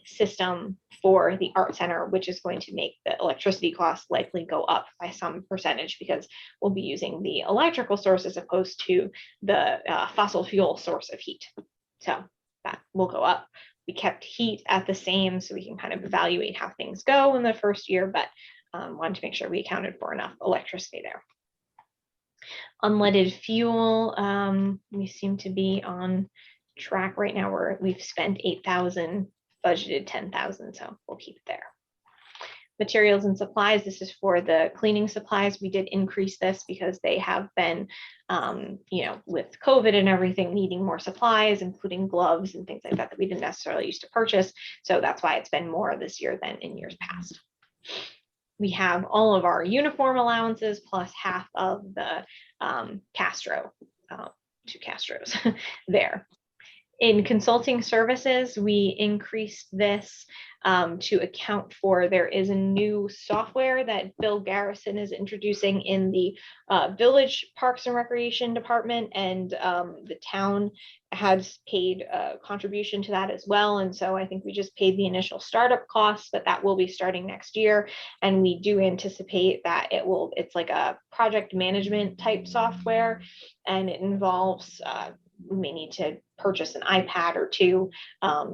system for the art center, which is going to make the electricity costs likely go up by some percentage because we'll be using the electrical source as opposed to the fossil fuel source of heat. So that will go up. We kept heat at the same so we can kind of evaluate how things go in the first year, but wanted to make sure we accounted for enough electricity there. Unleaded fuel, we seem to be on track right now where we've spent 8,000, budgeted 10,000, so we'll keep it there. Materials and supplies, this is for the cleaning supplies. We did increase this because they have been, with COVID and everything, needing more supplies, including gloves and things like that we didn't necessarily used to purchase. So that's why it's been more this year than in years past. We have all of our uniform allowances plus half of the Castro, 2 Castros there. In consulting services, we increased this to account for, there is a new software that Bill Garrison is introducing in the Village Parks and Recreation Department, and the town has paid a contribution to that as well. And so I think we just paid the initial startup costs, but that will be starting next year. And we do anticipate that it's like a project management type software, and it involves we may need to purchase an iPad or two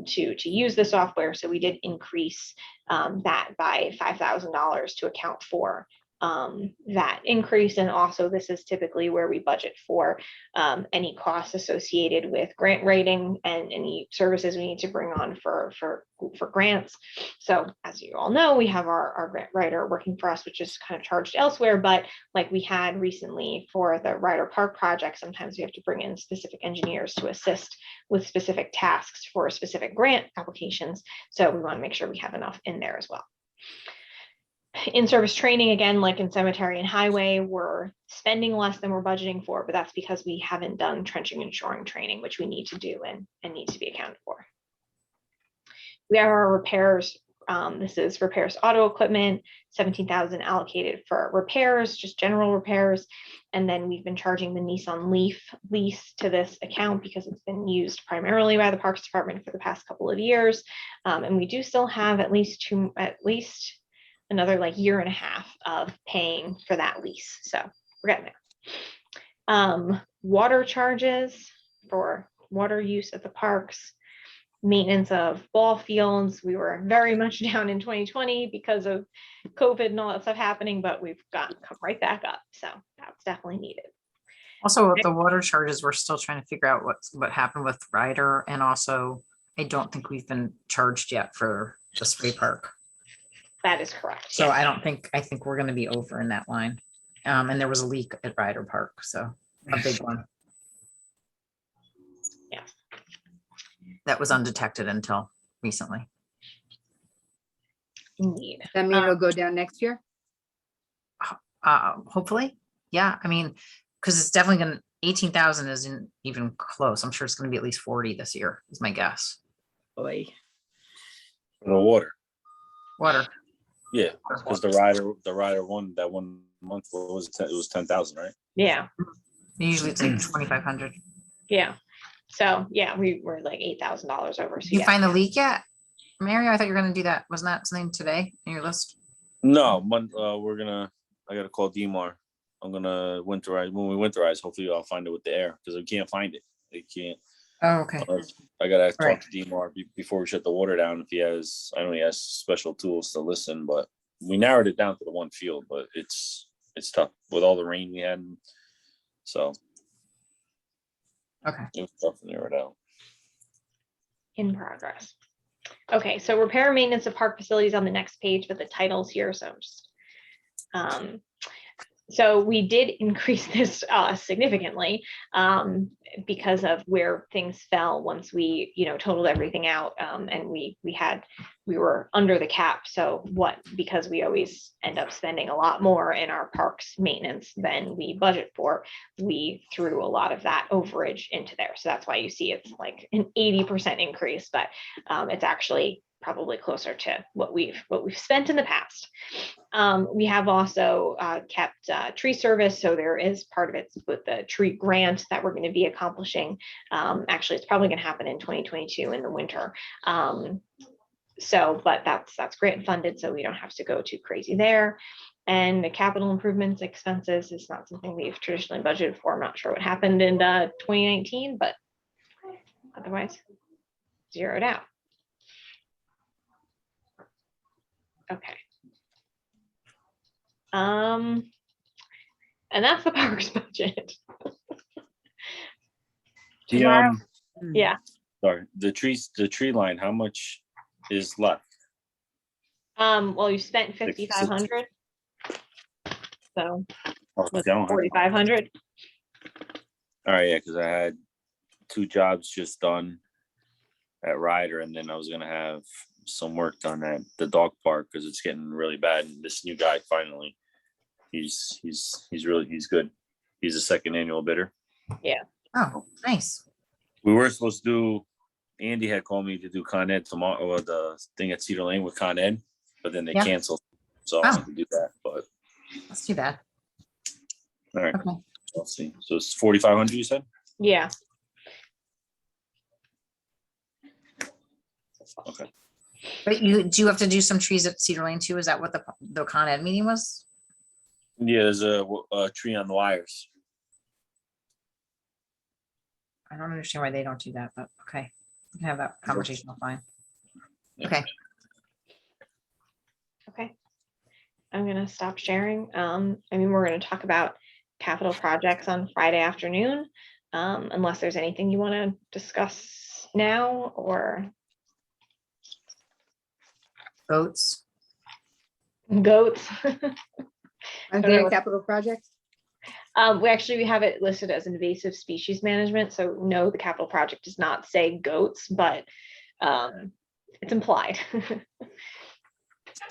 to use the software. So we did increase that by $5,000 to account for that increase. And also this is typically where we budget for any costs associated with grant writing and any services we need to bring on for grants. So as you all know, we have our grant writer working for us, which is kind of charged elsewhere, but like we had recently for the Ryder Park project, sometimes we have to bring in specific engineers to assist with specific tasks for specific grant applications. So we want to make sure we have enough in there as well. In-service training, again, like in cemetery and highway, we're spending less than we're budgeting for, but that's because we haven't done trenching and shoring training, which we need to do and needs to be accounted for. We have our repairs. This is repairs auto equipment, 17,000 allocated for repairs, just general repairs. And then we've been charging the Nissan Leaf lease to this account because it's been used primarily by the Parks Department for the past couple of years. And we do still have at least another like year and a half of paying for that lease. So we're getting there. Water charges for water use at the parks, maintenance of ball fields. We were very much down in 2020 because of COVID and all that stuff happening, but we've come right back up. So that's definitely needed. Also, with the water charges, we're still trying to figure out what happened with Ryder, and also I don't think we've been charged yet for the spray park. That is correct. So yes. I think we're gonna be over in that line. And there was a leak at Ryder Park, so a big one. Yeah. That was undetected until recently. Indeed. That mean it'll go down next year? Hopefully, yeah, I mean, because it's definitely gonna, 18,000 isn't even close. I'm sure it's gonna be at least 40 this year, is my guess. Boy. For the water. Water. Yeah, because the rider won that 1 month. What was it? It was 10,000, right? Yeah. Usually it's like 2,500. Yeah. So yeah, we were like $8,000 over. So You yeah. find the leak yet? Mary, I thought you were gonna do that. Wasn't that something today in your list? No, I gotta call DMAR. I'm gonna winterize. When we winterize, hopefully I'll find it with the air, because we can't find it. They can't. Oh, okay. I gotta Right. talk to DMAR before we shut the water down. If he has, I know he has special tools to listen, but we narrowed it down to the one field, but it's tough with all the rain we had. So Okay. it was tough to narrow it out. In progress. Okay, so repair and maintenance of park facilities on the next page, but the titles here, so just, so we did increase this significantly because of where things fell once we, totaled everything out, and we were under the cap. So because we always end up spending a lot more in our parks maintenance than we budget for, we threw a lot of that overage into there. So that's why you see it's like an 80% increase, but it's actually probably closer to what we've spent in the past. We have also kept tree service, so there is part of it with the tree grant that we're going to be accomplishing. Actually, it's probably going to happen in 2022 in the winter. But that's grant funded, so we don't have to go too crazy there. And the capital improvements expenses is not something we've traditionally budgeted for. I'm not sure what happened in 2019, but otherwise zeroed out. Okay. And that's the parks budget. The Yeah. sorry, the tree line, how much is left? Well, you spent 5,500. So Oh, I don't have- 4,500. All right, yeah, because I had 2 jobs just done at Ryder, and then I was gonna have some work done at the dog park because it's getting really bad. And this new guy finally, he's good. He's a second annual bidder. Yeah. Oh, nice. We were supposed to do. Andy had called me to do Con Ed tomorrow, or the thing at Cedar Lane with Con Ed, but then they Yeah. canceled, so I Oh. have to do that. But That's too bad. all right, Okay. I'll see. So it's 4,500. You said? Yeah. Okay. But do you have to do some trees at Cedar Lane too? Is that what the Con Ed meeting was? Yeah, there's a tree on the wires. I don't understand why they don't do that, but okay. We can have that conversation offline. Okay. Okay. I'm gonna stop sharing. We're gonna talk about capital projects on Friday afternoon, unless there's anything you want to discuss now or Votes. goats. Are don't there know. capital projects? We have it listed as invasive species management. So no, the capital project does not say goats, but it's implied.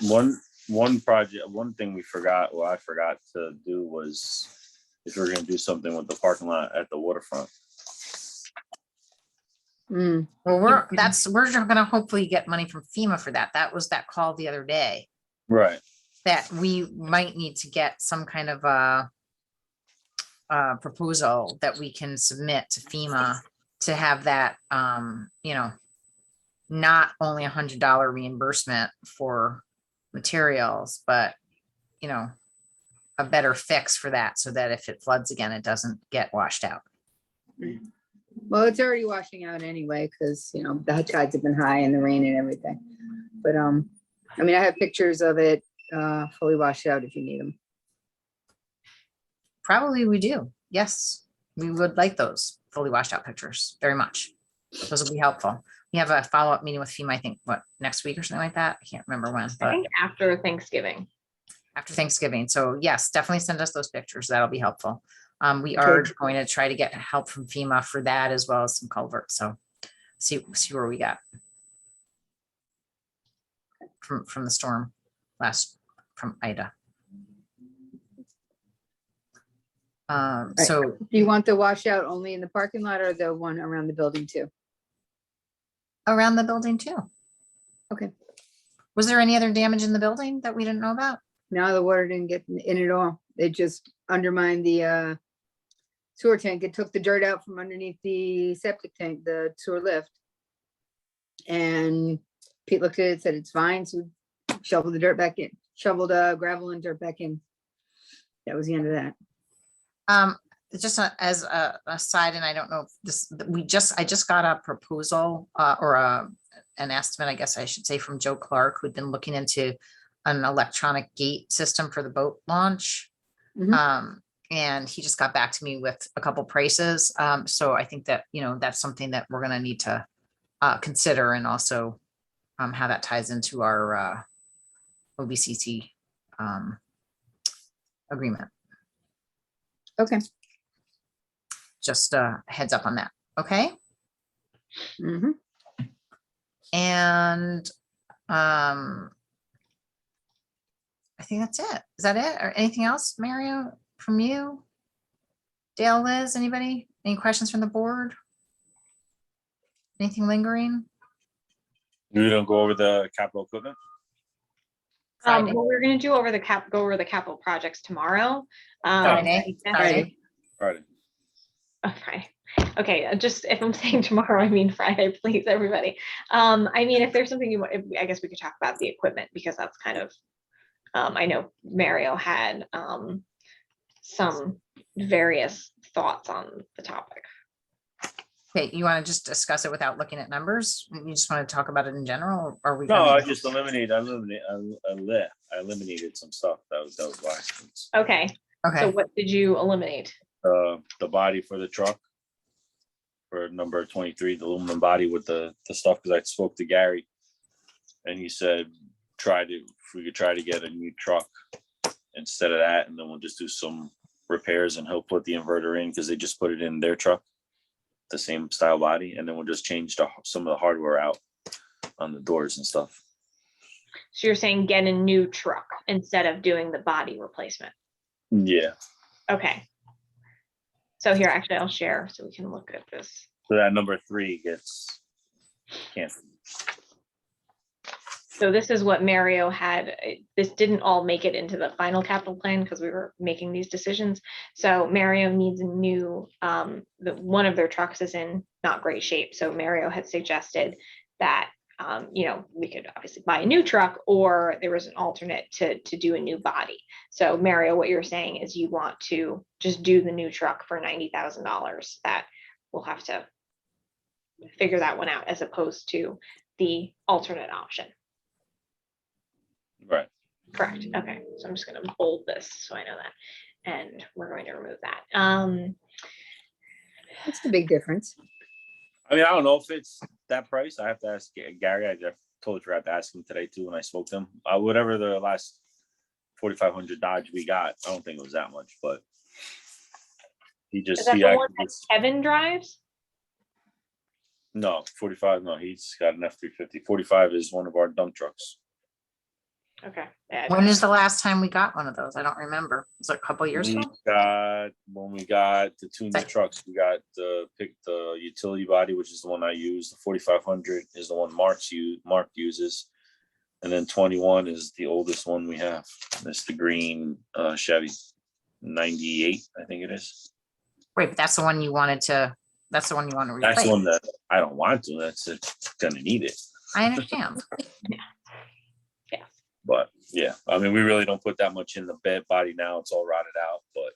One project, one thing I forgot to do was if we're gonna do something with the parking lot at the waterfront. Mm, Well, we're gonna hopefully get money from FEMA for that. That was that call the other day, Right. that we might need to get some kind of a proposal that we can submit to FEMA to have that, not only $100 reimbursement for materials, but, a better fix for that so that if it floods again, it doesn't get washed out. Well, it's already washing out anyway, because, you know, the tides have been high and the rain and everything. But, I mean, I have pictures of it, fully washed out if you need them. Probably we do. Yes, we would like those fully washed out pictures very much. Those will be helpful. We have a follow-up meeting with FEMA, I think, what, next week or something like that? I can't remember when, I but think after Thanksgiving. after Thanksgiving. So yes, definitely send us those pictures. That'll be helpful. We are going to try to get help from FEMA for that as well as some culverts. So see where we got from the storm from Ida. So Do you want the washout only in the parking lot or the one around the building too? around the building too. Okay. Was there any other damage in the building that we didn't know about? No, the water didn't get in at all. It just undermined the sewer tank. It took the dirt out from underneath the septic tank, the sewer lift. And Pete looked at it, said it's fine, so we shoveled the dirt back in, shoveled gravel and dirt back in. That was the end of that. Just as a side, and I don't know if this, I just got a proposal or an estimate, I guess I should say, from Joe Clark, who'd been looking into an electronic gate system for the boat launch. Mhm. And he just got back to me with a couple prices. So I think that, you know, that's something that we're gonna need to consider, and also how that ties into our OBCC agreement. Okay. Just a heads up on that. Okay. Mhm. And I think that's it. Is that it? Or anything else, Mario, from you? Dale, Liz, anybody? Any questions from the board? Anything lingering? We don't go over the capital equipment. Friday. Well, we're gonna go over the capital projects tomorrow. Friday. Friday. Friday. Oh, Friday. Okay, just if I'm saying tomorrow, I mean Friday, please, everybody. I mean, if there's something you want, I guess we could talk about the equipment, because that's kind of, I know Mario had some various thoughts on the topic. Okay, you want to just discuss it without looking at numbers? You just want to talk about it in general, or are we? No, gonna- I just eliminated some stuff. That was why. Okay, so Okay, what did you eliminate? The body for the truck for number 23, the aluminum body with the stuff, because I spoke to Gary and he said if we could try to get a new truck instead of that, and then we'll just do some repairs and he'll put the inverter in, because they just put it in their truck, the same style body, and then we'll just change some of the hardware out on the doors and stuff. So you're saying get a new truck instead of doing the body replacement? Yeah. Okay. So here, actually, I'll share so we can look at this. So that number 3 gets canceled. So this is what Mario had. This didn't all make it into the final capital plan because we were making these decisions. So Mario needs a new, one of their trucks is in not great shape. So Mario had suggested that, you know, we could obviously buy a new truck, or there was an alternate to do a new body. So Mario, what you're saying is you want to just do the new truck for $90,000. That we'll have to figure that one out, as opposed to the alternate option. Right. Correct. Okay, so I'm just gonna bold this so I know that, and we're going to remove that. That's the big difference. I mean, I don't know if it's that price. I have to ask Gary. I just totally forgot to ask him today too when I spoke to him. Whatever the last 4,500 Dodge we got, I don't think it was that much, but he Is just that he the one actually that Kevin drives? no 45. No, he's got an F-350. 45 is one of our dump trucks. Okay. Yeah, when is the last time we got one of those? I don't remember. Was it a couple years ago? When we got the 2 new trucks, we got the utility body, which is the one I use. The 4,500 is the one Mark uses, and then 21 is the oldest one we have. It's the green Chevy 98, I think it is. Wait, but that's the one you wanted to. That's the one you want to replace. That's the one that I don't want to. That's gonna need it. I understand. But yeah, I mean, we really don't put that much in the bed body now. It's all rotted out. But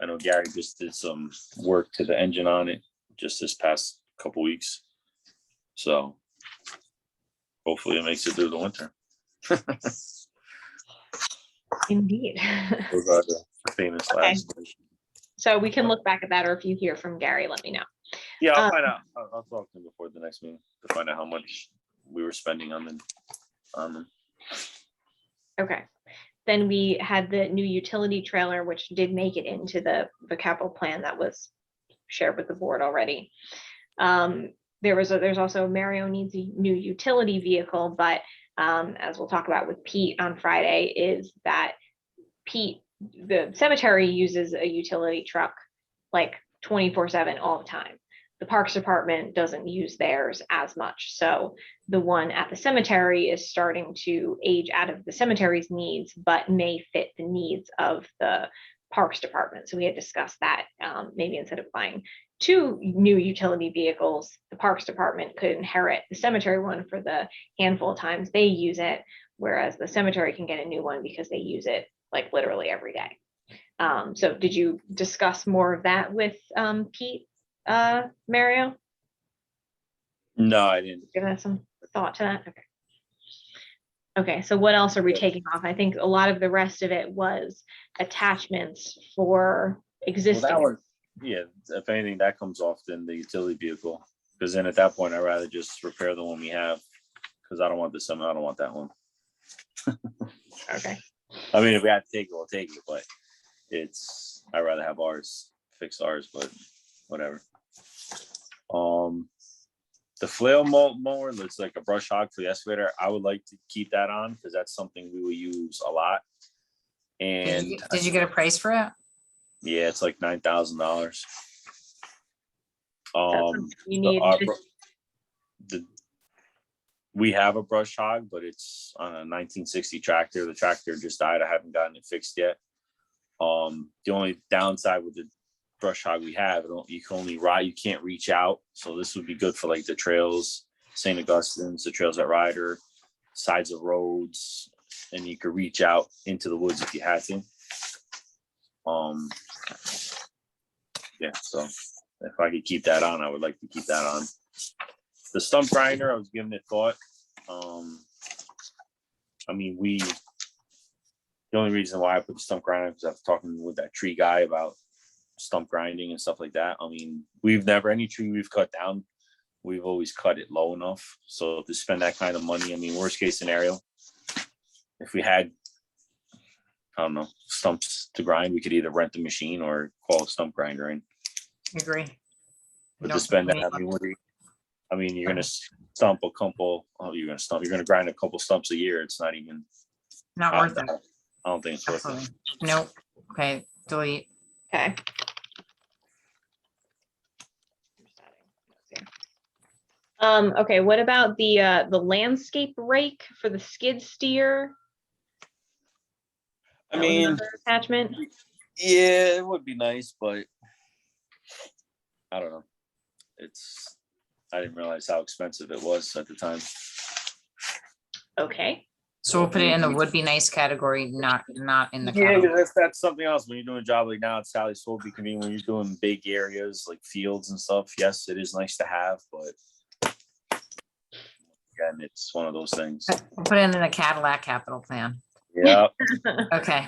I know Gary just did some work to the engine on it just this past couple weeks. So hopefully it makes it through the winter. Indeed. Those are the famous Okay. last. So we can look back at that, or if you hear from Gary, let me know. Yeah, I'll Um, find out. I'll talk to him before the next meeting to find out how much we were spending on them. Okay. Then we had the new utility trailer, which did make it into the capital plan that was shared with the board already. There's also Mario needs a new utility vehicle, but as we'll talk about with Pete on Friday, is that Pete, the cemetery uses a utility truck like 24/7 all the time. The Parks Department doesn't use theirs as much. So the one at the cemetery is starting to age out of the cemetery's needs, but may fit the needs of the Parks Department. So we had discussed that maybe instead of buying 2 new utility vehicles, the Parks Department could inherit the cemetery one for the handful of times they use it, whereas the cemetery can get a new one because they use it like literally every day. So did you discuss more of that with Pete, Mario? No, I didn't. Give that some thought to that. Okay. Okay, so what else are we taking off? I think a lot of the rest of it was attachments for Well, existing. that was, yeah, if anything, that comes off then the utility vehicle. Because then at that point, I'd rather just repair the one we have. Because I don't want this, I don't want that one. Okay. I mean, if we have to take it, we'll take it, but I'd rather have ours, fix ours, but whatever. The flail mower looks like a brush hog for the excavator. I would like to keep that on because that's something we will use a lot. And Did you get a price for it? yeah, it's like $9,000. You need we have a brush hog, but it's on a 1960 tractor. The tractor just died. I haven't gotten it fixed yet. The only downside with the brush hog we have, you can only ride, you can't reach out. So this would be good for like the trails, St. Augustine's, the trails at Ryder, sides of roads, and you could reach out into the woods if you had to. Yeah, so if I could keep that on, I would like to keep that on. The stump grinder, I was giving it thought. I mean, the only reason why I put the stump grinder is after talking with that tree guy about stump grinding and stuff like that. I mean, any tree we've cut down, we've always cut it low enough. So to spend that kind of money, I mean, worst case scenario, if we had, I don't know, stumps to grind, we could either rent the machine or call a stump grinder in. Agree. But to spend that, I mean, you're gonna stump a couple. Oh, you're gonna grind a couple stumps a year. It's not even. Not worth it. I don't think it's worth Absolutely. it. Nope. Okay, delete. Okay. Okay, what about the landscape rake for the skid steer? I That was mean, another attachment. yeah, it would be nice, but I don't know. I didn't realize how expensive it was at the time. Okay. So we'll put it in the would be nice category, not in the. Yeah, column. that's something else. When you're doing a job like now, it's Sally so be convenient when you're doing big areas like fields and stuff. Yes, it is nice to have, but again, it's one of those things. We'll put it in the Cadillac capital plan. Yeah. Okay.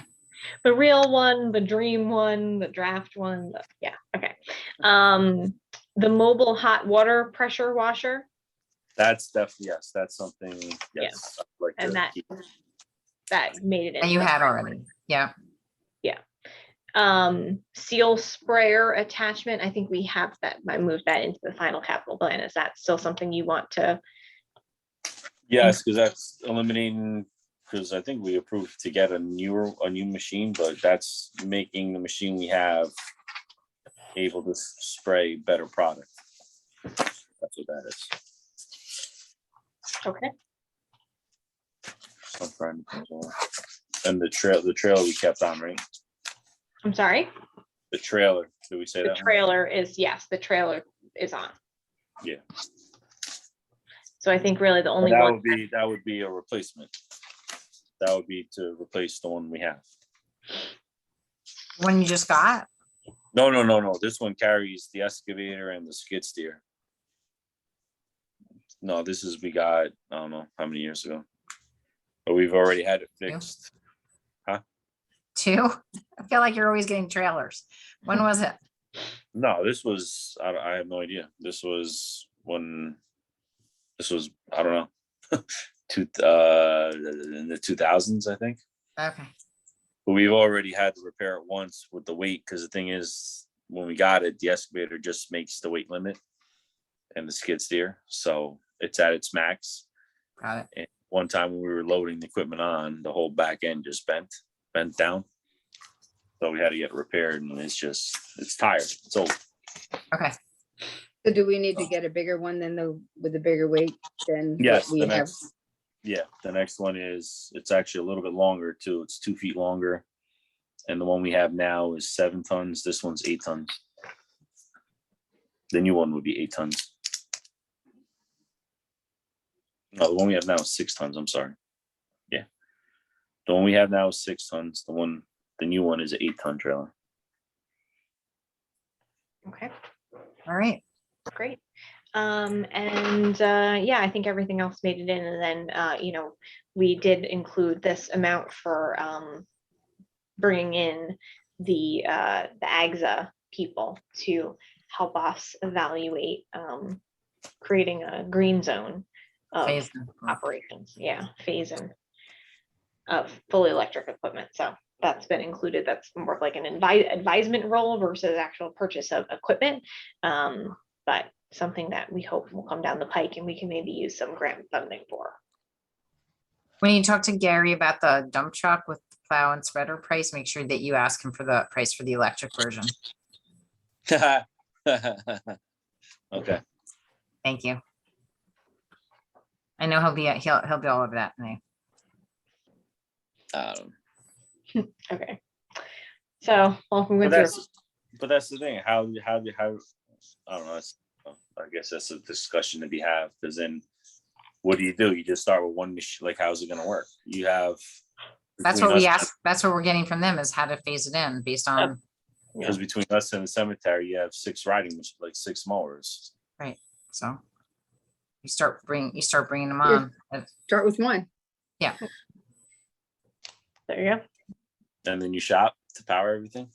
The real one, the dream one, the draft one. Yeah. Okay. The mobile hot water pressure washer. That's definitely, yes, that's something, yes. I'd like And to that keep. made it. And you had already. Yeah. Seal sprayer attachment. I think we have that. I moved that into the final capital plan. Is that still something you want to? Yes, because that's eliminating, because I think we approved to get a new machine, but that's making the machine we have able to spray better product. That's what that is. Okay. And the trailer we kept on, right? I'm sorry. The trailer, did we say The that? trailer is, yes, the trailer is on. Yeah. So I think really the only That one. would be a replacement. That would be to replace the one we have. One you just got? No. This one carries the excavator and the skid steer. No, this is, we got, I don't know how many years ago. But we've already had it fixed. 2? I feel like you're always getting trailers. When was it? No, this was, I have no idea. This was, I don't know. In the 2000s, I think. Okay. But we've already had to repair it once with the weight, because the thing is, when we got it, the excavator just makes the weight limit and the skid steer. So it's at its max. Got it. And one time when we were loading the equipment on, the whole back end just bent down. So we had to get it repaired, and it's tired. It's old. Okay. So do we need to get a bigger one than with the bigger weight than what Yes, we have? the next one it's actually a little bit longer too. It's 2 feet longer. And the one we have now is 7 tons. This one's 8 tons. The new one would be 8 tons. No, the one we have now is 6 tons. I'm sorry. Yeah. The one we have now is 6 tons. The new one is an 8-ton trailer. Okay, All right. great. Yeah, I think everything else made it in, and then, we did include this amount for, bringing in the AGSA people to help us evaluate, creating a green zone of Phase in. operations. Yeah, phase in of fully electric equipment. So that's been included. That's more of like an advisement role versus actual purchase of equipment. But something that we hope will come down the pike and we can maybe use some grant funding for. When you talk to Gary about the dump truck with the plow and spreader price, make sure that you ask him for the price for the electric version. Okay. Thank you. I know he'll be all over that. Okay. So, well, we But went through. that's the thing. How I don't know. I guess that's a discussion to be had, because then what do? You just start with one machine. Like, how's it going to work? You have. That's what we asked. That's what we're getting from them, is how to phase it in based on. Because between us and the cemetery, you have 6 riding machines, like 6 mowers. Right. So you start bringing them on. Start with one. There you go. And then you shop to power everything.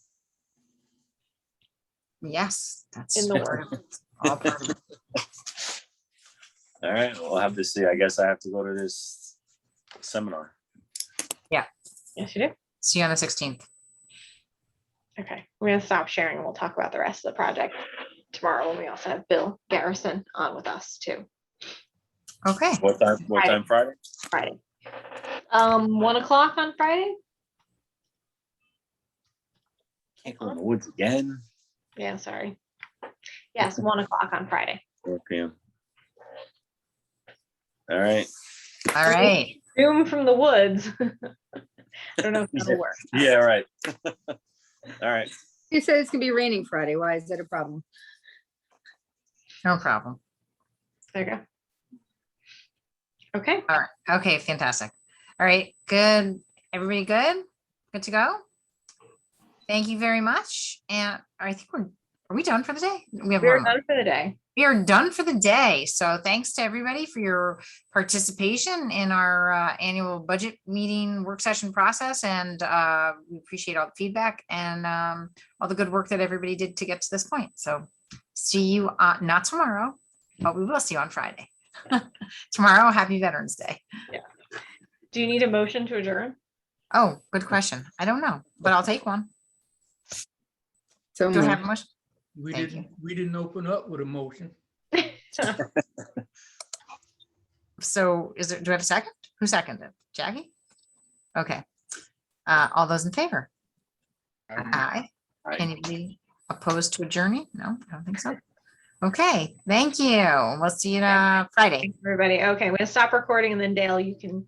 Yes, that's In the part of it. All part of it. All right, we'll have to see. I guess I have to go to this seminar. Yes, you do. See you on the 16th. Okay, we're gonna stop sharing and we'll talk about the rest of the project tomorrow when we also have Bill Garrison on with us too. Okay. What time Friday? Friday. 1 o'clock on Friday? Can't go in the woods again. Yeah, sorry. Yes, 1 o'clock on Friday. 4 p.m. All right. All right. Zoom from the woods. I don't know if that'll work. Yeah, right. All right. You said it's gonna be raining Friday. Why is that a problem? No problem. There you go. Okay. All right. Okay. Fantastic. All right. Good. Everybody good? Good to go? Thank you very much. And I think are we done for the day? We have We're one more. done for the day. We are done for the day. So thanks to everybody for your participation in our annual budget meeting work session process. And we appreciate all the feedback and all the good work that everybody did to get to this point. So see you not tomorrow, but we will see you on Friday. Tomorrow, happy Veterans Day. Yeah. Do you need a motion to adjourn? Oh, good question. I don't know, but I'll take one. So Do I have moved. a motion? We Thank didn't open up with a motion. So do I have a second? Who seconded? Jackie? Okay. All those in favor? Aye. Aye. Anybody opposed to adjourning? No, I don't think so. Okay, thank you. We'll see you Friday. Thanks, everybody. Okay, I'm gonna stop recording and then Dale, you can